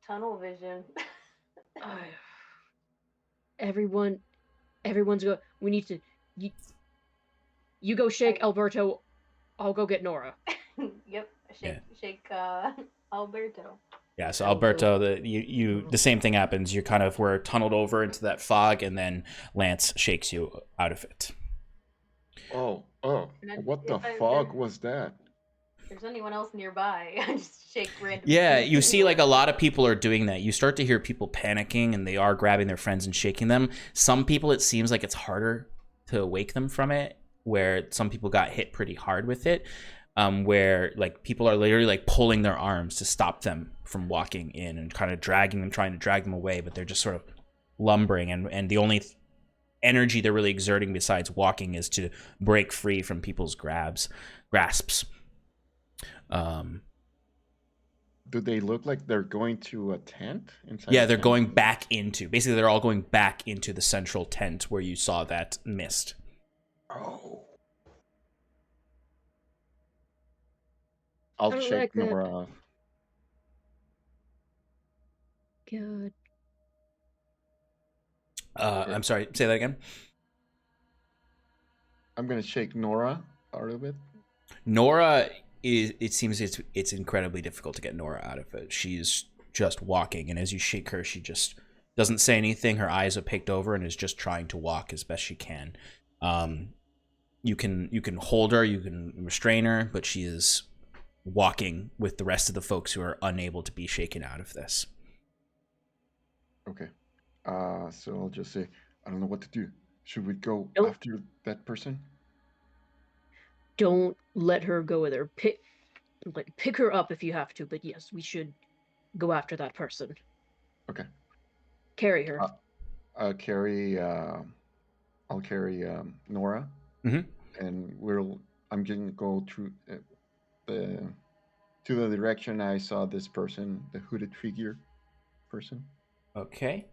Tunnel vision. Everyone's go. We need to. You go shake Alberto. I'll go get Nora. Yep. Shake Alberto. Yeah, so Alberto, the same thing happens. You kind of were tunneled over into that fog, and then Lance shakes you out of it. Oh, what the fog was that? If there's anyone else nearby, I just shake random. Yeah, you see like a lot of people are doing that. You start to hear people panicking, and they are grabbing their friends and shaking them. Some people, it seems like it's harder to wake them from it, where some people got hit pretty hard with it, where like people are literally like pulling their arms to stop them from walking in and kind of trying to drag them away, but they're just sort of lumbering, and the only energy they're really exerting besides walking is to break free from people's grasps. Do they look like they're going to a tent inside? Yeah, they're going back into, basically they're all going back into the central tent where you saw that mist. Oh. I'll shake Nora off. Good. I'm sorry, say that again. I'm gonna shake Nora a little bit. Nora it seems it's incredibly difficult to get Nora out of it. She's just walking, and as you shake her, she just doesn't say anything. Her eyes are picked over and is just trying to walk as best she can. You can hold her, you can restrain her, but she is walking with the rest of the folks who are unable to be shaken out of this. Okay. So I'll just say, I don't know what to do. Should we go after that person? Don't let her go with her. Pick her up if you have to, but yes, we should go after that person. Okay. Carry her. I'll carry Nora, and I'm gonna go through to the direction I saw this person, the hooded figure person. Okay.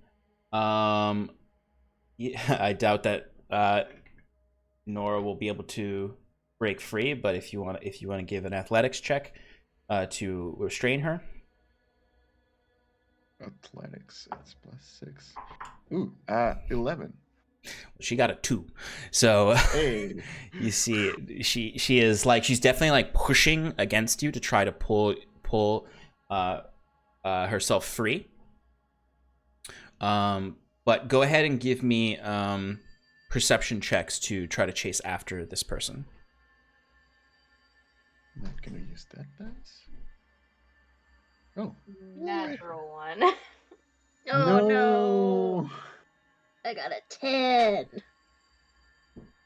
Yeah, I doubt that Nora will be able to break free, but if you want to give an athletics check to restrain her. Athletics, it's +6. Ooh, 11. She got a 2. So Hey. you see, she is like, she's definitely like pushing against you to try to pull herself free. But go ahead and give me perception checks to try to chase after this person. I'm not gonna use that dice. Oh. Natural one. Oh no! I got a 10.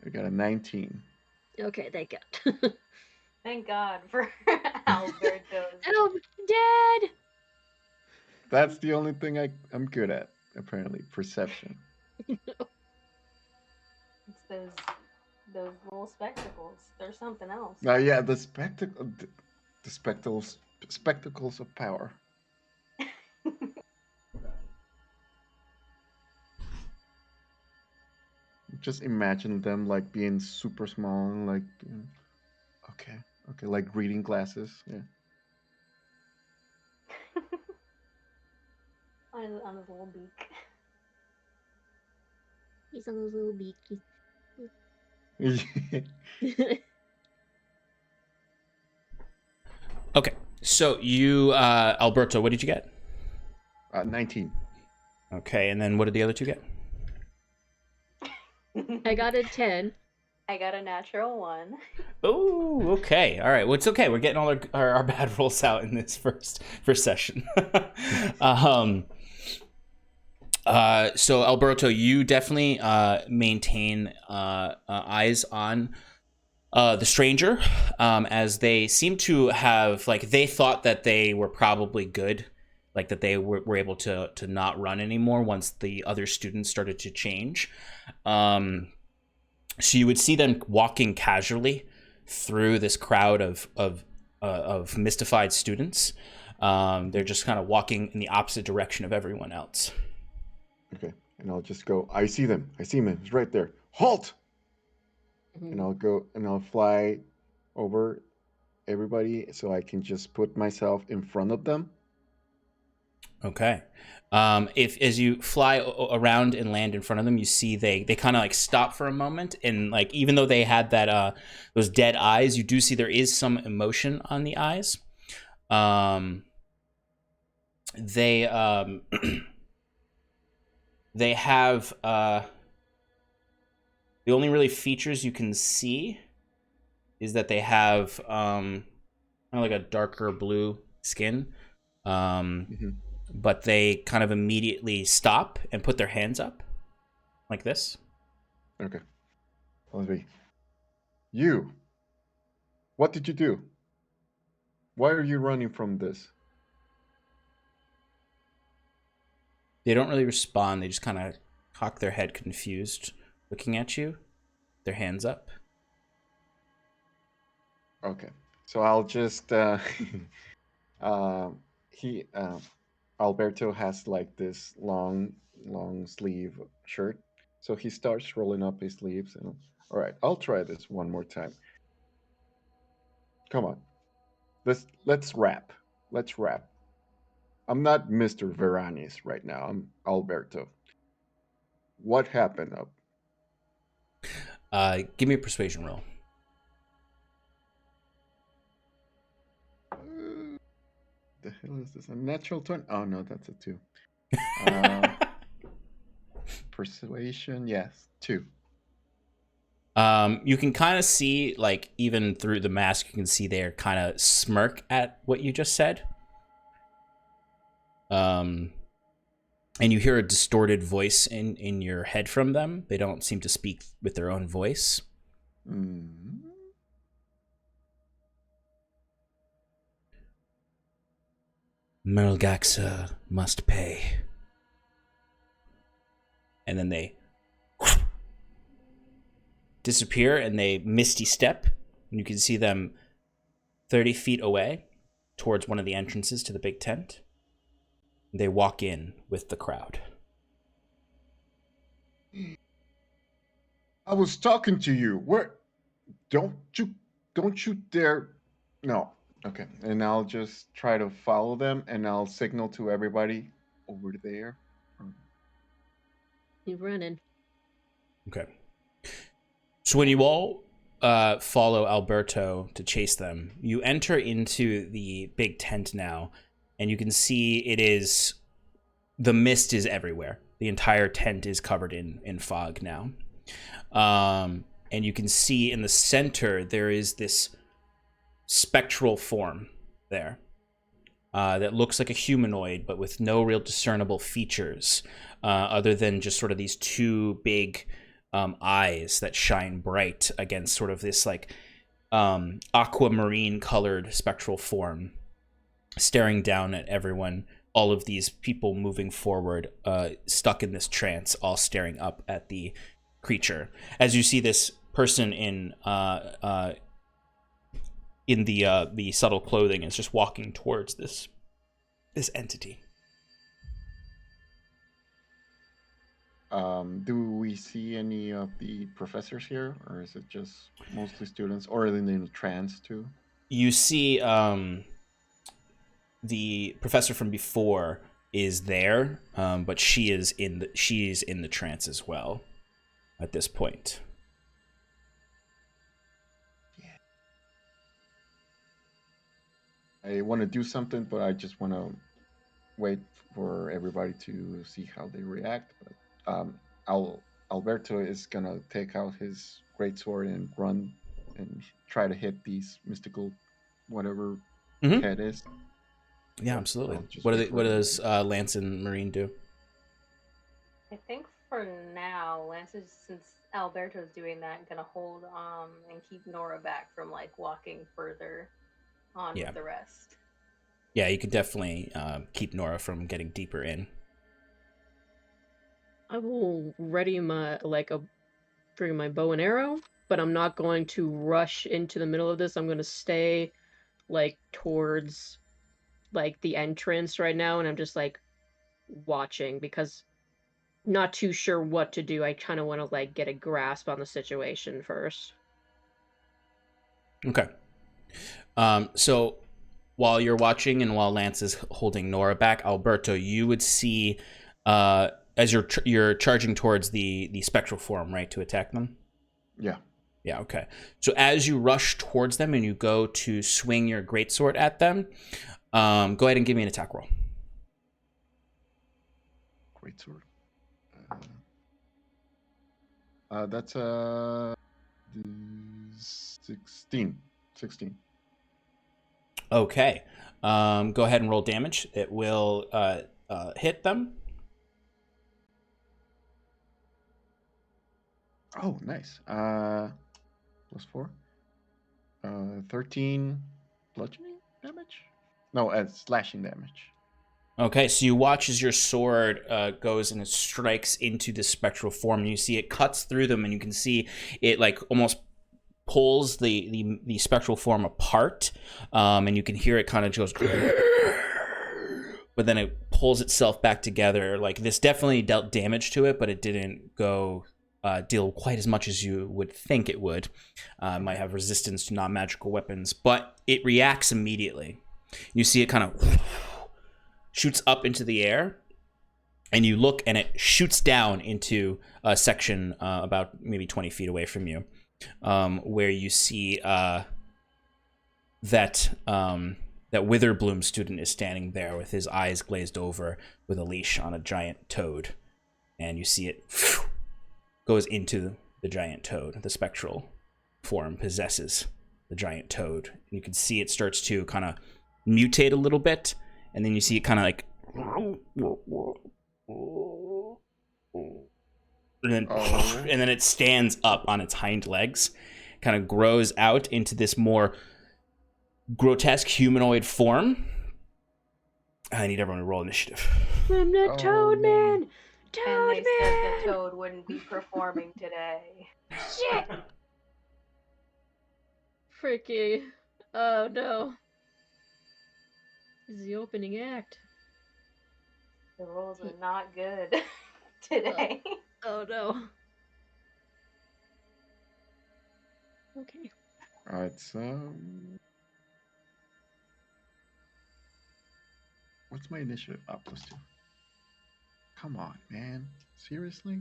I got a 19. Okay, thank God. Thank God for Alberto's. Oh, Dad! That's the only thing I'm good at, apparently. Perception. It's those little spectacles. There's something else. Yeah, the spectacles of power. Just imagine them like being super small and like, okay, like reading glasses. Yeah. On his little beak. He's on those little beakies. Okay, so you, Alberto, what did you get? 19. Okay, and then what did the other two get? I got a 10. I got a natural 1. Oh, okay. All right. Well, it's okay. We're getting all our bad rolls out in this first session. So Alberto, you definitely maintain eyes on the stranger, as they seem to have, like, they thought that they were probably good, like that they were able to not run anymore once the other students started to change. So you would see them walking casually through this crowd of mystified students. They're just kind of walking in the opposite direction of everyone else. Okay, and I'll just go. I see them. It's right there. Halt! And I'll go and I'll fly over everybody so I can just put myself in front of them. Okay. If as you fly around and land in front of them, you see they kind of like stop for a moment, and like even though they had that those dead eyes, you do see there is some emotion on the eyes. They they have the only really features you can see is that they have kind of like a darker blue skin. But they kind of immediately stop and put their hands up like this. Okay. You. What did you do? Why are you running from this? They don't really respond. They just kind of cock their head confused, looking at you, their hands up. Okay. So I'll just Alberto has like this long sleeve shirt. So he starts rolling up his sleeves and all right, I'll try this one more time. Come on. Let's rap. Let's rap. I'm not Mr. Veranis right now. I'm Alberto. What happened up? Give me a persuasion roll. The hell is this? A natural 20? Oh no, that's a 2. Persuasion, yes, 2. You can kind of see, like, even through the mask, you can see they're kind of smirk at what you just said. And you hear a distorted voice in your head from them. They don't seem to speak with their own voice. Merlgaxa must pay. And then they disappear and they misty step. And you can see them 30 feet away towards one of the entrances to the big tent. They walk in with the crowd. I was talking to you. Where? Don't you dare. No. Okay. And I'll just try to follow them and I'll signal to everybody over there. You're running. Okay. So when you all follow Alberto to chase them, you enter into the big tent now, and you can see the mist is everywhere. The entire tent is covered in fog now. And you can see in the center there is this spectral form there that looks like a humanoid, but with no real discernible features other than just sort of these two big eyes that shine bright against sort of this like aquamarine colored spectral form staring down at everyone. All of these people moving forward, stuck in this trance, all staring up at the creature. As you see this person in the subtle clothing is just walking towards this entity. Do we see any of the professors here, or is it just mostly students, or are they in trance too? You see the professor from before is there, but she's in the trance as well at this point. I want to do something, but I just want to wait for everybody to see how they react. But Alberto is gonna take out his greatsword and run and try to hit these mystical whatever head is. Yeah, absolutely. What does Lance and Marine do? I think for now, Lance is, since Alberto's doing that, gonna hold and keep Nora back from like walking further on with the rest. Yeah, you can definitely keep Nora from getting deeper in. I will ready bring my bow and arrow, but I'm not going to rush into the middle of this. I'm going to stay like towards like the entrance right now, and I'm just like watching because not too sure what to do. I kind of want to like get a grasp on the situation first. Okay. So while you're watching and while Lance is holding Nora back, Alberto, you would see as you're charging towards the spectral form, right, to attack them? Yeah. Yeah, okay. So as you rush towards them and you go to swing your greatsword at them, go ahead and give me an attack roll. Greatsword. That's 16. Okay. Go ahead and roll damage. It will hit them. Oh, nice. +4. 13 bludgeoning damage? No, slashing damage. Okay, so you watch as your sword goes and it strikes into the spectral form, and you see it cuts through them, and you can see it like almost pulls the spectral form apart, and you can hear it kind of goes, but then it pulls itself back together. Like this definitely dealt damage to it, but it didn't go deal quite as much as you would think it would. Might have resistance to non-magical weapons, but it reacts immediately. You see it kind of shoots up into the air, and you look, and it shoots down into a section about maybe 20 feet away from you, where you see that Witherbloom student is standing there with his eyes glazed over with a leash on a giant toad, and you see it goes into the giant toad. The spectral form possesses the giant toad. You can see it starts to kind of mutate a little bit, and then you see it kind of like, and then it stands up on its hind legs, kind of grows out into this more grotesque humanoid form. I need everyone to roll initiative. I'm the Toad Man! And they said the toad wouldn't be performing today. Shit! Freaky. Oh no. This is the opening act. The rolls are not good today. Oh no. Okay. Alright, so what's my initiative? +2. Come on, man. Seriously?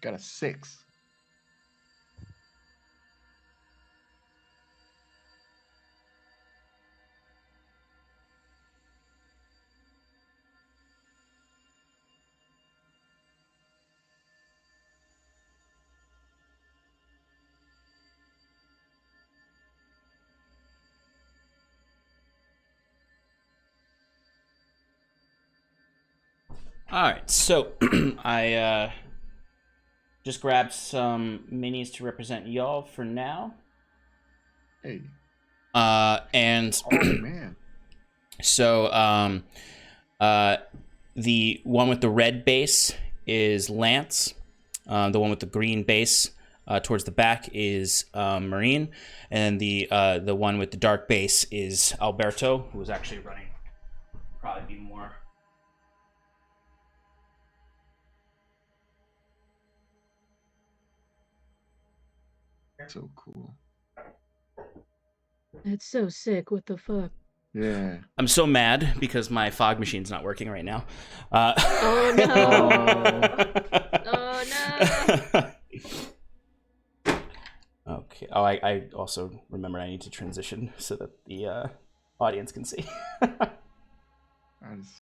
Got a 6. All right, so I just grabbed some minis to represent y'all for now. Hey. And Oh man. so the one with the red base is Lance. The one with the green base towards the back is Marine, and the one with the dark base is Alberto, who is actually running. Probably be more. So cool. That's so sick. What the fuck? Yeah. I'm so mad because my fog machine's not working right now. Oh no! Oh no! Okay. Oh, I also remember I need to transition so that the audience can see. Nice.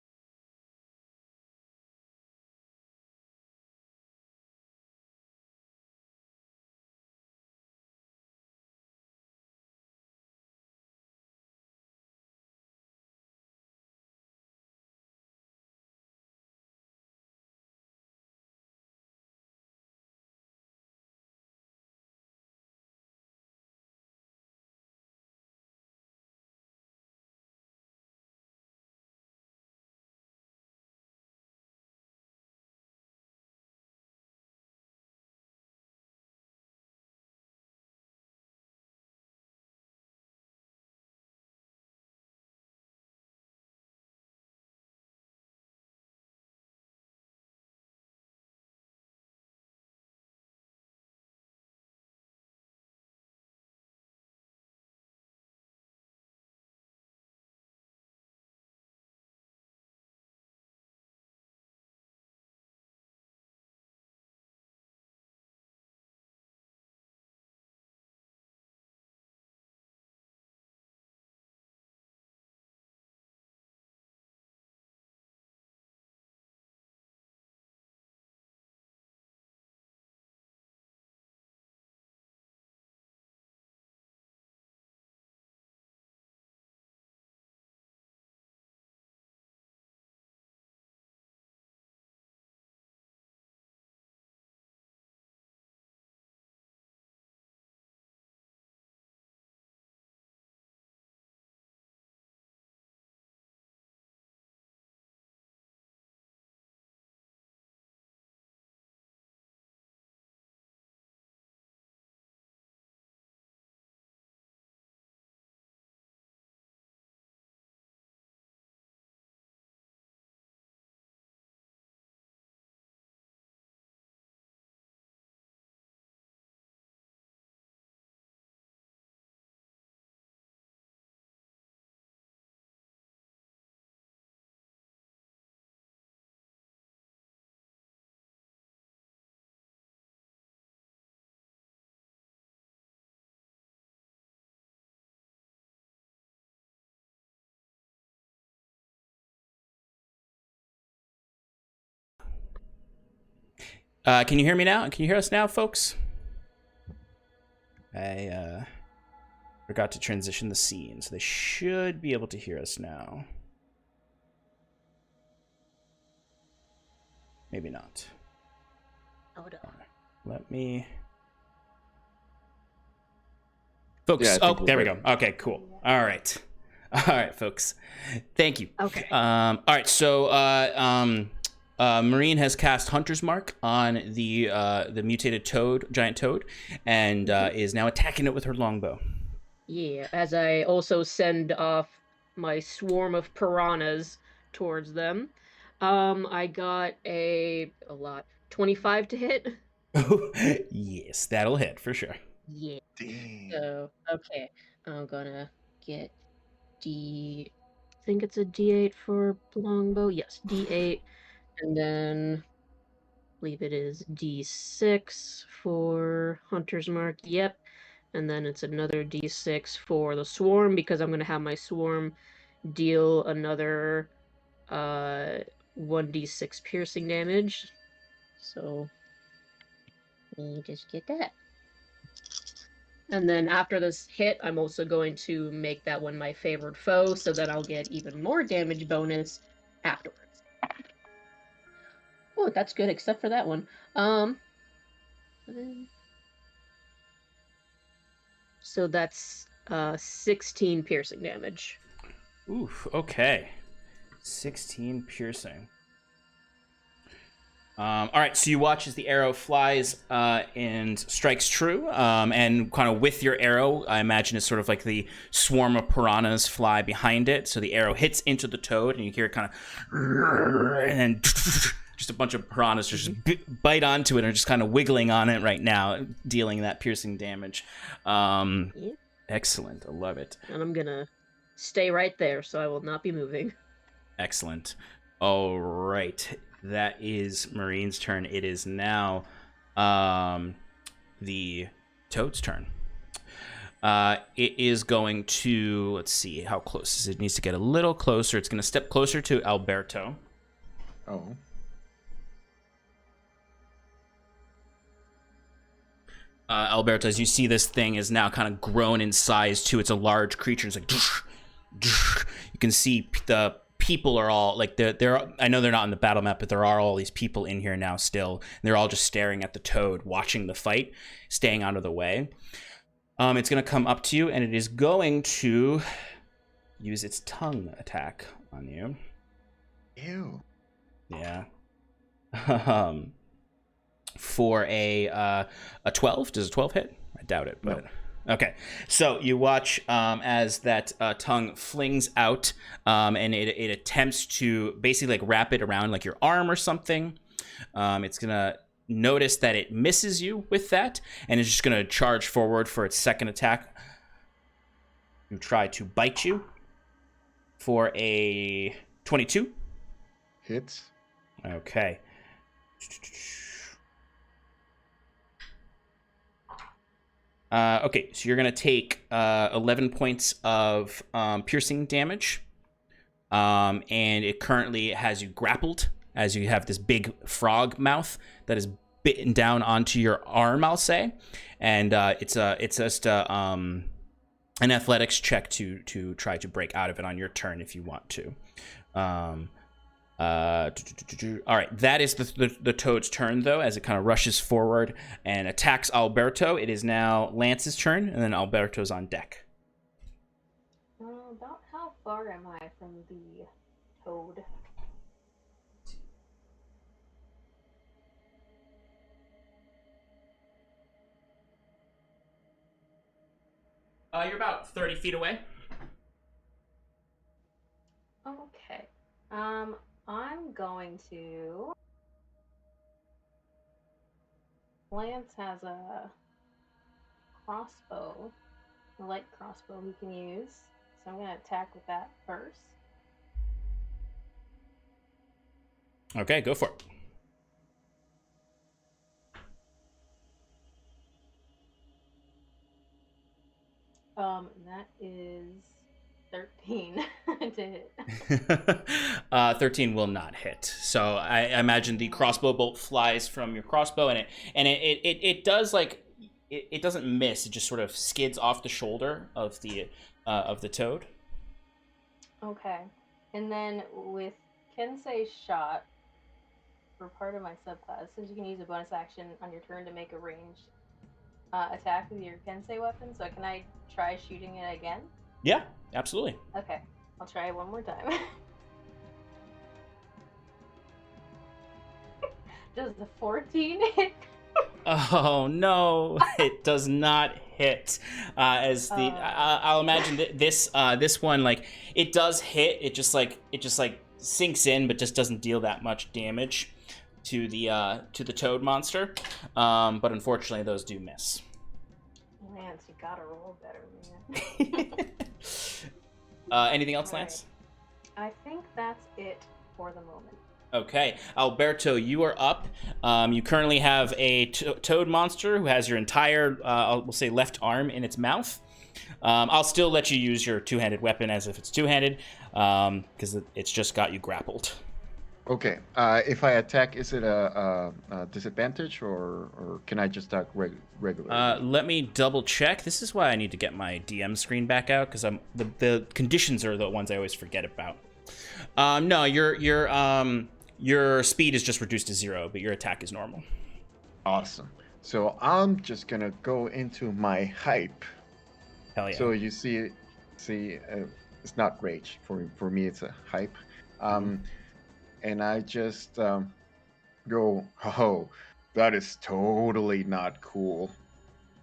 Can you hear me now? Can you hear us now, folks? I forgot to transition the scene, so they should be able to hear us now. Maybe not. Hold on. Let me. Folks, Yeah, oh, there we go. Okay, cool. All right. All right, folks. Thank you. Okay. All right, so Marine has cast Hunter's Mark on the mutated toad, giant toad, and is now attacking it with her longbow. Yeah, as I also send off my swarm of piranhas towards them. I got a lot. 25 to hit? Yes, that'll hit for sure. Yeah. Dang. So, okay. I'm gonna get I think it's a D8 for longbow. Yes, D8. And then believe it is D6 for Hunter's Mark. Yep. And then it's another D6 for the Swarm, because I'm going to have my Swarm deal another 1d6 piercing damage. So, let me just get that. And then after this hit, I'm also going to make that one my favored foe, so that I'll get even more damage bonus afterwards. Oh, that's good, except for that one. So that's 16 piercing damage. Oof, okay. 16 piercing. All right, so you watch as the arrow flies and strikes true, and kind of with your arrow, I imagine it's sort of like the swarm of piranhas fly behind it. So the arrow hits into the toad, and you hear it kind of, and then just a bunch of piranhas just bite onto it and are just kind of wiggling on it right now, dealing that piercing damage. Yeah. Excellent, I love it. And I'm gonna stay right there, so I will not be moving. Excellent. All right. That is Marine's turn. It is now the Toad's turn. It is going to, let's see, how close is it? It needs to get a little closer. It's going to step closer to Alberto. Oh. Alberto, as you see, this thing is now kind of grown in size too. It's a large creature. It's like, you can see the people are all like they're I know they're not on the battle map, but there are all these people in here now still. They're all just staring at the toad, watching the fight, staying out of the way. It's gonna come up to you, and it is going to use its tongue attack on you. Ew. Yeah. For a 12. Does a 12 hit? I doubt it, but no. Okay, so you watch as that tongue flings out, and it attempts to basically like wrap it around like your arm or something. It's gonna notice that it misses you with that, and it's just gonna charge forward for its second attack. You try to bite you for a 22. Hits. Okay. Okay, so you're going to take 11 points of piercing damage, and it currently has you grappled, as you have this big frog mouth that is bitten down onto your arm, I'll say, and it's just an athletics check to try to break out of it on your turn if you want to. All right, that is the toad's turn, though, as it kind of rushes forward and attacks Alberto. It is now Lance's turn, and then Alberto's on deck. About how far am I from the toad? You're about 30 feet away. Okay. I'm going to... Lance has a crossbow, a light crossbow he can use, so I'm going to attack with that first. Okay, go for it. That is 13 to hit. 13 will not hit. So I imagine the crossbow bolt flies from your crossbow, and it does like it doesn't miss. It just sort of skids off the shoulder of the toad. Okay, and then with Kensei's shot, for part of my subclass, since you can use a bonus action on your turn to make a ranged attack with your Kensei weapon, so can I try shooting it again? Yeah, absolutely. Okay, I'll try it one more time. Does the 14 hit? Oh no, it does not hit. I'll imagine this one, like, it does hit. It just sinks in, but just doesn't deal that much damage to the toad monster. But unfortunately, those do miss. Lance, you gotta roll better, man. Anything else, Lance? Right. I think that's it for the moment. Okay, Alberto, you are up. You currently have a toad monster who has your entire, we'll say, left arm in its mouth. I'll still let you use your two-handed weapon as if it's two-handed, because it's just got you grappled. Okay. If I attack, is it a disadvantage, or can I just attack regularly? Let me double check. This is why I need to get my DM screen back out, because the conditions are the ones I always forget about. No, your speed is just reduced to 0, but your attack is normal. Awesome. So I'm just gonna go into my hype. Hell yeah. So you see, it's not rage for me. It's a hype. And I just go, oh, that is totally not cool.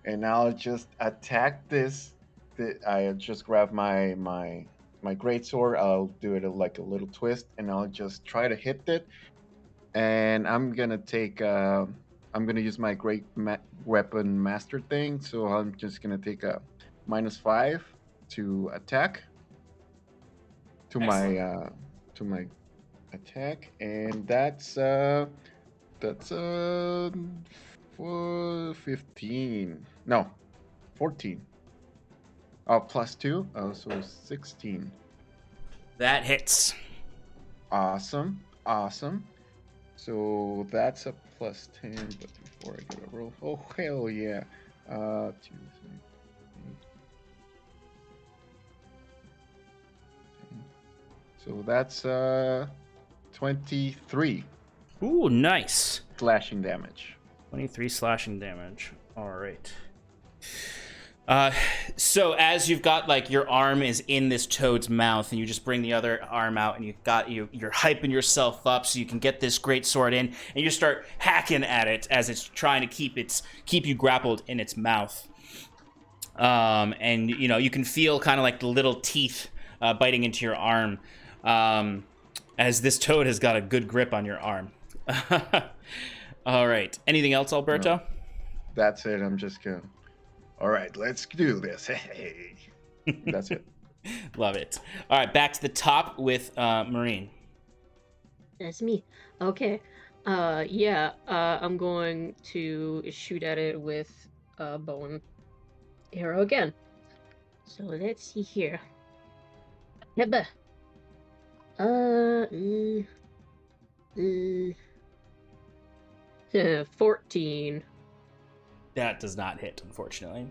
And I'll just attack this. I just grab my greatsword. I'll do it like a little twist, and I'll just try to hit it. And I'm gonna take. I'm gonna use my great weapon master thing. So I'm just gonna take a -5 to attack. To my attack, and that's 15. No, 14. +2, so 16. That hits. Awesome. So that's a +10, but before I get a roll, oh hell yeah. 2, 3, 8. So that's 23. Ooh, nice. Slashing damage. 23 slashing damage. All right. So as you've got like your arm is in this toad's mouth, and you just bring the other arm out, and you're hyping yourself up so you can get this great sword in, and you start hacking at it as it's trying to keep you grappled in its mouth. And you can feel kind of like the little teeth biting into your arm, as this toad has got a good grip on your arm. All right. Anything else, Alberto? No, that's it. I'm just going. All right, let's do this. Hey. That's it. Love it. All right, back to the top with Marine. That's me. Okay. I'm going to shoot at it with a bow and arrow again. So let's see here. 14. That does not hit, unfortunately.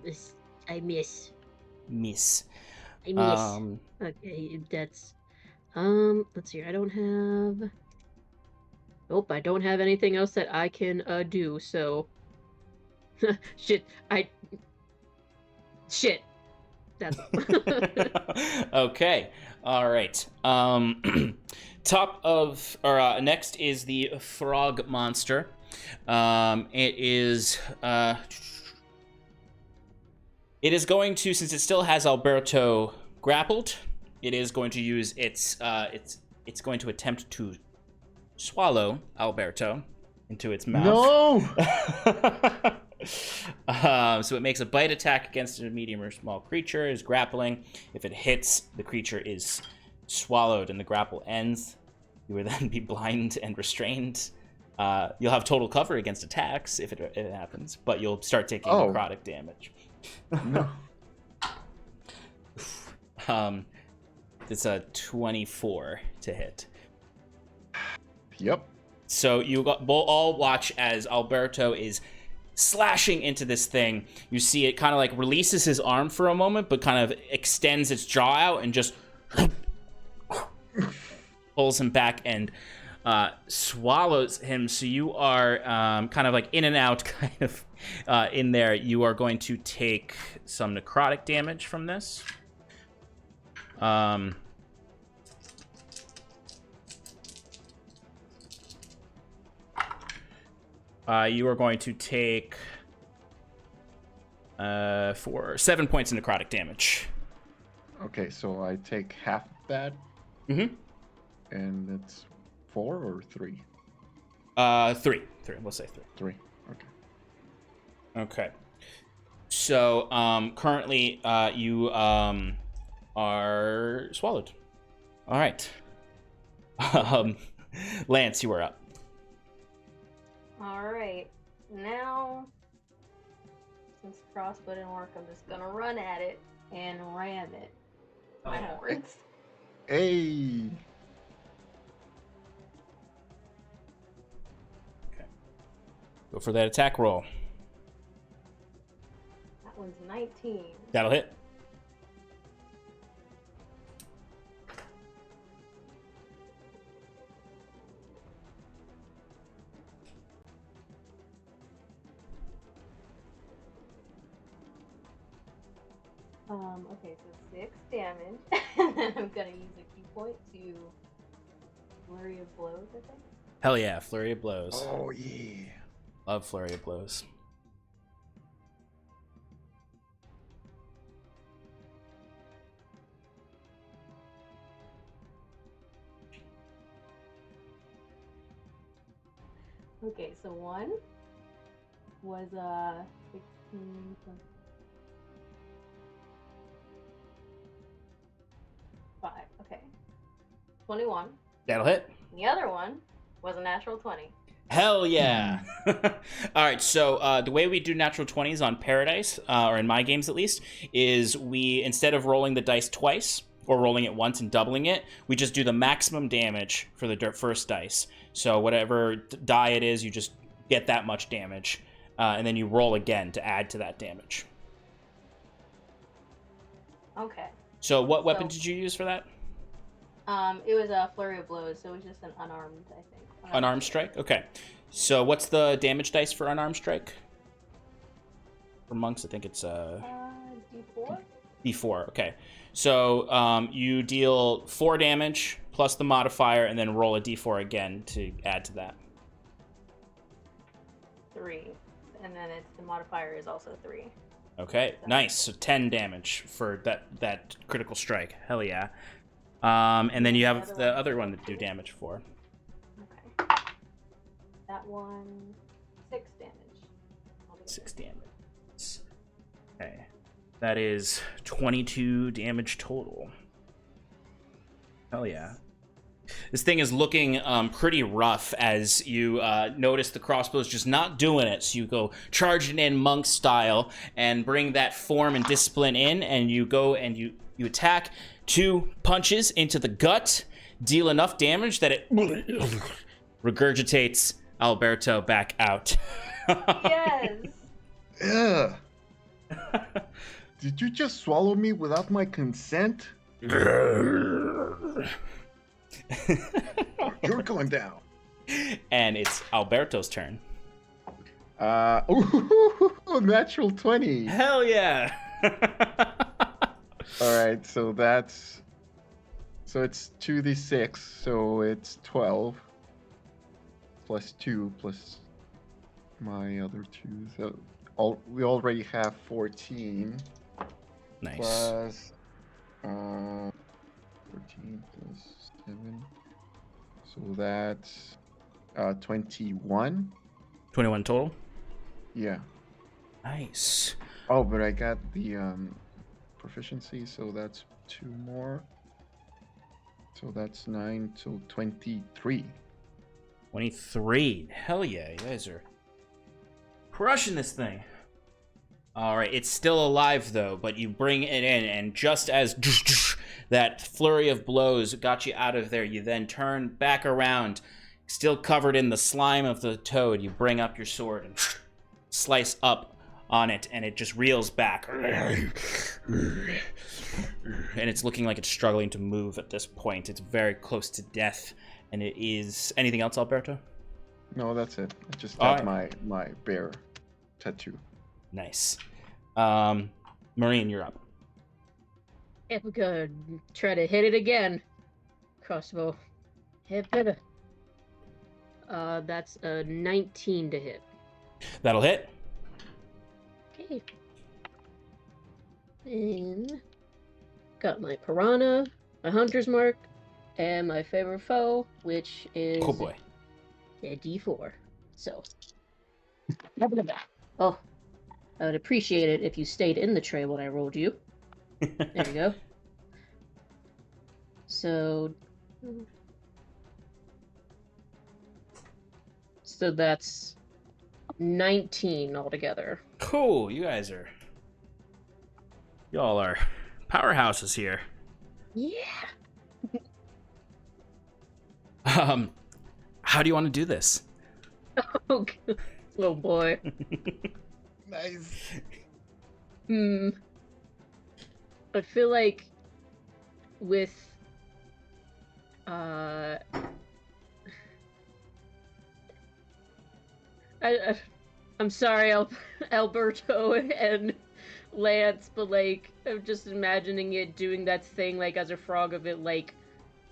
I miss. Miss. I miss. Okay, that's... let's see, I don't have... Nope, I don't have anything else that I can, do, so... Shit, Shit. That's... Okay, alright. Next is the frog monster. It is going to, since it still has Alberto grappled, it is going to use it's going to attempt to swallow Alberto into its mouth. No! So it makes a bite attack against a medium or small creature, is grappling. If it hits, the creature is swallowed and the grapple ends. You will then be blind and restrained. You'll have total cover against attacks if it happens, but you'll start taking necrotic damage. No. It's a 24 to hit. Yep. So you all watch as Alberto is slashing into this thing. You see it kind of like releases his arm for a moment, but kind of extends its jaw out and just pulls him back and swallows him. So you are kind of like in and out, kind of in there. You are going to take some necrotic damage from this. You are going to take 7 points of necrotic damage. Okay, so I take half that. Mm-hmm. And it's 4 or 3? 3. We'll say 3. 3. Okay. Okay. So currently you are swallowed. All right. Lance, you are up. Alright. Now, since the crossbow didn't work, I'm just gonna run at it and ram it. My horns. Hey. Go for that attack roll. That one's 19. That'll hit. Okay, so 6 damage. And then I'm gonna use a key point to flurry of blows, I think. Hell yeah, flurry of blows. Oh yeah. Love flurry of blows. Okay, so 1 was 16 plus 5. Okay. 21. That'll hit. And the other one was a natural 20. Hell yeah. All right, so the way we do natural 20s on Paradice, or in my games at least, is we, instead of rolling the dice twice, or rolling it once and doubling it, we just do the maximum damage for the first dice. So whatever die it is, you just get that much damage, and then you roll again to add to that damage. Okay. So what weapon did you use for that? It was a flurry of blows, so it was just an unarmed, I think. Unarmed strike? Okay. So what's the damage dice for unarmed strike? For monks, I think it's D4? D4, okay. So you deal 4 damage plus the modifier, and then roll a D4 again to add to that. 3. And then the modifier is also 3. Okay, nice. So 10 damage for that critical strike. Hell yeah. And then you have the other one to do damage for. Okay. That one, 6 damage. 6 damage. Okay. That is 22 damage total. Hell yeah. This thing is looking pretty rough as you notice the crossbow's just not doing it. So you go charging in monk style and bring that form and discipline in, and you go and you attack 2 punches into the gut, deal enough damage that it regurgitates Alberto back out. Yes! Ugh. Did you just swallow me without my consent? You're going down. And it's Alberto's turn. Natural 20. Hell yeah. All right, so it's 2d6, so it's 12 plus 2 plus my other 2. So we already have 14. Nice. Plus 14 plus 7. So that's 21. 21 total? Yeah. Nice. Oh, but I got the proficiency, so that's 2 more. So that's 9, so 23. 23. Hell yeah, you guys are crushing this thing. All right, it's still alive though, but you bring it in, and just as that flurry of blows got you out of there, you then turn back around, still covered in the slime of the toad. You bring up your sword and slice up on it, and it just reels back. And it's looking like it's struggling to move at this point. It's very close to death, and it is... Anything else, Alberto? No, that's it. I just got my bear tattoo. Nice. Marine, you're up. Yeah, we're gonna try to hit it again. Crossbow. Hit better. That's a 19 to hit. That'll hit. Okay. And got my piranha, my hunter's mark, and my favorite foe, which is Oh boy. a D4. So, oh, I would appreciate it if you stayed in the tray when I rolled you. There you go. So, So that's 19 altogether. Cool. Y'all are powerhouses here. Yeah. How do you want to do this? Oh, oh boy. Nice. I feel like with I'm sorry, Alberto and Lance, but like I'm just imagining it doing that thing like as a frog of it, like,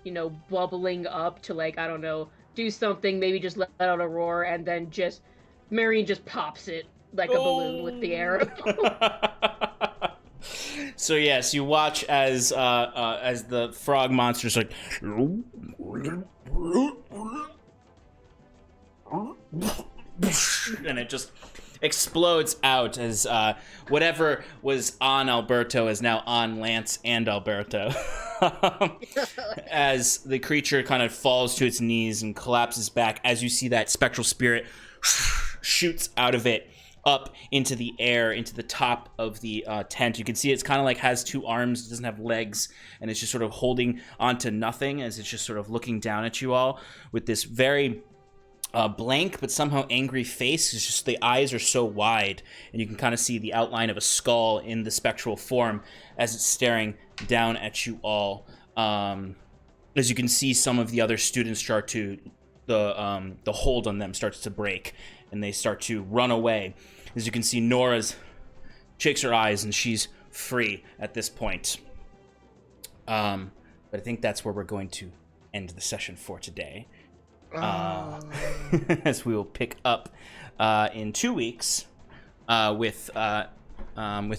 you know, bubbling up to, like, I don't know, do something, maybe just let out a roar, and then just Marion just pops it like a balloon with the arrow. So yes, you watch as the frog monster's like, and it just explodes out as whatever was on Alberto is now on Lance and Alberto. As the creature kind of falls to its knees and collapses back, as you see that spectral spirit shoots out of it up into the air, into the top of the tent. You can see it's kind of like has two arms, it doesn't have legs, and it's just sort of holding onto nothing as it's just sort of looking down at you all with this very blank but somehow angry face. It's just the eyes are so wide, and you can kind of see the outline of a skull in the spectral form as it's staring down at you all. As you can see, some of the other students start to the hold on them starts to break, and they start to run away. As you can see, Nora's shakes her eyes, and she's free at this point. But I think that's where we're going to end the session for today. As we will pick up in 2 weeks with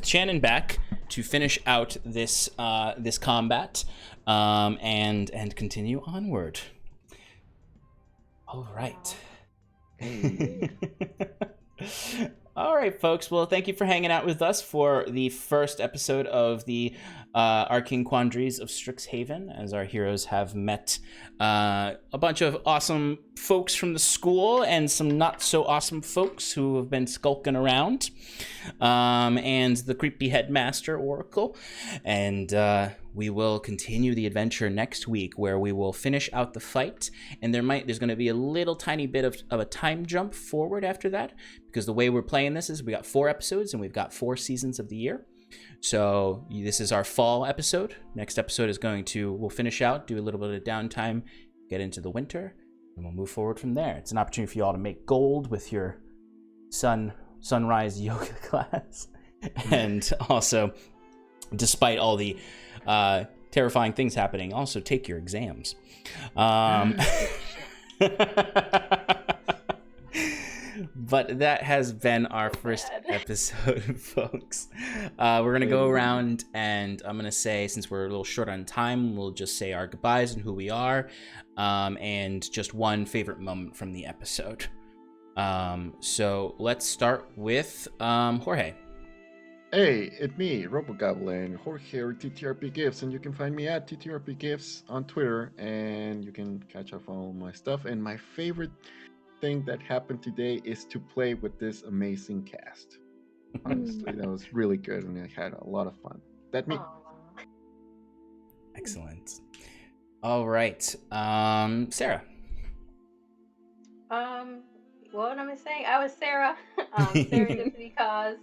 Shannon back to finish out this this combat and continue onward. All right. All right, folks. Well, thank you for hanging out with us for the first episode of the Arcane Quandaries of Strixhaven, as our heroes have met a bunch of awesome folks from the school and some not so awesome folks who have been skulking around, and the creepy headmaster Oracle. And we will continue the adventure next week, where we will finish out the fight, and there's going to be a little tiny bit of a time jump forward after that, because the way we're playing this is we got 4 episodes and we've got 4 seasons of the year. So this is our fall episode. Next episode is we'll finish out, do a little bit of downtime, get into the winter, and we'll move forward from there. It's an opportunity for you all to make gold with your sunrise yoga class, and also, despite all the terrifying things happening, also take your exams. But that has been our first episode, folks. We're going to go around, and I'm going to say, since we're a little short on time, we'll just say our goodbyes and who we are, and just one favorite moment from the episode. So let's start with Jorge. Hey, it's me, RoboGoblin, Jorge, or TTRP Gifts, and you can find me at TTRP Gifts on Twitter, and you can catch up on all my stuff. And my favorite thing that happened today is to play with this amazing cast. Honestly, that was really good, and I had a lot of fun. That me. Excellent. All right, Sarah. What am I saying? I was Sarah. Serendipity Cause.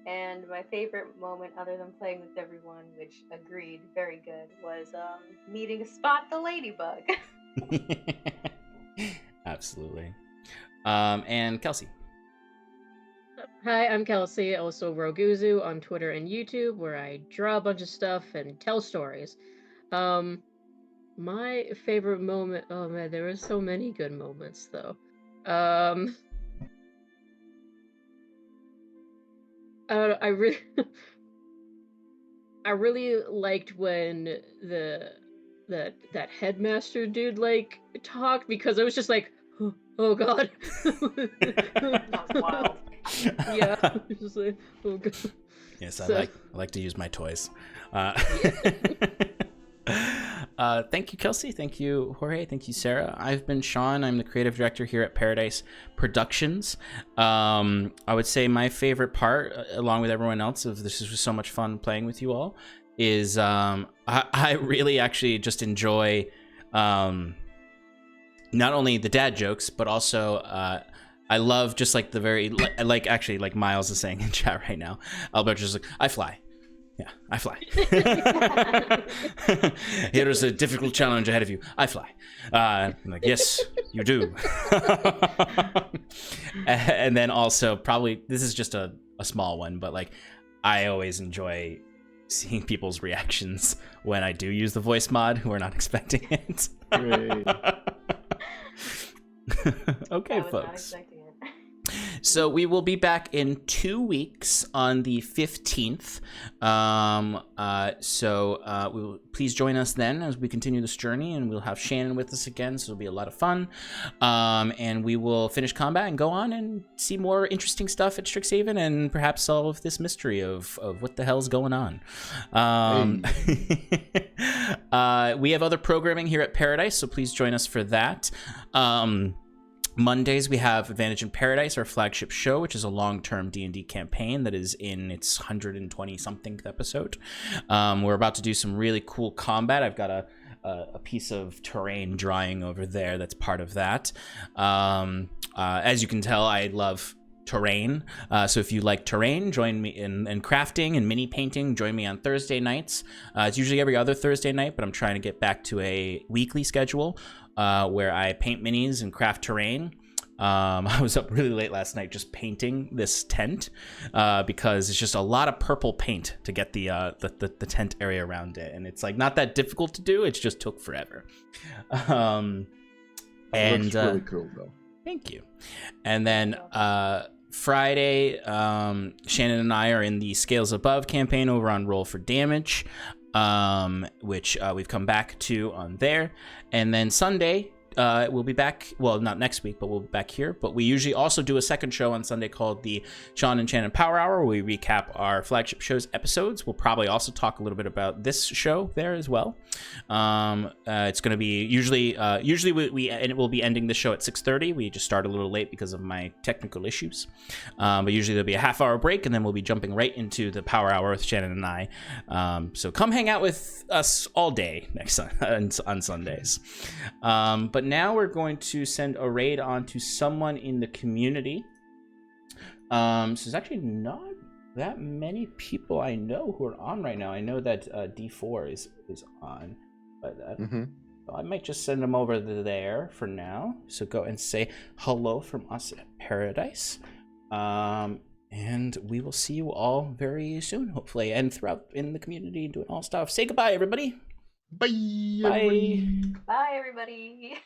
And my favorite moment, other than playing with everyone, which agreed, very good, was meeting Spot the Ladybug. Absolutely. And Kelsey. Hi, I'm Kelsey, also Roguzu on Twitter and YouTube, where I draw a bunch of stuff and tell stories. My favorite moment, oh man, there were so many good moments though. I don't know, I really liked when that headmaster dude like talked, because I was just like, oh god. That was wild. Yeah, I was just like, oh god. Yes, So- I like to use my toys. Thank you, Kelsey. Thank you, Jorge. Thank you, Sarah. I've been Sean. I'm the creative director here at Paradice Productions. I would say my favorite part, along with everyone else, of this is so much fun playing with you all, is I really actually just enjoy not only the dad jokes, but also I love just like the very like actually like Miles is saying in chat right now. Alberto's just like, I fly. Yeah, I fly. Here is a difficult challenge ahead of you. I fly. I'm like, yes, you do. And then also probably this is just a small one, but like I always enjoy seeing people's reactions when I do use the voice mod who are not expecting it. Okay, folks. Not expecting it. So we will be back in 2 weeks on the 15th. Please join us then as we continue this journey, and we'll have Shannon with us again, so it'll be a lot of fun. And we will finish combat and go on and see more interesting stuff at Strixhaven and perhaps solve this mystery of what the hell's going on. We have other programming here at Paradice, so please join us for that. Mondays, we have Advantage in Paradise, our flagship show, which is a long-term D&D campaign that is in its 120-something episode. We're about to do some really cool combat. I've got a piece of terrain drawing over there that's part of that. As you can tell, I love terrain. So if you like terrain, join me in crafting and mini painting. Join me on Thursday nights. It's usually every other Thursday night, but I'm trying to get back to a weekly schedule where I paint minis and craft terrain. I was up really late last night just painting this tent because it's just a lot of purple paint to get the tent area around it, and it's like not that difficult to do. It just took forever. And looks really cool though. Thank you. And then Friday, Shannon and I are in the Scales Above campaign over on Roll for Damage, which we've come back to on there. And then Sunday, we'll be back. Well, not next week, but we'll be back here. But we usually also do a second show on Sunday called the Sean and Shannon Power Hour, where we recap our flagship show's episodes. We'll probably also talk a little bit about this show there as well. It's going to be usually and it will be ending the show at 6:30. We just start a little late because of my technical issues. But usually there'll be a half-hour break, and then we'll be jumping right into the Power Hour with Shannon and I. So come hang out with us all day next on Sundays. But now we're going to send a raid on to someone in the community. So there's actually not that many people I know who are on right now. I know that D4 is on, but so I might just send them over there for now. So go and say hello from us at Paradice. And we will see you all very soon, hopefully, and throughout in the community doing all stuff. Say goodbye, everybody. Bye. Bye. Bye, everybody.